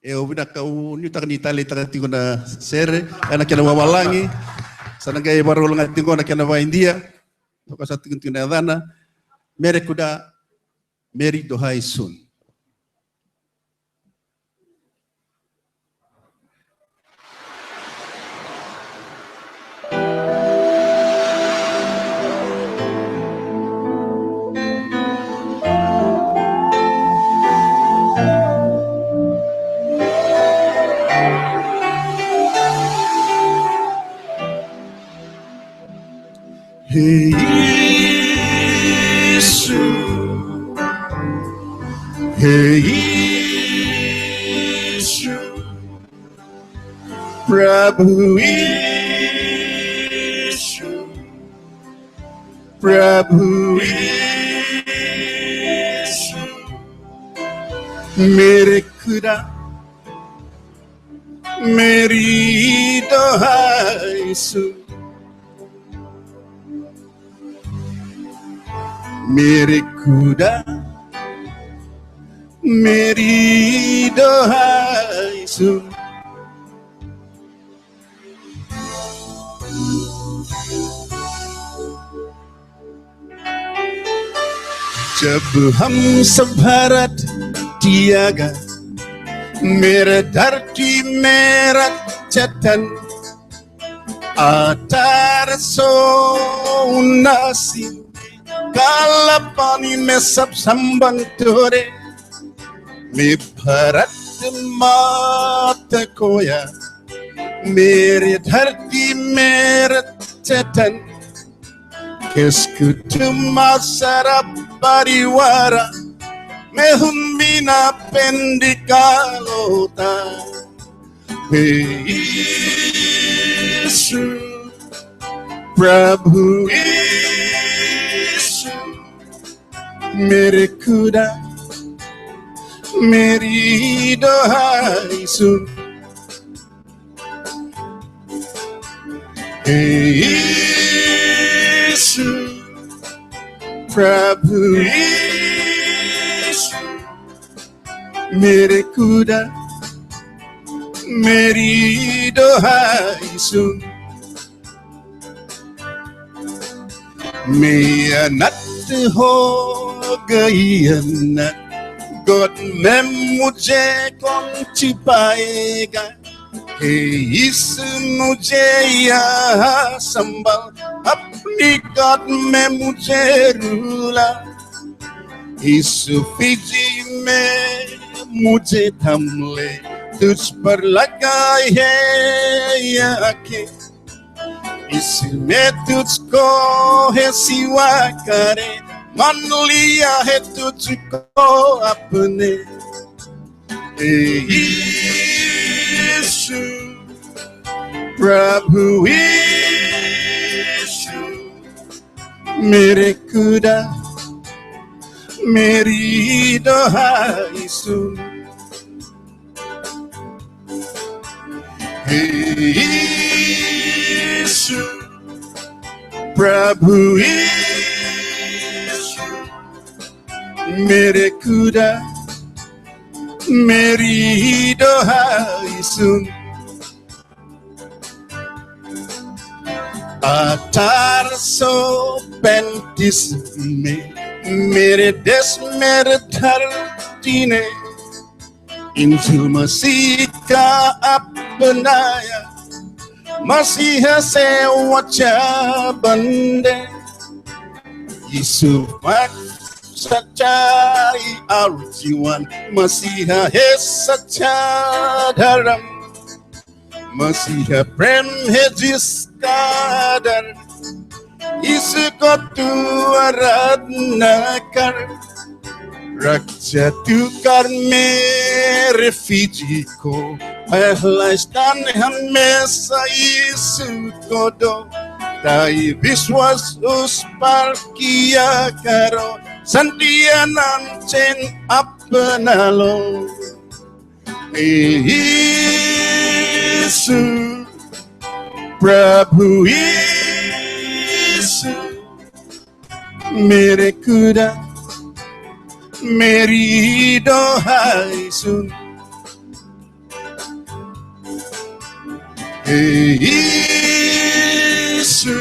Eu vina kau ni tak ni tali tak tingo na sere ana kena wawalangi sana gay baru lang tingo na kena wa India to ka sa tingo na dana mere kuda meri dohai sun. Hey Yesu, hey Yesu, Prabhu Yesu, Prabhu Yesu, mere kuda, meri dohai sun. मेरे खुदा मेरी दुहाई सुन. जब हम सब भारत तियागा मेरे धरती मेरा चेतन आतार सो उन्नासी काला पानी में सब संबंध तोरे मैं भारत मात कोया मेरी धरती मेरा चेतन किसको तुम सारा परिवार मैं हूँ बिना पेंडिका लोता हे यीशु प्रभु मेरे खुदा मेरी दुहाई सुन. हे यीशु प्रभु यीशु मेरे खुदा मेरी दुहाई सुन. मैं अनंत हो गई अन्नत गोद में मुझे कौन छिपाएगा. हे यीशु मुझे यहाँ संभाल अपनी गोद में मुझे रुला. यीशु फिजी में मुझे थम ले तुझ पर लगाए है आंखें इसमें तुझको है सिवा करे मान लिया है तुझको अपने. यीशु प्रभु यीशु मेरे खुदा मेरी दुहाई सुन हे यीशु प्रभु यीशु मेरे खुदा मेरी दुहाई सुन आधार सो पैंतीस में मेरे देश मेरे धरती ने इंजिल मसीह का अपनाया मसीह से वचा बंदे यीशु सच्चाई और जीवन मसीह है सच्चा धर्म मसीह प्रेम है जिसका डर इसको तू आराधना कर रक्षा तू कर मेरे फीजी को पहला स्थान हमेशा यीशु को दो ताई विश्वास उस पर किया करो संतियाnan chen अपना लो यीशु प्रभु यीशु मेरे खुदा मेरी दुहाई सुन यीशु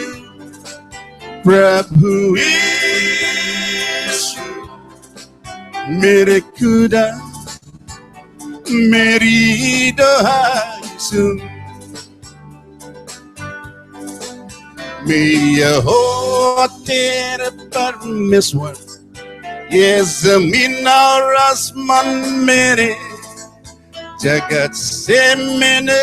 प्रभु यीशु मेरे खुदा मेरी दुहाई सुन मैं यहोवा तेरे परमेश्वर ये जमीन और आसमान मेरे जगत से मैंने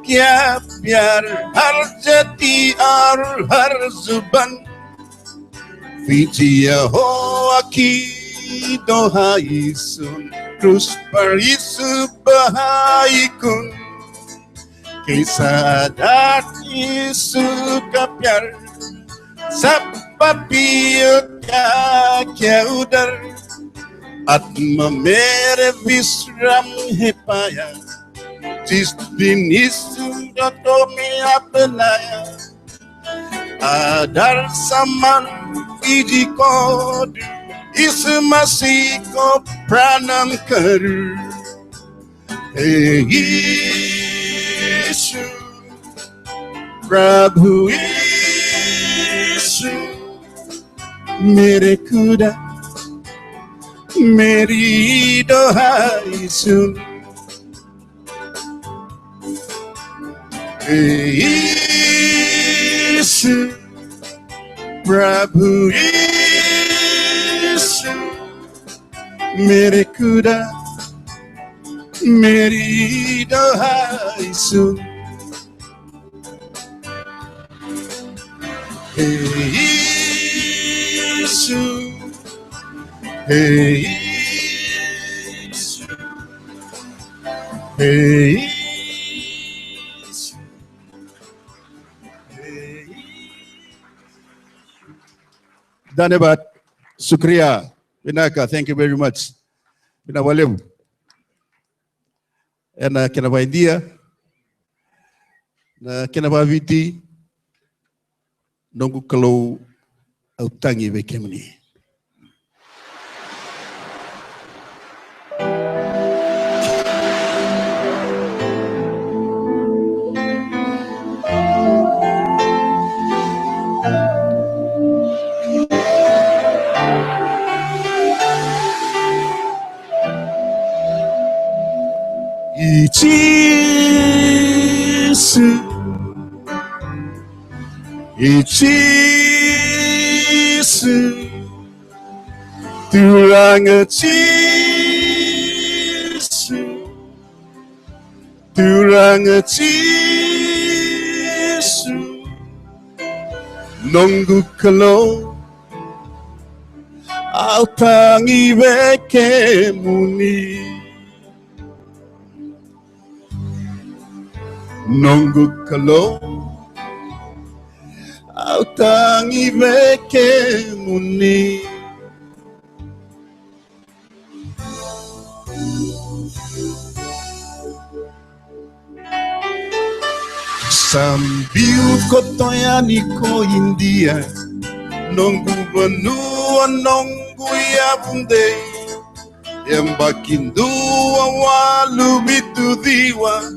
क्या प्यार हर जाति और हर जुबान फीजी यहोवा की दुहाई सुन क्रूस पर यीशु बहाई कुन कैसा दात यीशु का प्यार सब पापियों का क्या उधर आत्मा मेरे विश्राम है पाया जिस दिन यीशु को तुम्हें अपनाया आधार समान फीजी को इस मसीह को प्रणाम कर यीशु प्रभु यीशु मेरे खुदा मेरी दुहाई सुन यीशु प्रभु यीशु मेरे खुदा मेरी दुहाई सुन यीशु यीशु यीशु धन्यवाद शुक्रिया Pinaka, thank you very much. Pinawalem. Na kinabaindia na kinabaviti nongu kalau autangi bekemni. Ichisu Turang Ichisu Turang Ichisu Nongu kalo Autangi veke muni Nongu kalo Autangi veke muni Sambil kotoyani ko India, nunggu benua nunggu ya bunde, yang bakin dua walu bitu diwa,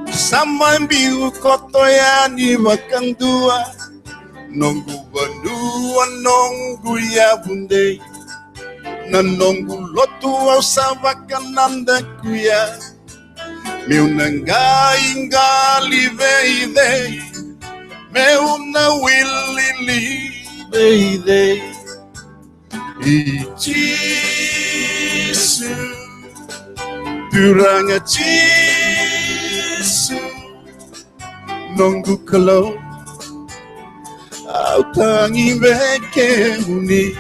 sama biu kotoyani makan dua, nunggu benua nunggu ya bunde, nanunggu lotu au sabakan nanda kuya. Meu nanga ingali veide, meu na wilili veide. E Jesus, durang a Jesus, nonggu kalau au tangi beke muni.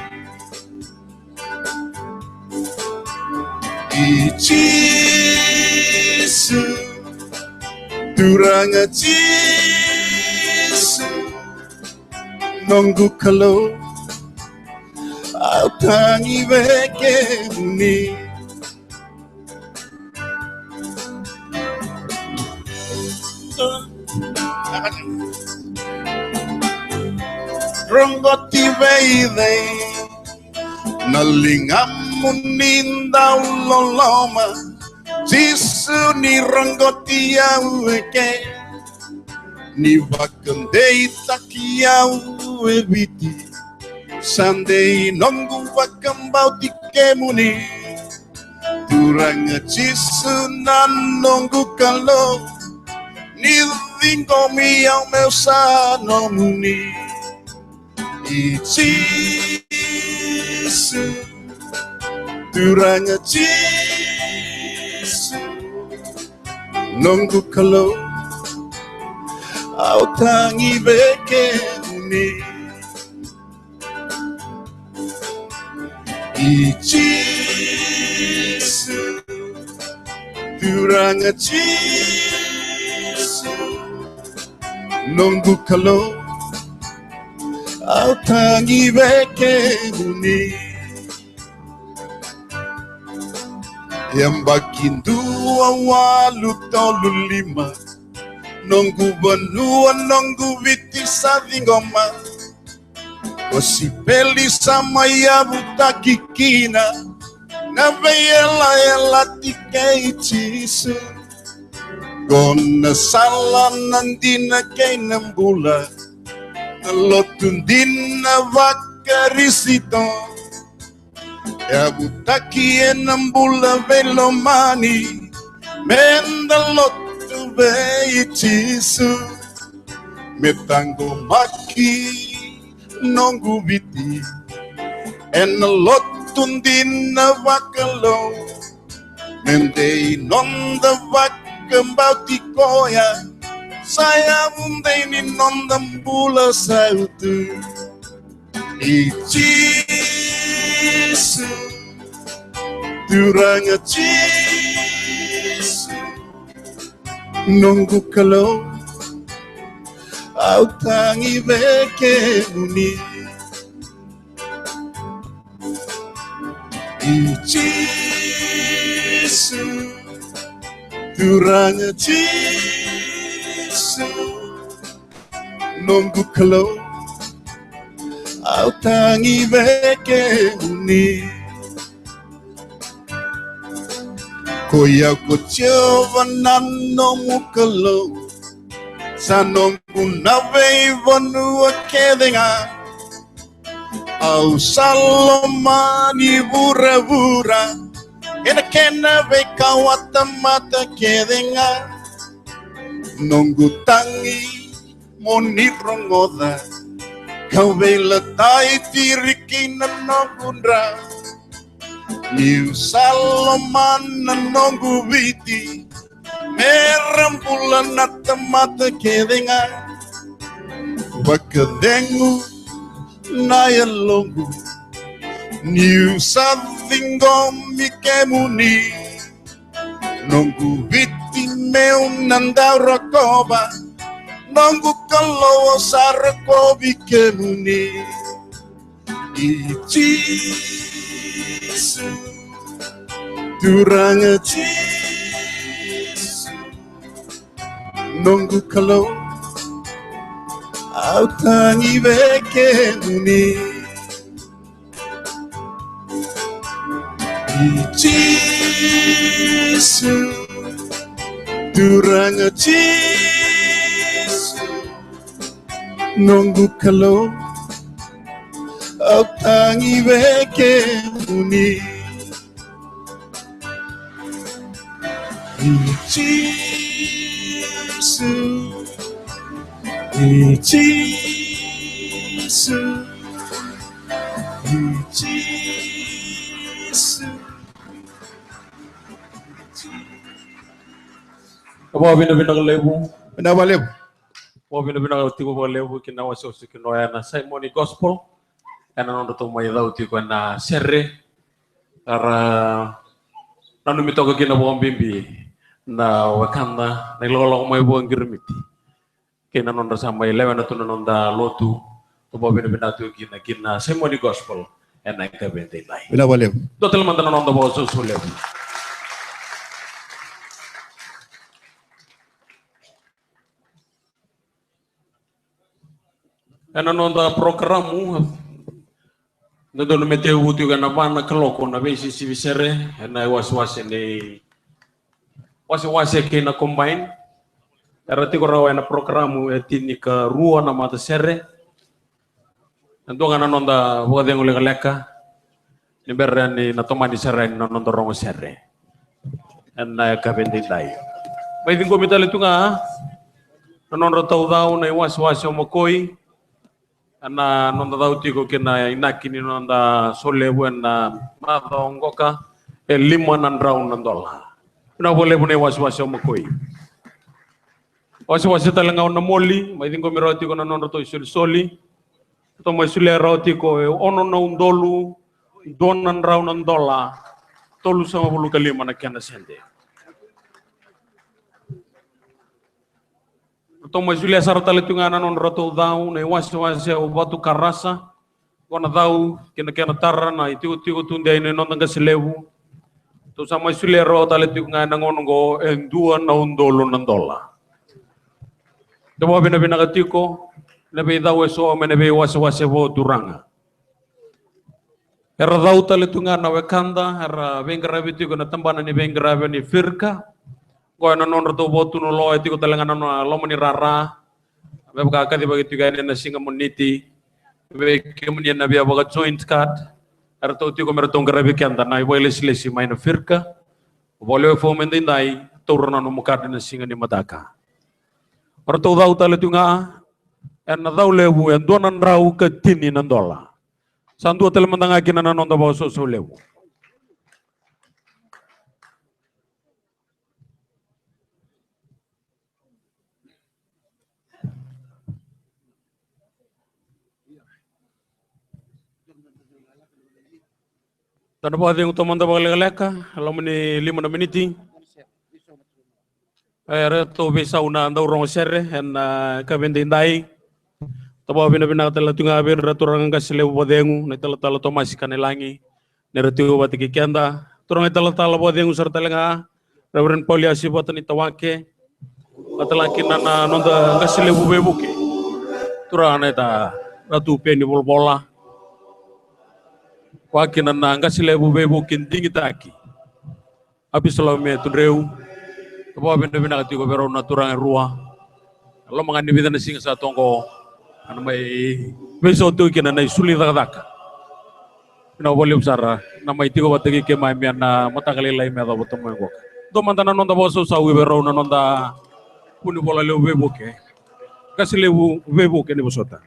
E Jesus, durang a Jesus, nonggu kalau au tangi beke muni. Ronggoti veide, nalingam muninda uloloma, Jisu ni ronggoti au eke, ni vakandei takiau ebiti, sandei nonggu vakambau tike muni, durang Jisu nan nonggu kalau, ni vingo miau meu sano muni. E Jesus, durang Jesus, nonggu kalau au tangi beke muni. E Jesus, durang Jesus, nonggu kalau au tangi beke muni. Yang bakin dua walu tolu lima, nonggu benua nonggu viti savingoma, osi peli sama ya butaki kina, nabe ela tike Jisu, gona salah nandina kay nambula. Lotundina vakarisito, ya butaki enambula velomani, menda lotu vei Jisu, metango maki nongu viti, en lotundina vakalo, mendei nonda vakambauti koya. Saya mundai ni nondam bula sautu. E Jesus, durang Jesus, nonggu kalau au tangi beke muni. E Jesus, durang Jesus, nonggu kalau au tangi beke muni. Koya ko chova nanomu kalau sanonggu nave vonu kedenga au salomani bura-bura kena ve kawata mata kedenga nonggu tangi monirongoda kau bela tai tirikina nogundra Niu Saloman nonggu viti merambulan nata mata kedenga bakadengu naya longu Niu savingo mikemuni nonggu viti meu nanda rakoba nonggu kalau sarakobi kemuni Jesu durang Jesu nonggu kalau autangi veke muni Jisu duranga Jisu nunggu kalau autangi veke muni Jisu Jisu Jisu Abo bina lebu. Kenapa lebu? Abo bina tigo bo lebu kina waso kino na Simon Gospel. Kana nondo to mai lau tigo na serre. Ara nanu mitoka kina bo bimbi na wakanda na lolo mai bo ngirmiti. Kina nondo samai lewa na tuno nonda lotu. Abo bina tu kina Simon Gospel. Ena ka bente lai. Kenapa lebu? Total mantan nondo bo so lebu. Ena nonda programu na dono meteu uti kana bana kaloko na besi sivisere ena waswase ni wase ke na combine era tiko rawa na programu etini ka rua na mata sere ndo ngana nonda bode ngule leka ni berani na tomani sere na nonda rongo sere ena ka bendi dai mai dingo mitale tunga na nonda tau dau na waswase mo koi ana nonda dautiko kena inakini nonda solebu na madongoka lima nandraun nandola na boleh bune waswasyo makoi waswasyo talanga na moli mai dingo miroti ko na nonda to soli to mai sule roti ko ono na undolu don nandraun nandola tolu sama bulu kalima na kana sende Toma Julia sarta letunga non roto dau ne waswasya batu karasa kona dau kena tarra na itu tunde ne non tanga selebu to sama Julia rota letunga nangongo endua na undolo nandola Demo bina katiko nebe dau eso menebe waswasya bo duranga Era dau letunga na wekanda era vengra bitiko na tambana ni vengra ni firka ko na non roto botu no lo etiko talanga no lo mani rara be ka ka diba gitu gane na singa moniti be ke mani na bia baga joint card ar to tiko mer tong grabe kanda na ibo lesi mai na firka boleh fo mende ndai turna no mukad na singa ni mataka ar to dau tale tunga en dau lebu en donan rau ke tini nandola sandu tel mandanga kinana non da boso so lebu Tanpa ada yang teman teman leka, kalau meni 5 menit, air tu bisa una anda orang serre, en kabendindai, tapi bina kata tunga bir raturang kas lewu bodengu, netala tala tomasi kanelangi, neretiu batiki kenda, turang netala tala bodengu serta lenga, Reverend Pauliasi batan itawake, atalaki nana nonda kas lewu bebuke, turang neta ratu peni bola. Wakinan na nga sila bubebu kinting itaki. Abis selalu metudreu, kebawa benda katiko pero naturang rua. Kalau mangani bida na singa sa tongko, ano may beso tu kina na isuli daka. Pina boleh usara, na may tiko batagi ke may na matakalilay me da botom mo ko. Do mantana nonda boso sa pero na nonda puni bola le bubebu ke. Kasi le bubebu ke ni bosota.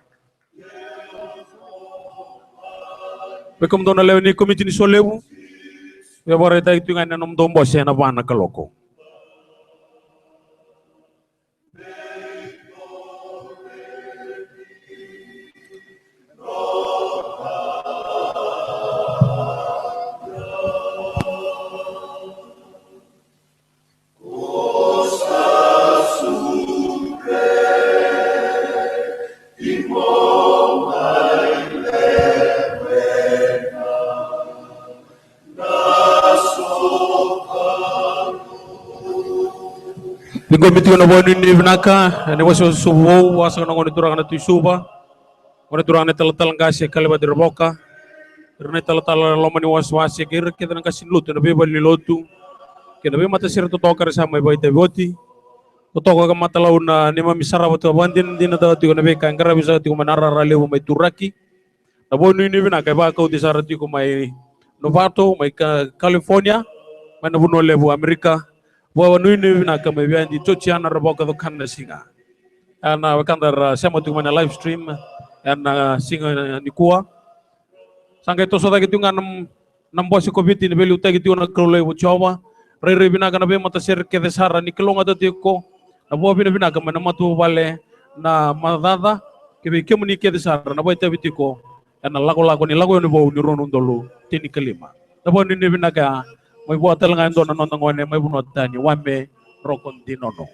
Bekom dona lewe ni komiti ni solebu, ya bore ta itu ngana nom dombo sena bana kaloko. Gomiti ko na bo ni vinaka ne waso subo wasa na ngoni turang na tusuba ngoni turang na talatal ngasi kaleba dirboka rene talatal lomani waswasi kir kita na kasin lutu na bebal ni lotu kena be mata sir to tokar sama baita boti to toko ka mata launa ne mami saraba to bandin din na ti ko na be kangara bisa ti ko manara rale mo may turaki na bo ni vinaka ba ka uti sarati ko may Novato may California may nabuno lebu Amerika Bawa nui na kami biar di cucian arboka tu kan singa, ana wakandar sama tu mana live stream, ana singa ni kuah. Sangkai tu soda gitu ngan nam bosi covid ini beli utai gitu nak kerulai bucawa, rere bina kana be mata ser ke desara ni kelong ada tiko, na bawa bina kami nama tu bale na madada ke be kemuni ke desara na bawa tabi tiko, ana lagu ni bawa ni ronun dulu tini kelima, na bawa ni bina ka. May buat talangan doon na nonton may bunot tani wame rokon dinono.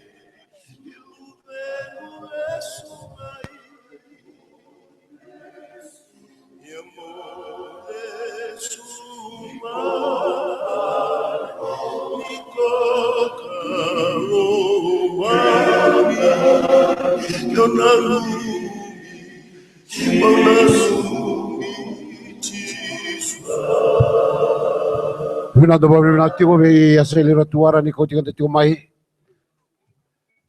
Vinado tiko be aselera tuara ni koti kante tiko mai.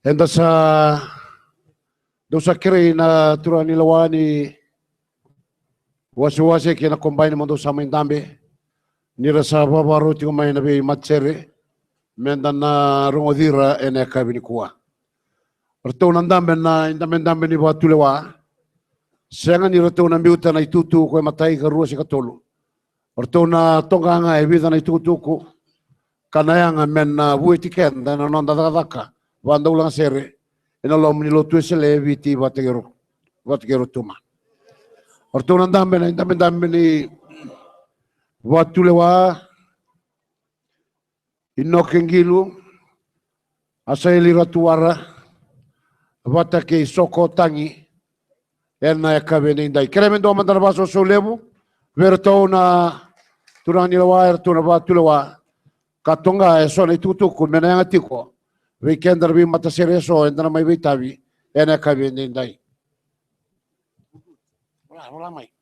Enda sa dosa kiri na tura ni lawani wasi kena combine mo dosa main dambe. Ni rasa babaru tiko mai na be matsere. Menda na rongodira ene kabini kuwa. Pertau nandambe na indambe ni batu lewa. Senga ni ratu na miuta na itutu koe matai ka rua si katolu. Orto na tonganga e vida na itutuku kanayanga men na buiti kenda na nonda daka wanda ulang sere ina lo mni lo tuesele viti bategero tuma orto na dambe ni watu lewa inokengilu asaili ratuara watake soko tangi ena yakabeni ndai kremendo mandar baso solebu verto na turang nilawa erto na batu lewa katonga eso na itutuku mena yang atiko weekend derbi mata sereso endana mai vitavi ena kabeni ndai wala mai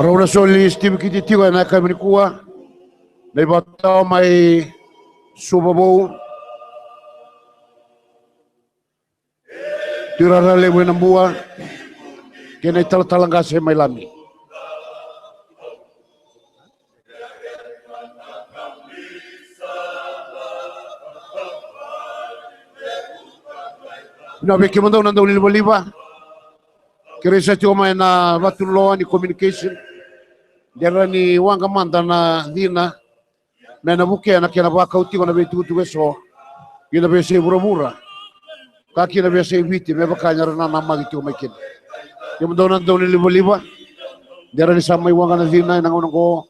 Rauna solis tim kiti tiwa na kami kuwa na ibatao mai subabo tirara lewe na bua kena talang se mai lami na beki mandau nanda ulil baliba kirisa tiwa mai na batuloa ni communication Dera ni wanga manda na dina mena buke na kena baka uti kona be tutu beso kina be se burabura ka kina be se viti me baka nyara na nama gitu makin yum dona dona liba dera ni samai wanga na dina na ngono ko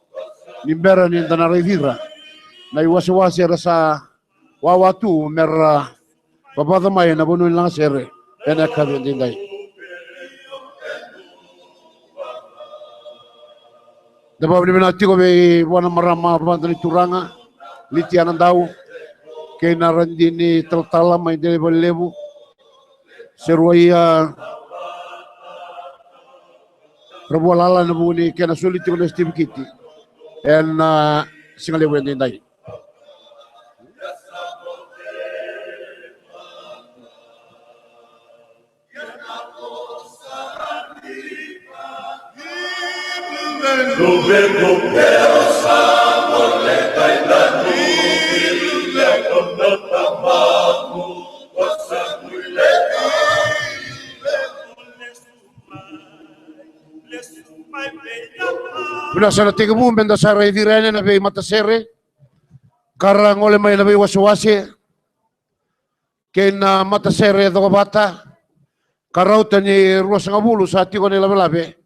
nimbera ni dana revira na iwasi rasa wawatu merra babada mai na bonu lang sere ena ka dindai Dapat beli nanti kau be wana marama bantu turanga litian andau kena randini tertala main dari lebu seruaya rebolala nabuni kena sulit kau nesti kiti en singali wendi dai Binasa tiga bulan benda sara idirane na be mata sere karang oleh mai na be waswasi kena mata sere do bata karau tani ruas ngabulu sa tigo ni labe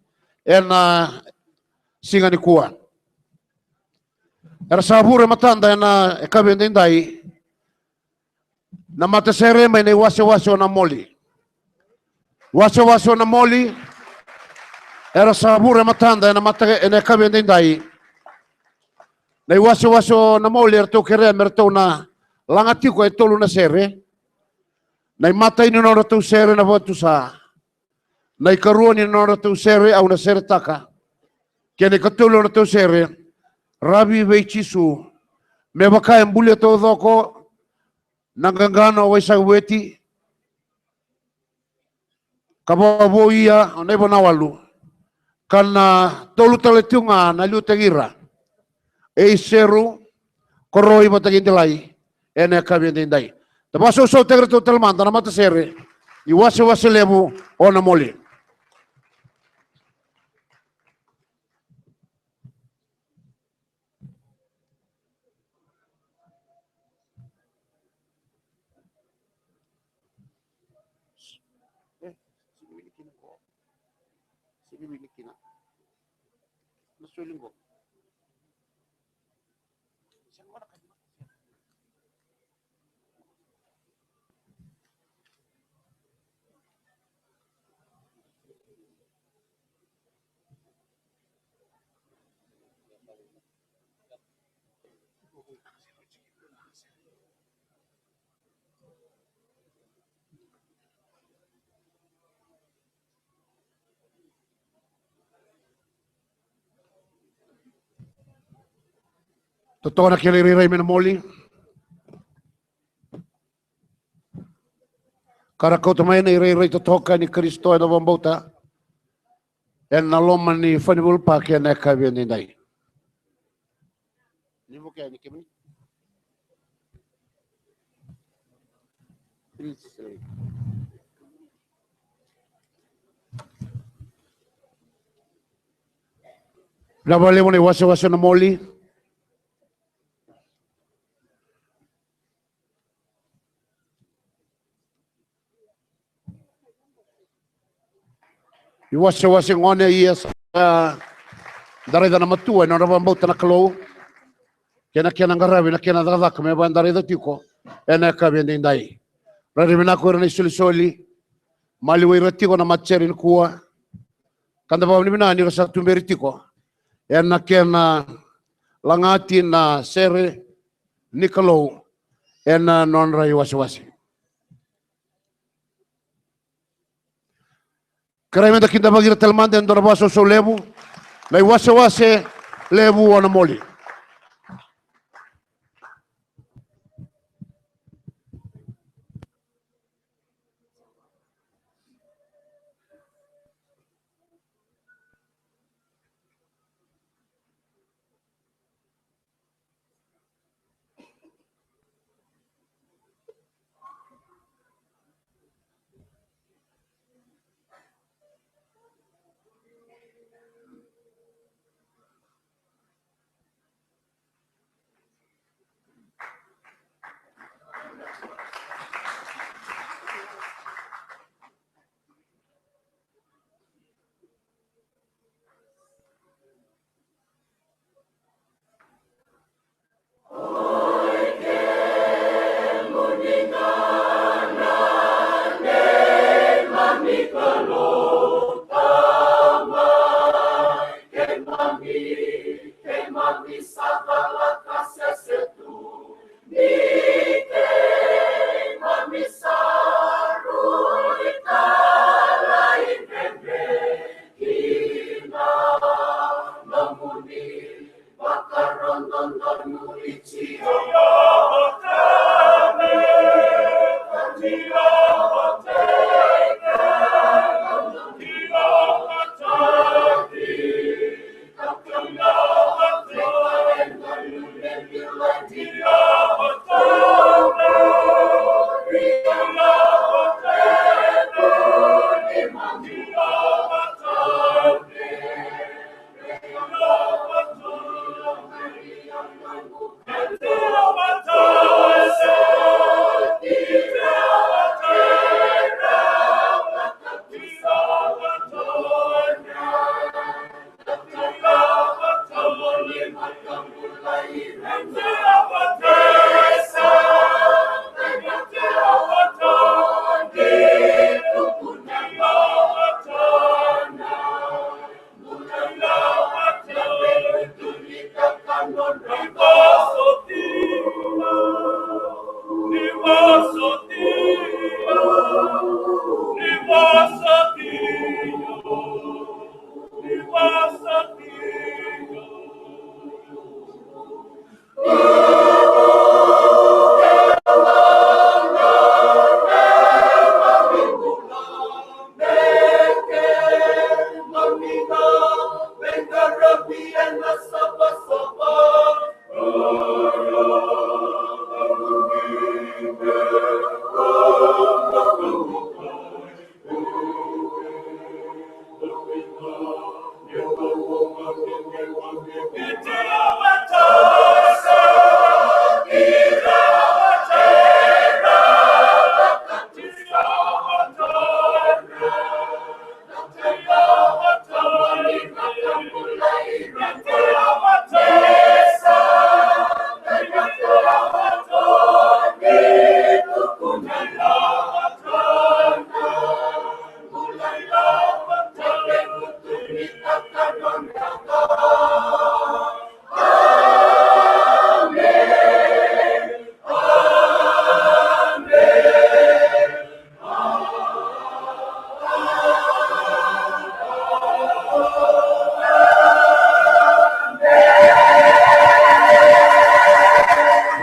singa ni kuwa. Era sabure matanda kabende indai na matasere mai nei wase na moli. Wase na moli era sabure matanda na mata kabende indai. Nei wase na moli era tokere merto na langati ko tolu na sere. Nei mata ini no tu sere na votu sa. Nei karuani no tu sere au na sere taka. Kene katulu na tu sere. Rabi veichisu. Me baka embule to doko. Nangangano wa isa weti. Kababo ia nebo nawalu. Kana tolu taletunga na liu tegira. E seru koroi matagindelai. Ene kabindindai. Tabaso so tegre to telmanda na mata sere. Iwase lebu ona moli. Totoo na kiliriray minamoli. Karakau tamay na iriray totoo ka ni Kristo ay nabambauta. Yan naloman ni Fanibul pa kaya nakabiyan ninday. Hindi mo kaya ni Kimi? Nabali mo ni wasa na moli. Iwasa ngone iya dari da matua no rabambauta na kalo. Kena ngarabi na kena daga kame bandari da tiko. Ena kabende indai. Rari mina ko ni soli mali wai ratiko na matcherin kuwa. Kanda ba ni mina ni sa tumberitiko. Ena kena langati na sere ni kalo. Ena non rai wasi. Karena kita kita bagi telman dan dorbaso so lebu, lai wase lebu wana moli.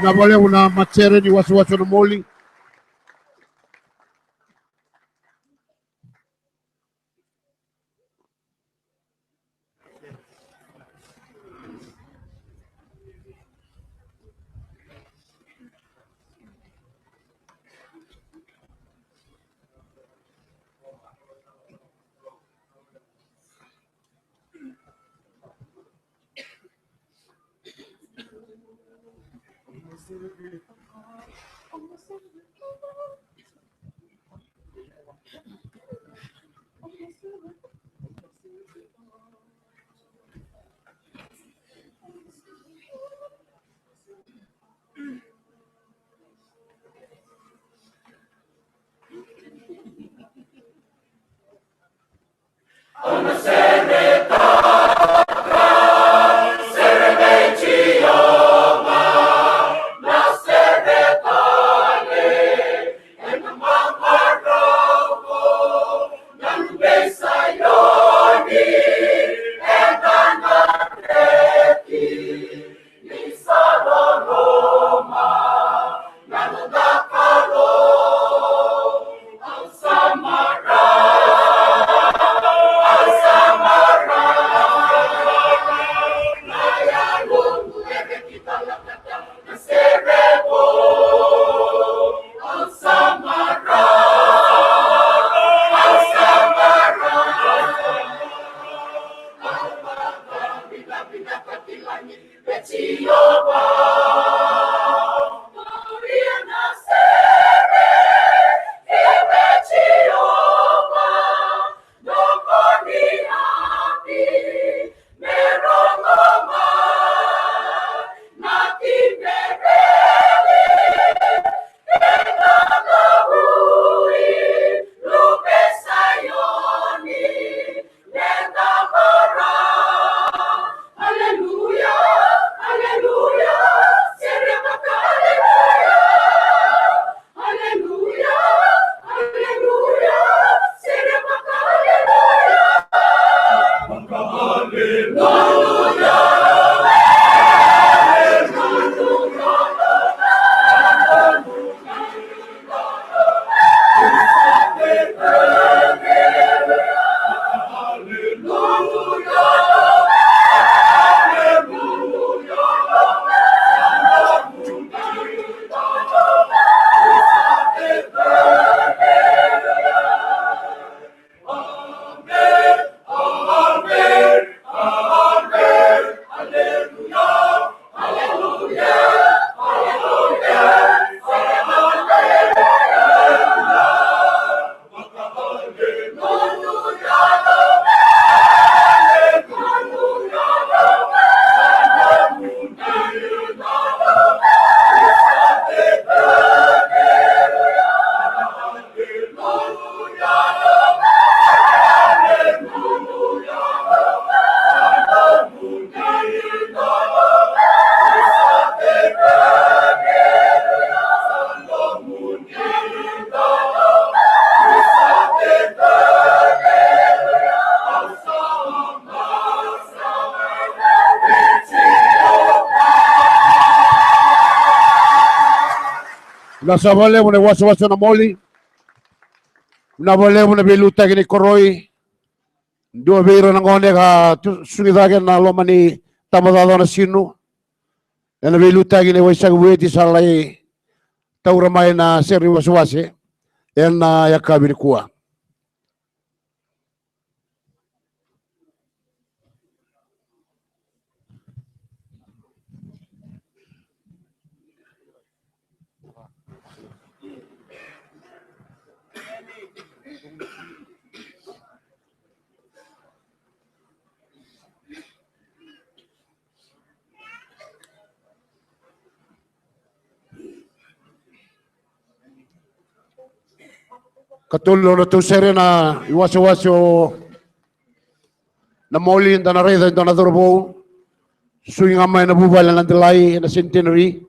Na vole una machere ni wasiwasi na moli. Nasa vole mune wasiwasi na moli. Na vole mune biluta gini koroi. Dua biro na ngone ka sungitake na lomani tamadado na sinu. Na biluta gini waisag weti salai tauramay na seri wasiwasi. Yan na yakabiri kuwa. Katulo na to sere na iwasyo na moli na nareda na nadorbo suing amay na bubala na delay na centenary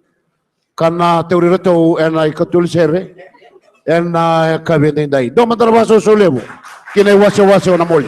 kana teori rato en ay katul sere en kabende dai do matrabaso solebo kina iwasyo na moli.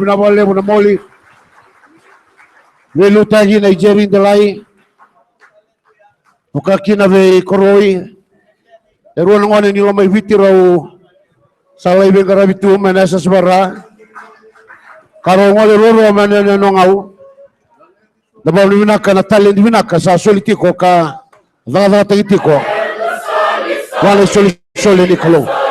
Vinavalevu na moli. Velutagi na Ijerin Delai. Ukakina ve koroi. Eruan ngone ni lomai viti rau salai be garabitu manasa sebara. Karo ngole roro manene nongau. Dabau ni vinaka na talent vinaka sa solitiko ka daga tagitiko. Wale soli ni kalo.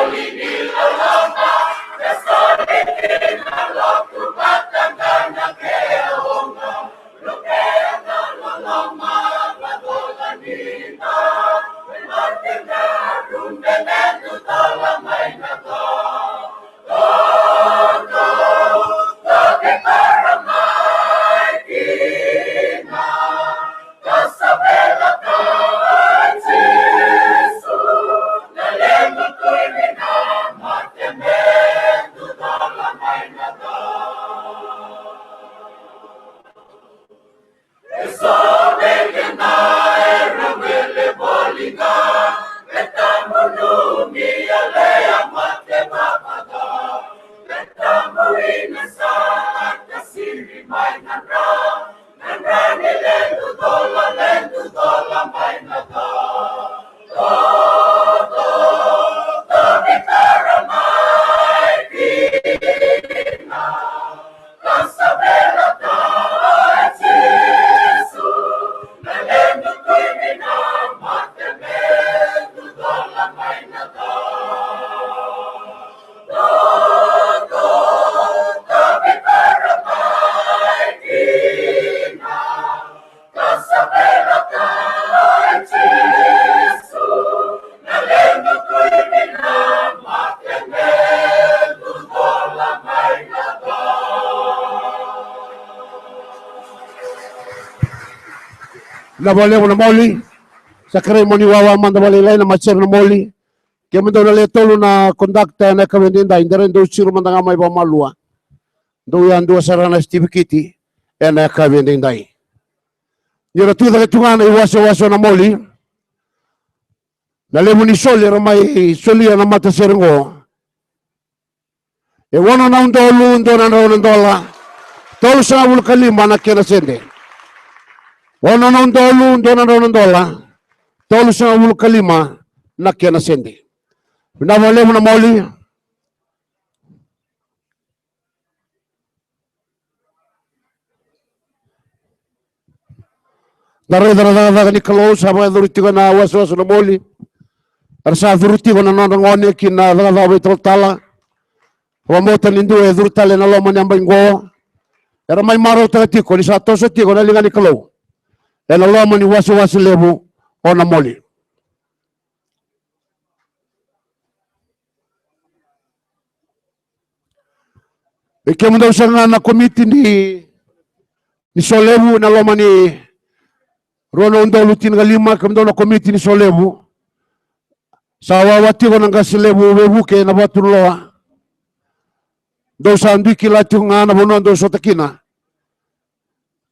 Thank you. na wale na moli sa ceremony wawa man na wale lai na macher na moli kaya man daw na letolo na conductor na kawendinda indaren daw siro man nga may pamalua daw yan dua sarana Steve Kitty na kawendinda yura tu da tungana iwaso na moli na lemuni soli ramai soli na mata serengo e wono na undolu ndona na ndola tolu sa ul kalima na kena sende wono na undolu ndona na ndola tolu sa ul kalima na kena sende na wale na moli Dara ni kalau sama duruti ko na waso na moli arsa duruti ko na nangone kina dara betul tala wa mota nindu e durutale na loma nyamba ngo era mai maro tati ko ni sato so ti ko na linga ni kalau e na loma ni waso lebu ona moli e kemo daw sa na komite ni solebu na loma ni Rono ndo lutin galima kam ndo na komite ni solebu sawa wati ko nanga solebu webu ke na batuloa do sandi kila tunga na bono ndo sotakina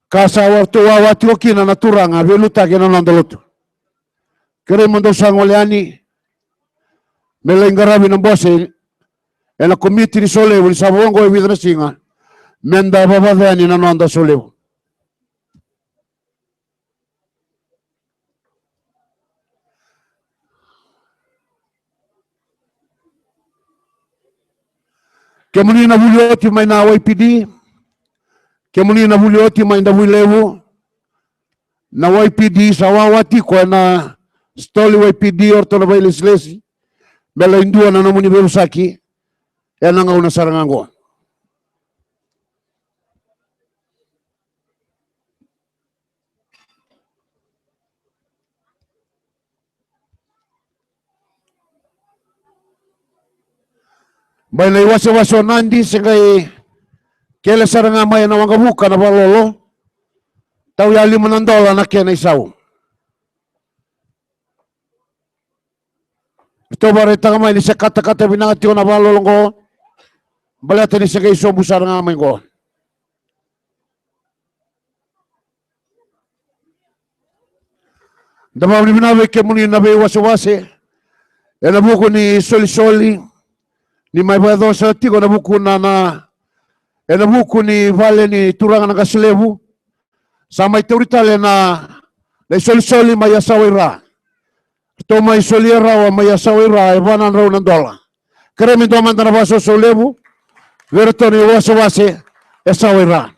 kasa warto wati ko kina na turanga veluta ke na ndolotu kere mondo sangoleani melengarabi na bose e na komite ni solebu ni sabongo e vidra singa menda babadani na nanda solebu Kemuni na bulioti may na YPD, kemuni na bulioti may na bulewu, na YPD sa wawati ko na stoli YPD or to na baileslesi, bela indua na namuni berusaki, yan ang una sarangango. May naiwaso-waso nandi sagay kela saranga may na wangabuka na balolo tau ya $5 na kena isaw. Ito barita may ni sa kata-kata binangati ko na balolo ko balata ni sagay sobu saranga may ko. Dama ni binawi kemuni na waso-wase e nabuko ni soli-soli ni mai bado sa tiko na buku na buku ni vale ni turangan ng kaslebu sa may teoritale na soli may asawira ito may solira o may asawira ibanan raw ng dola kaya may doman na baso solebu verito ni waso-wase asawira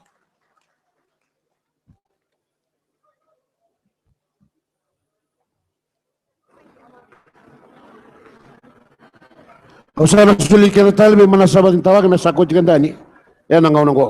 Kau sana sulit kena talbi mana sahabat yang tawag na sakot kan dani. Yan ang ngaw ko.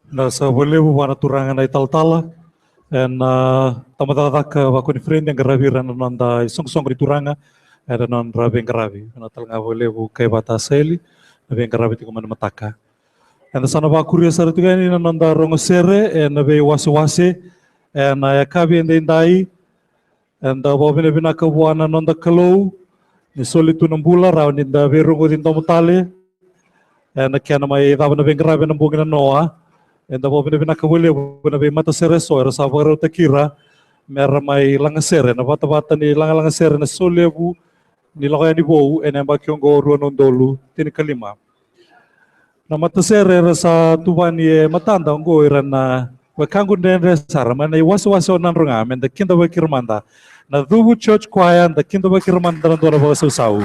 Na sa bolebu wana turangan ay taltala and tamatata ka wako ni friend yang garabiran nanda song-song di turanga ada non rabi garabi na talanga bolebu kay bataseli nabi garabi ti kuman mataka and sana ba kurya sar tu gani nanda rongosere and nabi wase and kabi and indai and bobina bina ka wana nanda kalau ni solitu nambula raw ni da verongo din tomutale and kana may tama nabi garabi ng bungina noa and the bobina binakawili na be mata sereso era sa varo takira mera mai langasere na bata ni langasere na solebu ni lokaya ni bou and ba kyong go ruano dolu tin kalima na mata sere era sa tuban ye matanda ngo era na wakangu ndendre sara mana waso nan runga men the kinda wakirmanda na dubu church choir the kinda wakirmanda ndora ba sau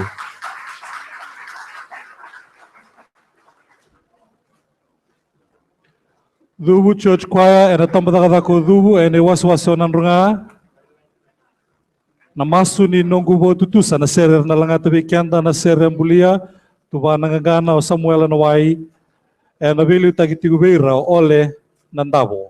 Dubu Church Choir and a tambada ko dubu and a was nan runga. na masu ni nongo bo tutusa na serer na langata bekianda na serer bulia tuba nangagana o Samuel na wai na bili tagitigu beira ole nandabo.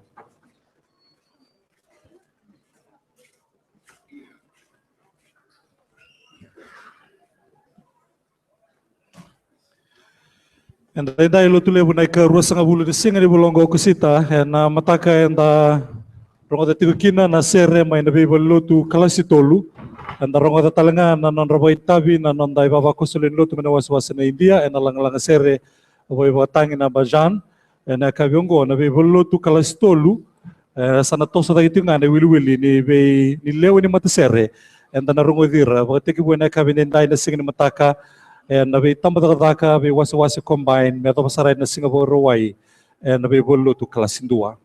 And dai lo tule bunai ka rua sanga bulu de singa ni bulongo kusita na mataka enda rongo de tigukina na sere mai na bibel lotu kalasi tolu enda rongo de talanga na non robo itabi na non dai baba kusulin lotu na waswas na India ena lang sere boy batangi na Bajan ena kabiongo na bibel lotu kalasi tolu sana tosa dai tinga na wili ni be ni lewe ni matasere enda na rongo dira bakati buena kabinen dai na singa ni mataka na be tambadaka be wasa combine me to pasaray na Singapore Hawaii na be bolo to klasindua.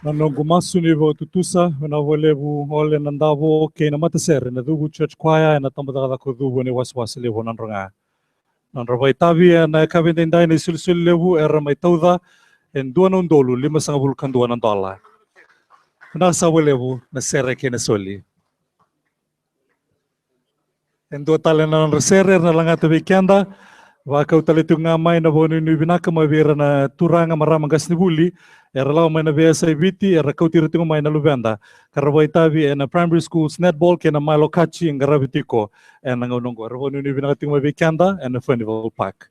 Nanongo masu ni vo tutusa na volevu ole nandavo ke na matasere na dubu church choir na tambada ko dubu ne waswas levo nanronga. Nanrovai tavi na kavendendai na sulsul levu era mai tauda en dua nondolu 5.2 dola. Na sa volevu na sere ke na soli. En dua tale na resere na langata vikenda va kau tale tunga mai na bonu ni binaka mai vera na turanga marama gas ni buli era lau mai na VSA viti era kau tira tunga mai na luvenda karawai tavi na primary schools netball ke na Milo Kachi en garavitiko en ngau nongo era bonu ni binaka tunga mai vikenda en na Festival Park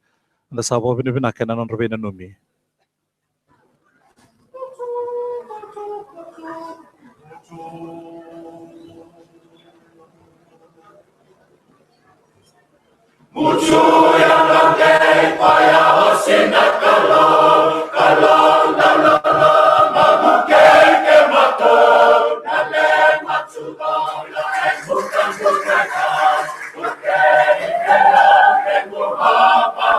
na sabo ni binaka na non rovena numi. Mucho yang langkai payah osinat kalau dalala mabukai ke mato dalem matsuba lain bukan bukai dalam remu hapa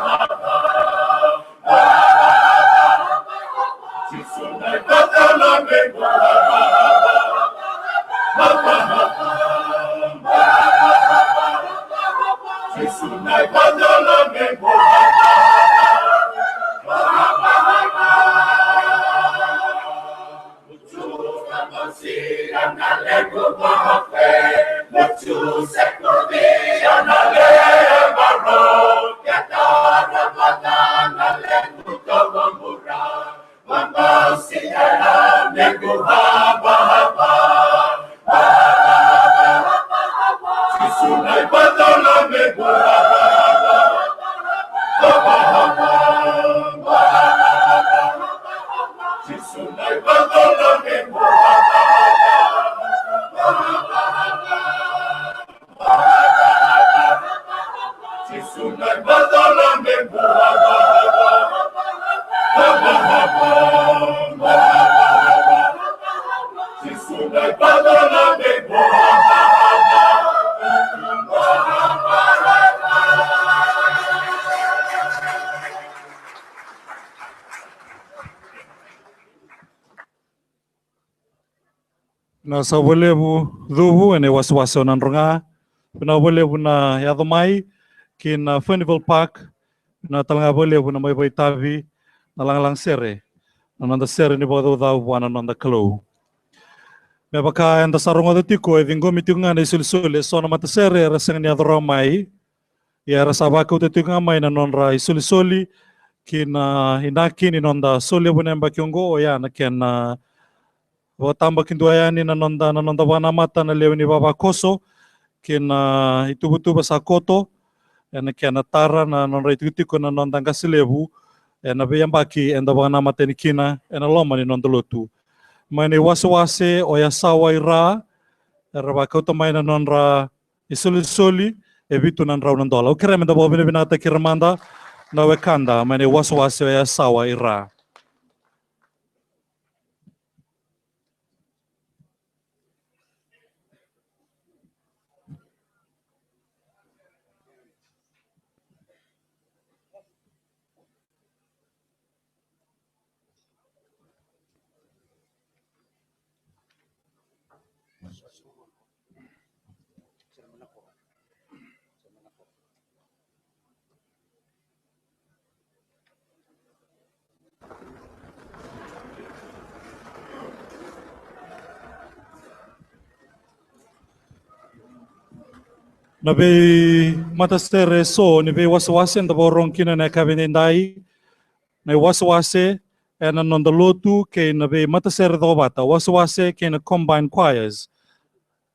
Jisunai patalan remu Sunai pandalan memo Lucu kamasirang nalego mahape Lucu sekodi nalebaro Yata rabatan nalego kawamura Mamasi dalam nego haba-haba Sunai pandalan memo Sunai pandalan memo Sunai pandalan memo Sunai pandalan memo Na sa volevu dubu ene waswaso nanronga na volevu na yadomai ki na Festival Park na talanga volevu na mai tavi na lang sere na nanda sere ni bodo da wana nanda klo me baka enda sarongo de tiko e vingo mitunga na isulsule so na mata sere rasang ni adromai ya rasaba ko te tunga mai na nonra isulsoli ki na hinaki ni nonda sole bunemba kiongo ya na ken na Votamba kinduayani na nonda wana mata na leo ni baba koso kina itubutuba sa koto ena kena tara na nonra itutiko na nonda ngasilebu ena beyambaki enda wana mata ni kina ena loma ni nonda lotu mane wase oya sawa ira era bakauta mai na nonra isoli evitu na nrau nandola ukere menda bobine binata kiramanda na wekanda mane wase oya sawa ira. Nabe matasere so ni be waswase nda borong kina na kabinendai na waswase and on the lotu ke na be matasere do bata waswase ke na combined choirs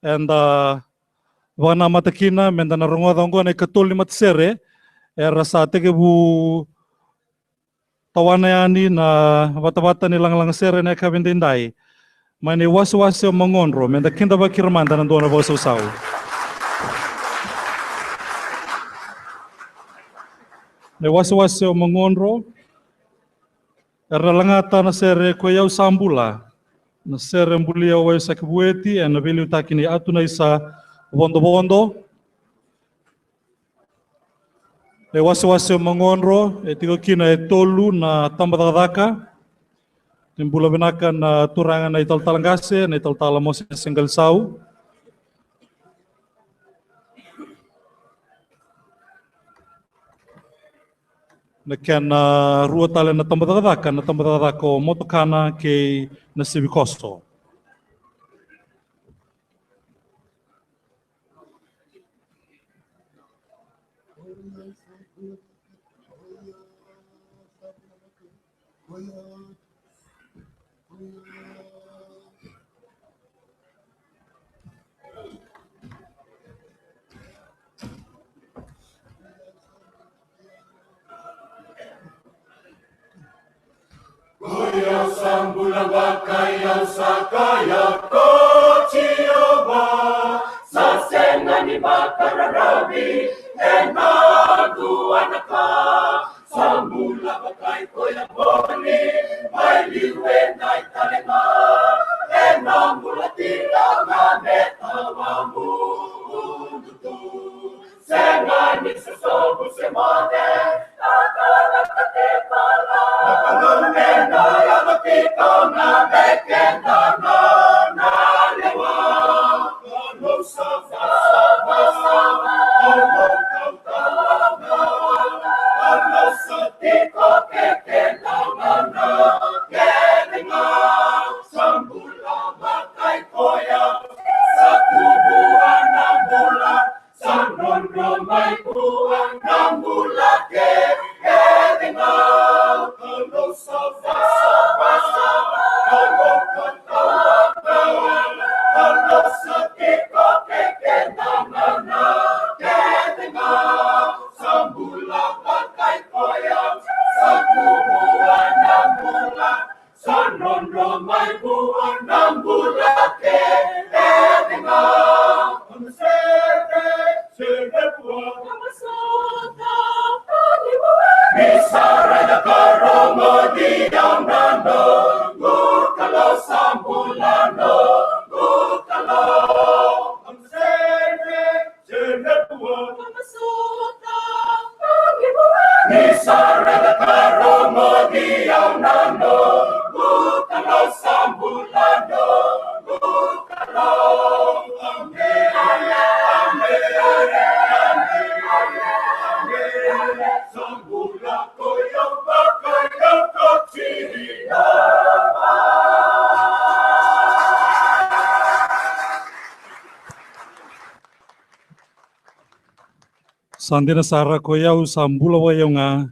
and wana matakina menda na rongo dongo na katoli matasere era sa tege bu tawana yani na bata-bata nilang lang sere na kabinendai mani waswase mangonro menda kinda bakirmanda na dona bosaw. Ne waswase o mangonro eralangata na sere ko yau sambula na sere mbulia o sa kbueti na bili utakini atu na isa bondo ne waswase o mangonro tigo kina tolu na tambadadaka timbula benaka na turangan na italtalangase na italtalamose single sau. Nakan rua tala na tambadadaka o motokana ke na Sibikosto. Goya sambula bakaya sakaya kochioba sasenga ni bakararabi enadu anaka sambula bakai koya boni mailiwe naitalema enambula tila maneta wamu undutu senga ni sesobu semane akala katekala Nakalunena yamatito na bekenda na lewa Kano sama Kano satiko kekenda na kelinga Sambula makai koya Sakubuan ng bulan Sanrondo may buwan ng bulan kelinga Sandina sara ko yau sambula wa yau nga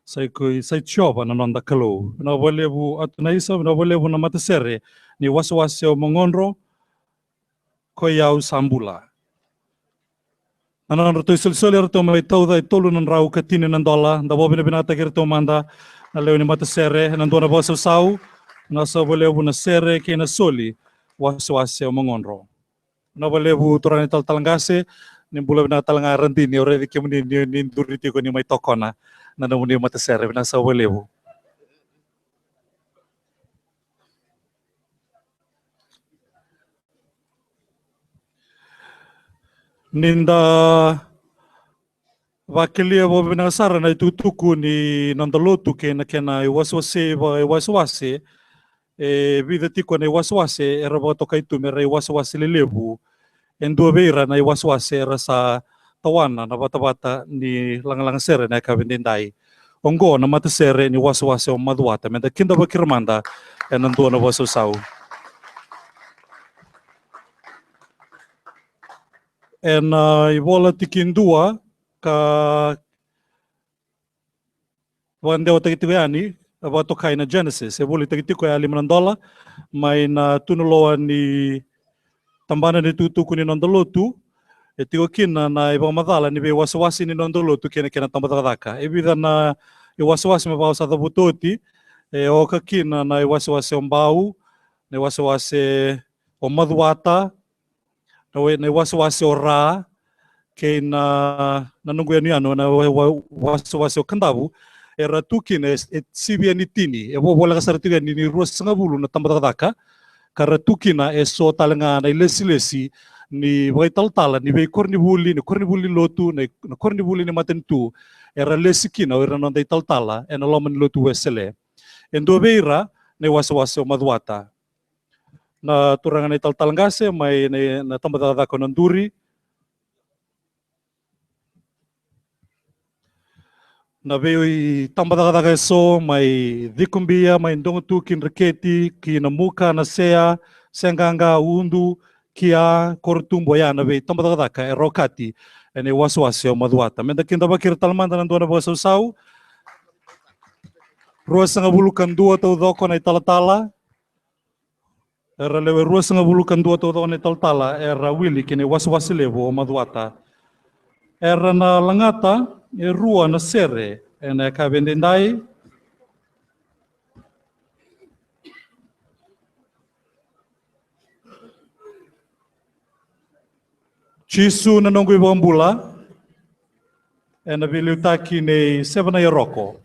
sai choba na nonda kalo na walebu at na isa na walebu na matasere ni waswase o mangonro ko yau sambula na to isul erto mai tauda tolu nan rau katine nan dola da bobina binata gerto manda na leo ni matasere nan dona bosa sau na sa walebu na sere ke na soli waswase o mangonro na walebu turani talangase ni bula na talanga randi ni ore ke muni ni duriti ko ni mai tokona na muni matasere na sa walebu ninda wakilia bo bina sara na tutuku ni nandalotu ke na kena waswase vida tiko na waswase era boto kaitu mera waswase lelebu endo beira na waswase era sa tawana na bata-bata ni lang sere na kabindindai ongo na matasere ni waswase o maduata menda kinda bakirmanda enando na wasosau And ibola tikindua ka wandeo tagitiani about to kaina Genesis. E boli tagitiko ya $5 may na tunuloa ni tambana ni tutuku ni nondolotu. E tiko kina na ibang madala ni be wasawasi ni nondolotu kena tambatadaka. E vida na iwasawasi mabao sa tabutoti. E o kakina na iwasawasi ombau, na iwasawasi o maduata, na iwasawasi o ra, kay na nanunggu ano na wasawasi o kandabu, era tukina et sibia ni tini, e wala kasaritiga ni ruas nga bulu na tambatadaka, kara tukina e so talanga na ilesi-lesi ni waital-tala ni be kornibuli lotu, na kornibuli ni matentu, era lesikina o era nonday tal-tala, e naloman lotu wesele. Endo beira na iwasawasi o maduata. Na turangan na ital-talangase, may na tambatadaka ng duri, na veio tambatadaka so may dikumbia, may ndongotu kinreketi, kinamuka na sea, senganga undu, kia kortumbo ya na veio tambatadaka e rokati, e ne wasawasi o maduata. Menda kindabakir talmanda ng doon na basaw-saw, ruas nga bulukan dua tau doko na ital-tala, era lewe ruas nga bulukan dua tau doko na ital-tala, era wili kine wasawasi levo o maduata. Era na langata, e rua na sere, e na kabendendai, chisu na nonggo ibang bula, e na biliutaki ni 7 na yaroko.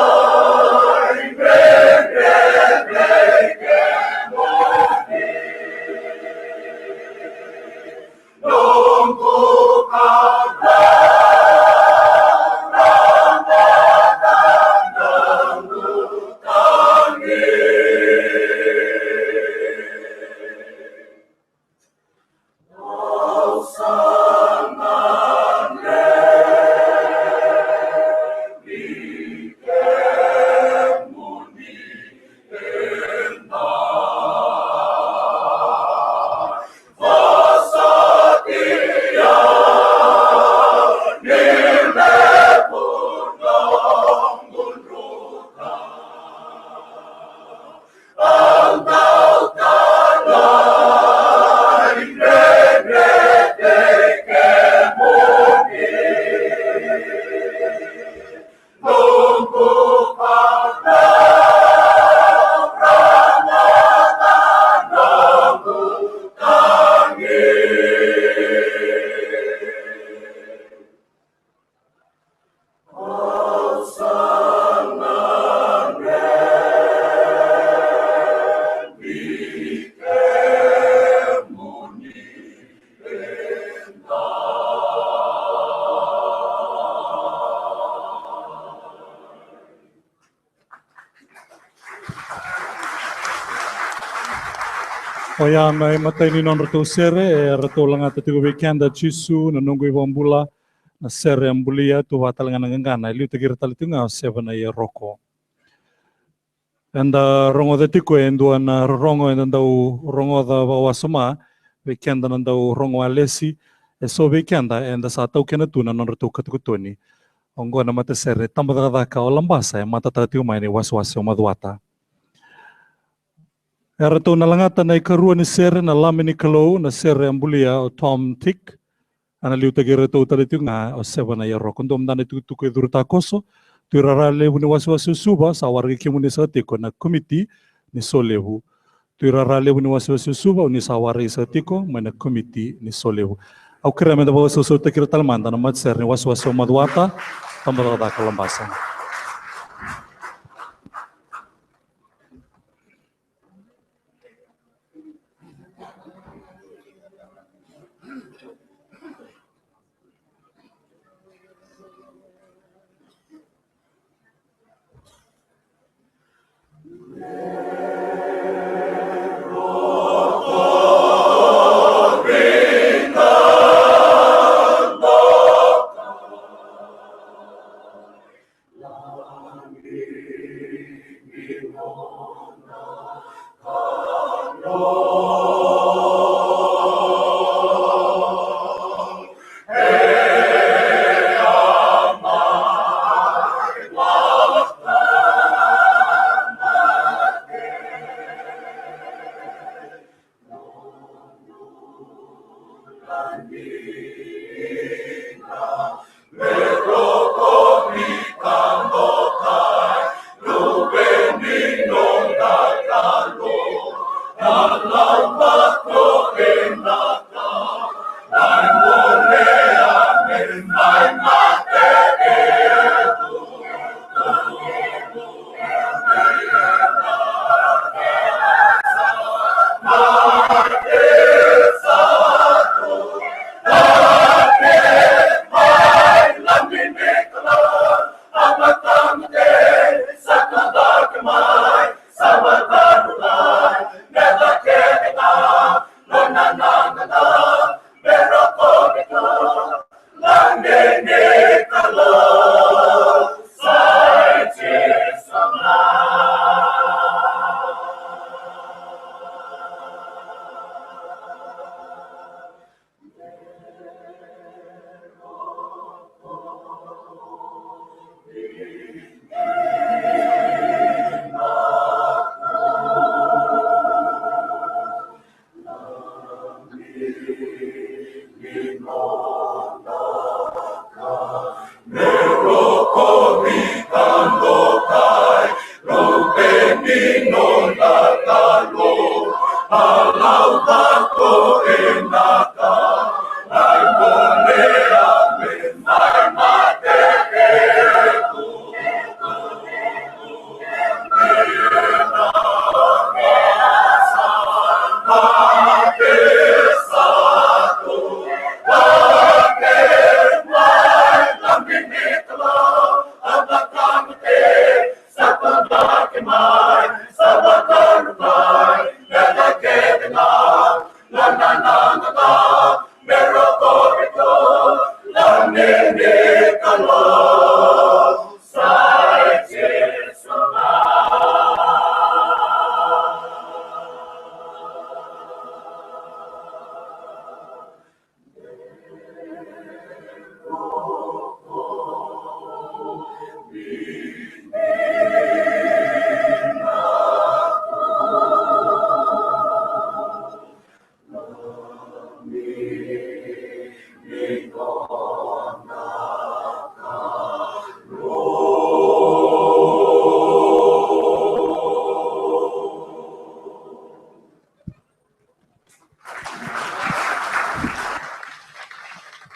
Amen. Oia mai matai ni non ratou sere e ratou langata tigo weekenda chisu na nungu i wambula na sere ambulia tu watalanga ngangana liu tagira talitunga o 7 na roko. Enda rongo de tiko e ndua na rongo e ndau rongo da wawasoma weekenda na ndau rongo alesi e so weekenda e nda sa tau kena tuna non ratou katukutoni. Ongo na mata sere tambadaka o lambasa e mata tatiu mai ni waswasi o maduata. E ratou na langata na ikarua ni sere na lame ni kalou na sere ambulia o Tom Tick. Ana liu tagi ratou talitunga o 7 na roko. Ndom dana tukutuku e duruta koso. Tuirara levu ni wasiwasi suba sa warga kimu ni sa tiko na komiti ni so levu. Tuirara levu ni wasiwasi suba ni sa warga sa tiko mai na komiti ni so levu. Au kira menda bawa so takira talmanda na matser ni wasiwasi o maduata tambada kalambasa.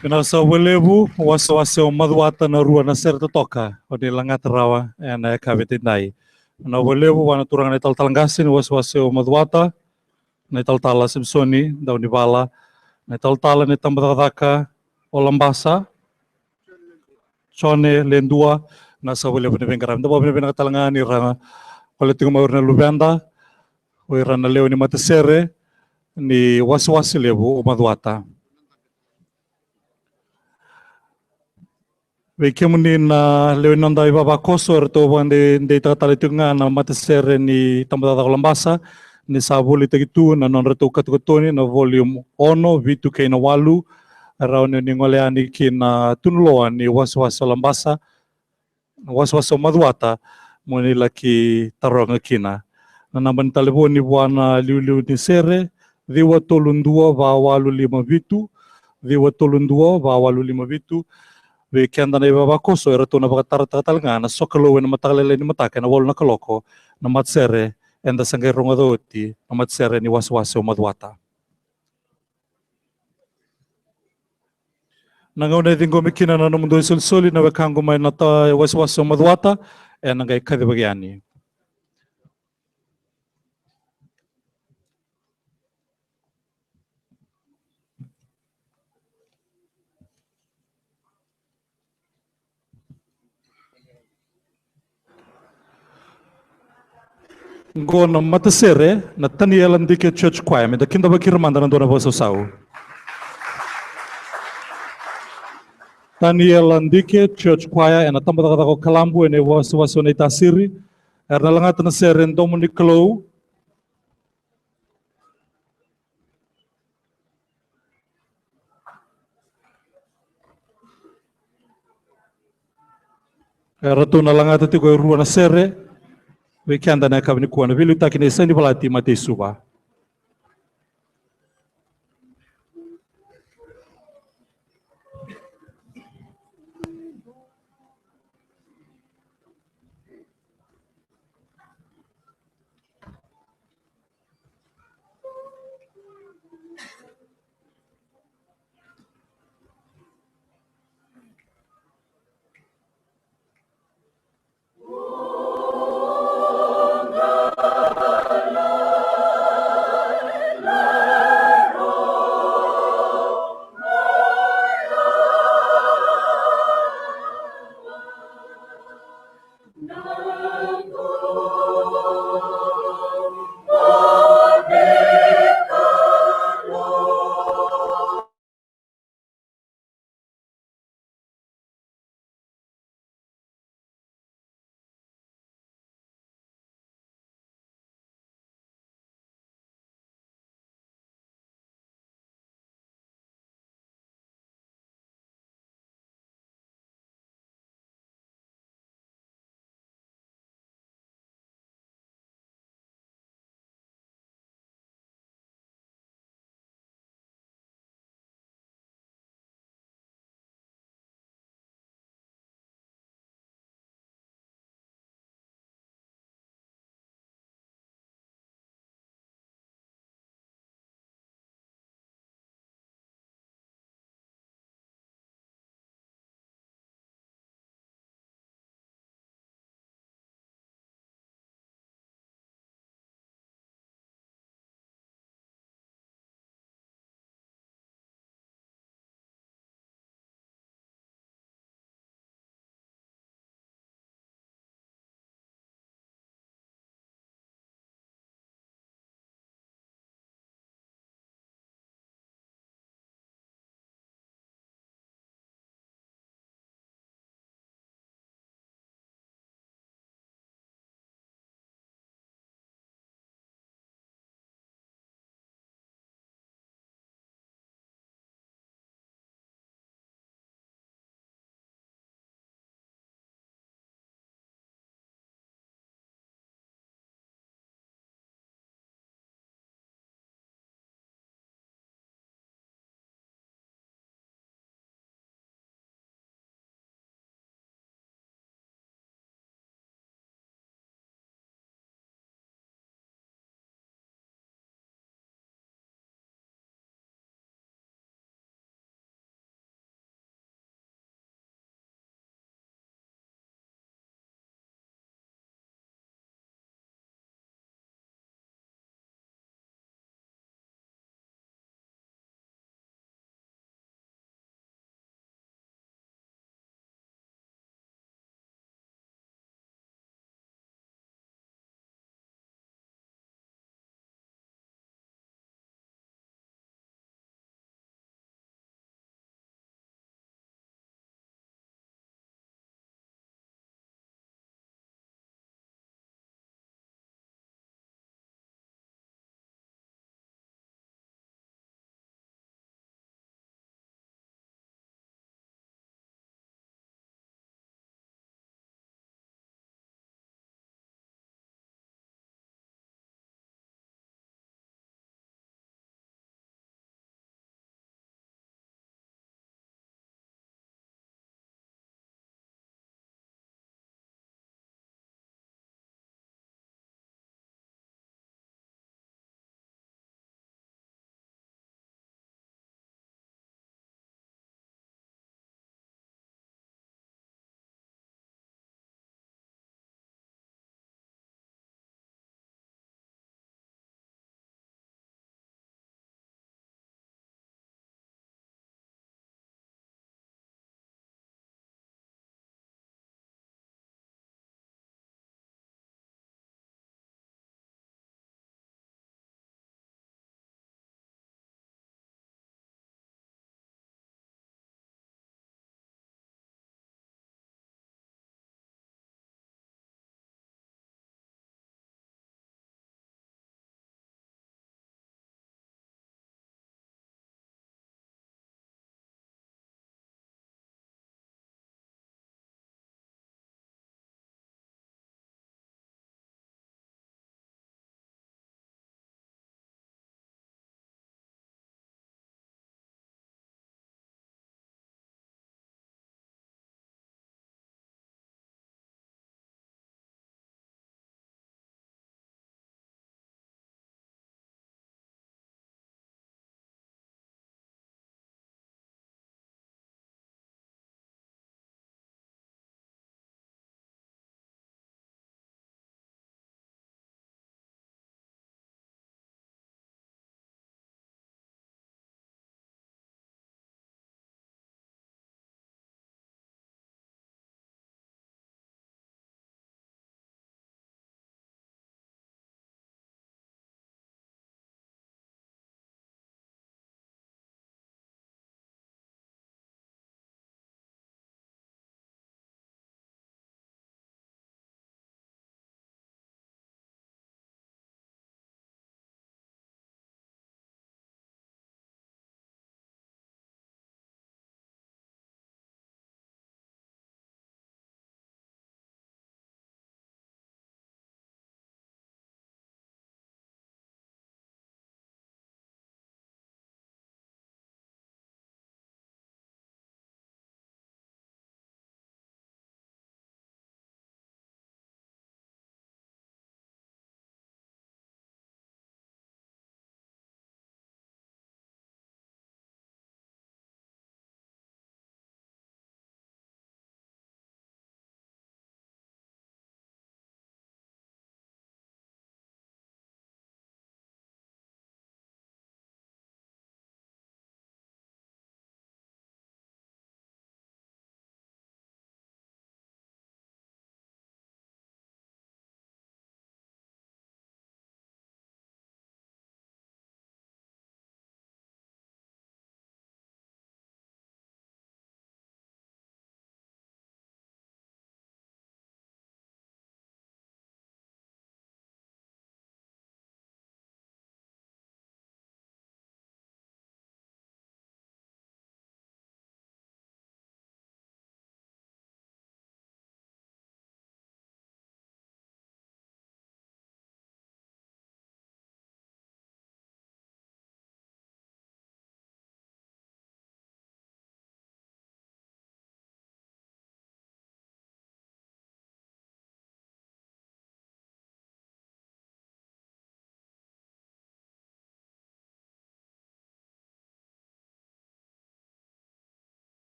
Kena sa welebu wasa-wasa o maduata na rua na serta toka o ni langata rawa e na kavetindai. Na welebu wana turang na taltalangasi ni wasa-wasa o maduata na taltala Simpsoni daw ni bala na taltala ni tambadaka o lambasa Chone Lendua na sa welebu ni bengaram. Daw ni benakatalanga ni ranga kolektigo maur na lubenda o irana leo ni matasere ni wasiwasi lebu umadwata. Vekemuni na leonanda ibaba koso erto bande de tatalitunga na matasere ni tamadada kolambasa ni sabuli tagitu na non reto katukatoni na volume 1 vitu kena walu raune ni ngoleani kina tunloa ni waswasa lambasa waswasa madwata moni laki taronga kina na naman talebo ni buana liu ni sere diwa tolundua va walu lima vitu diwa tolundua va walu lima vitu ve kenda na ibaba koso era tona baka tatalanga na sokalo na matalele ni matake na walu na kaloko na matsere enda sangai ronga doti na matsere ni waswasa madwata. Nangauna dingo mikina na mundo sul na wakango mai nata waswasa madwata e nangai kadibagiani. Ngona matasere na tanielan dike church choir me da kinda bakirmanda na dona vosa sau. Tanielan dike church choir e na tambata ko kalambu ene waswaso na itasiri erna langata na seren Dominic Clow Ratu na langata tiko rua na sere Weekend na kabini kuana vilu takine sani balati mate suba. No.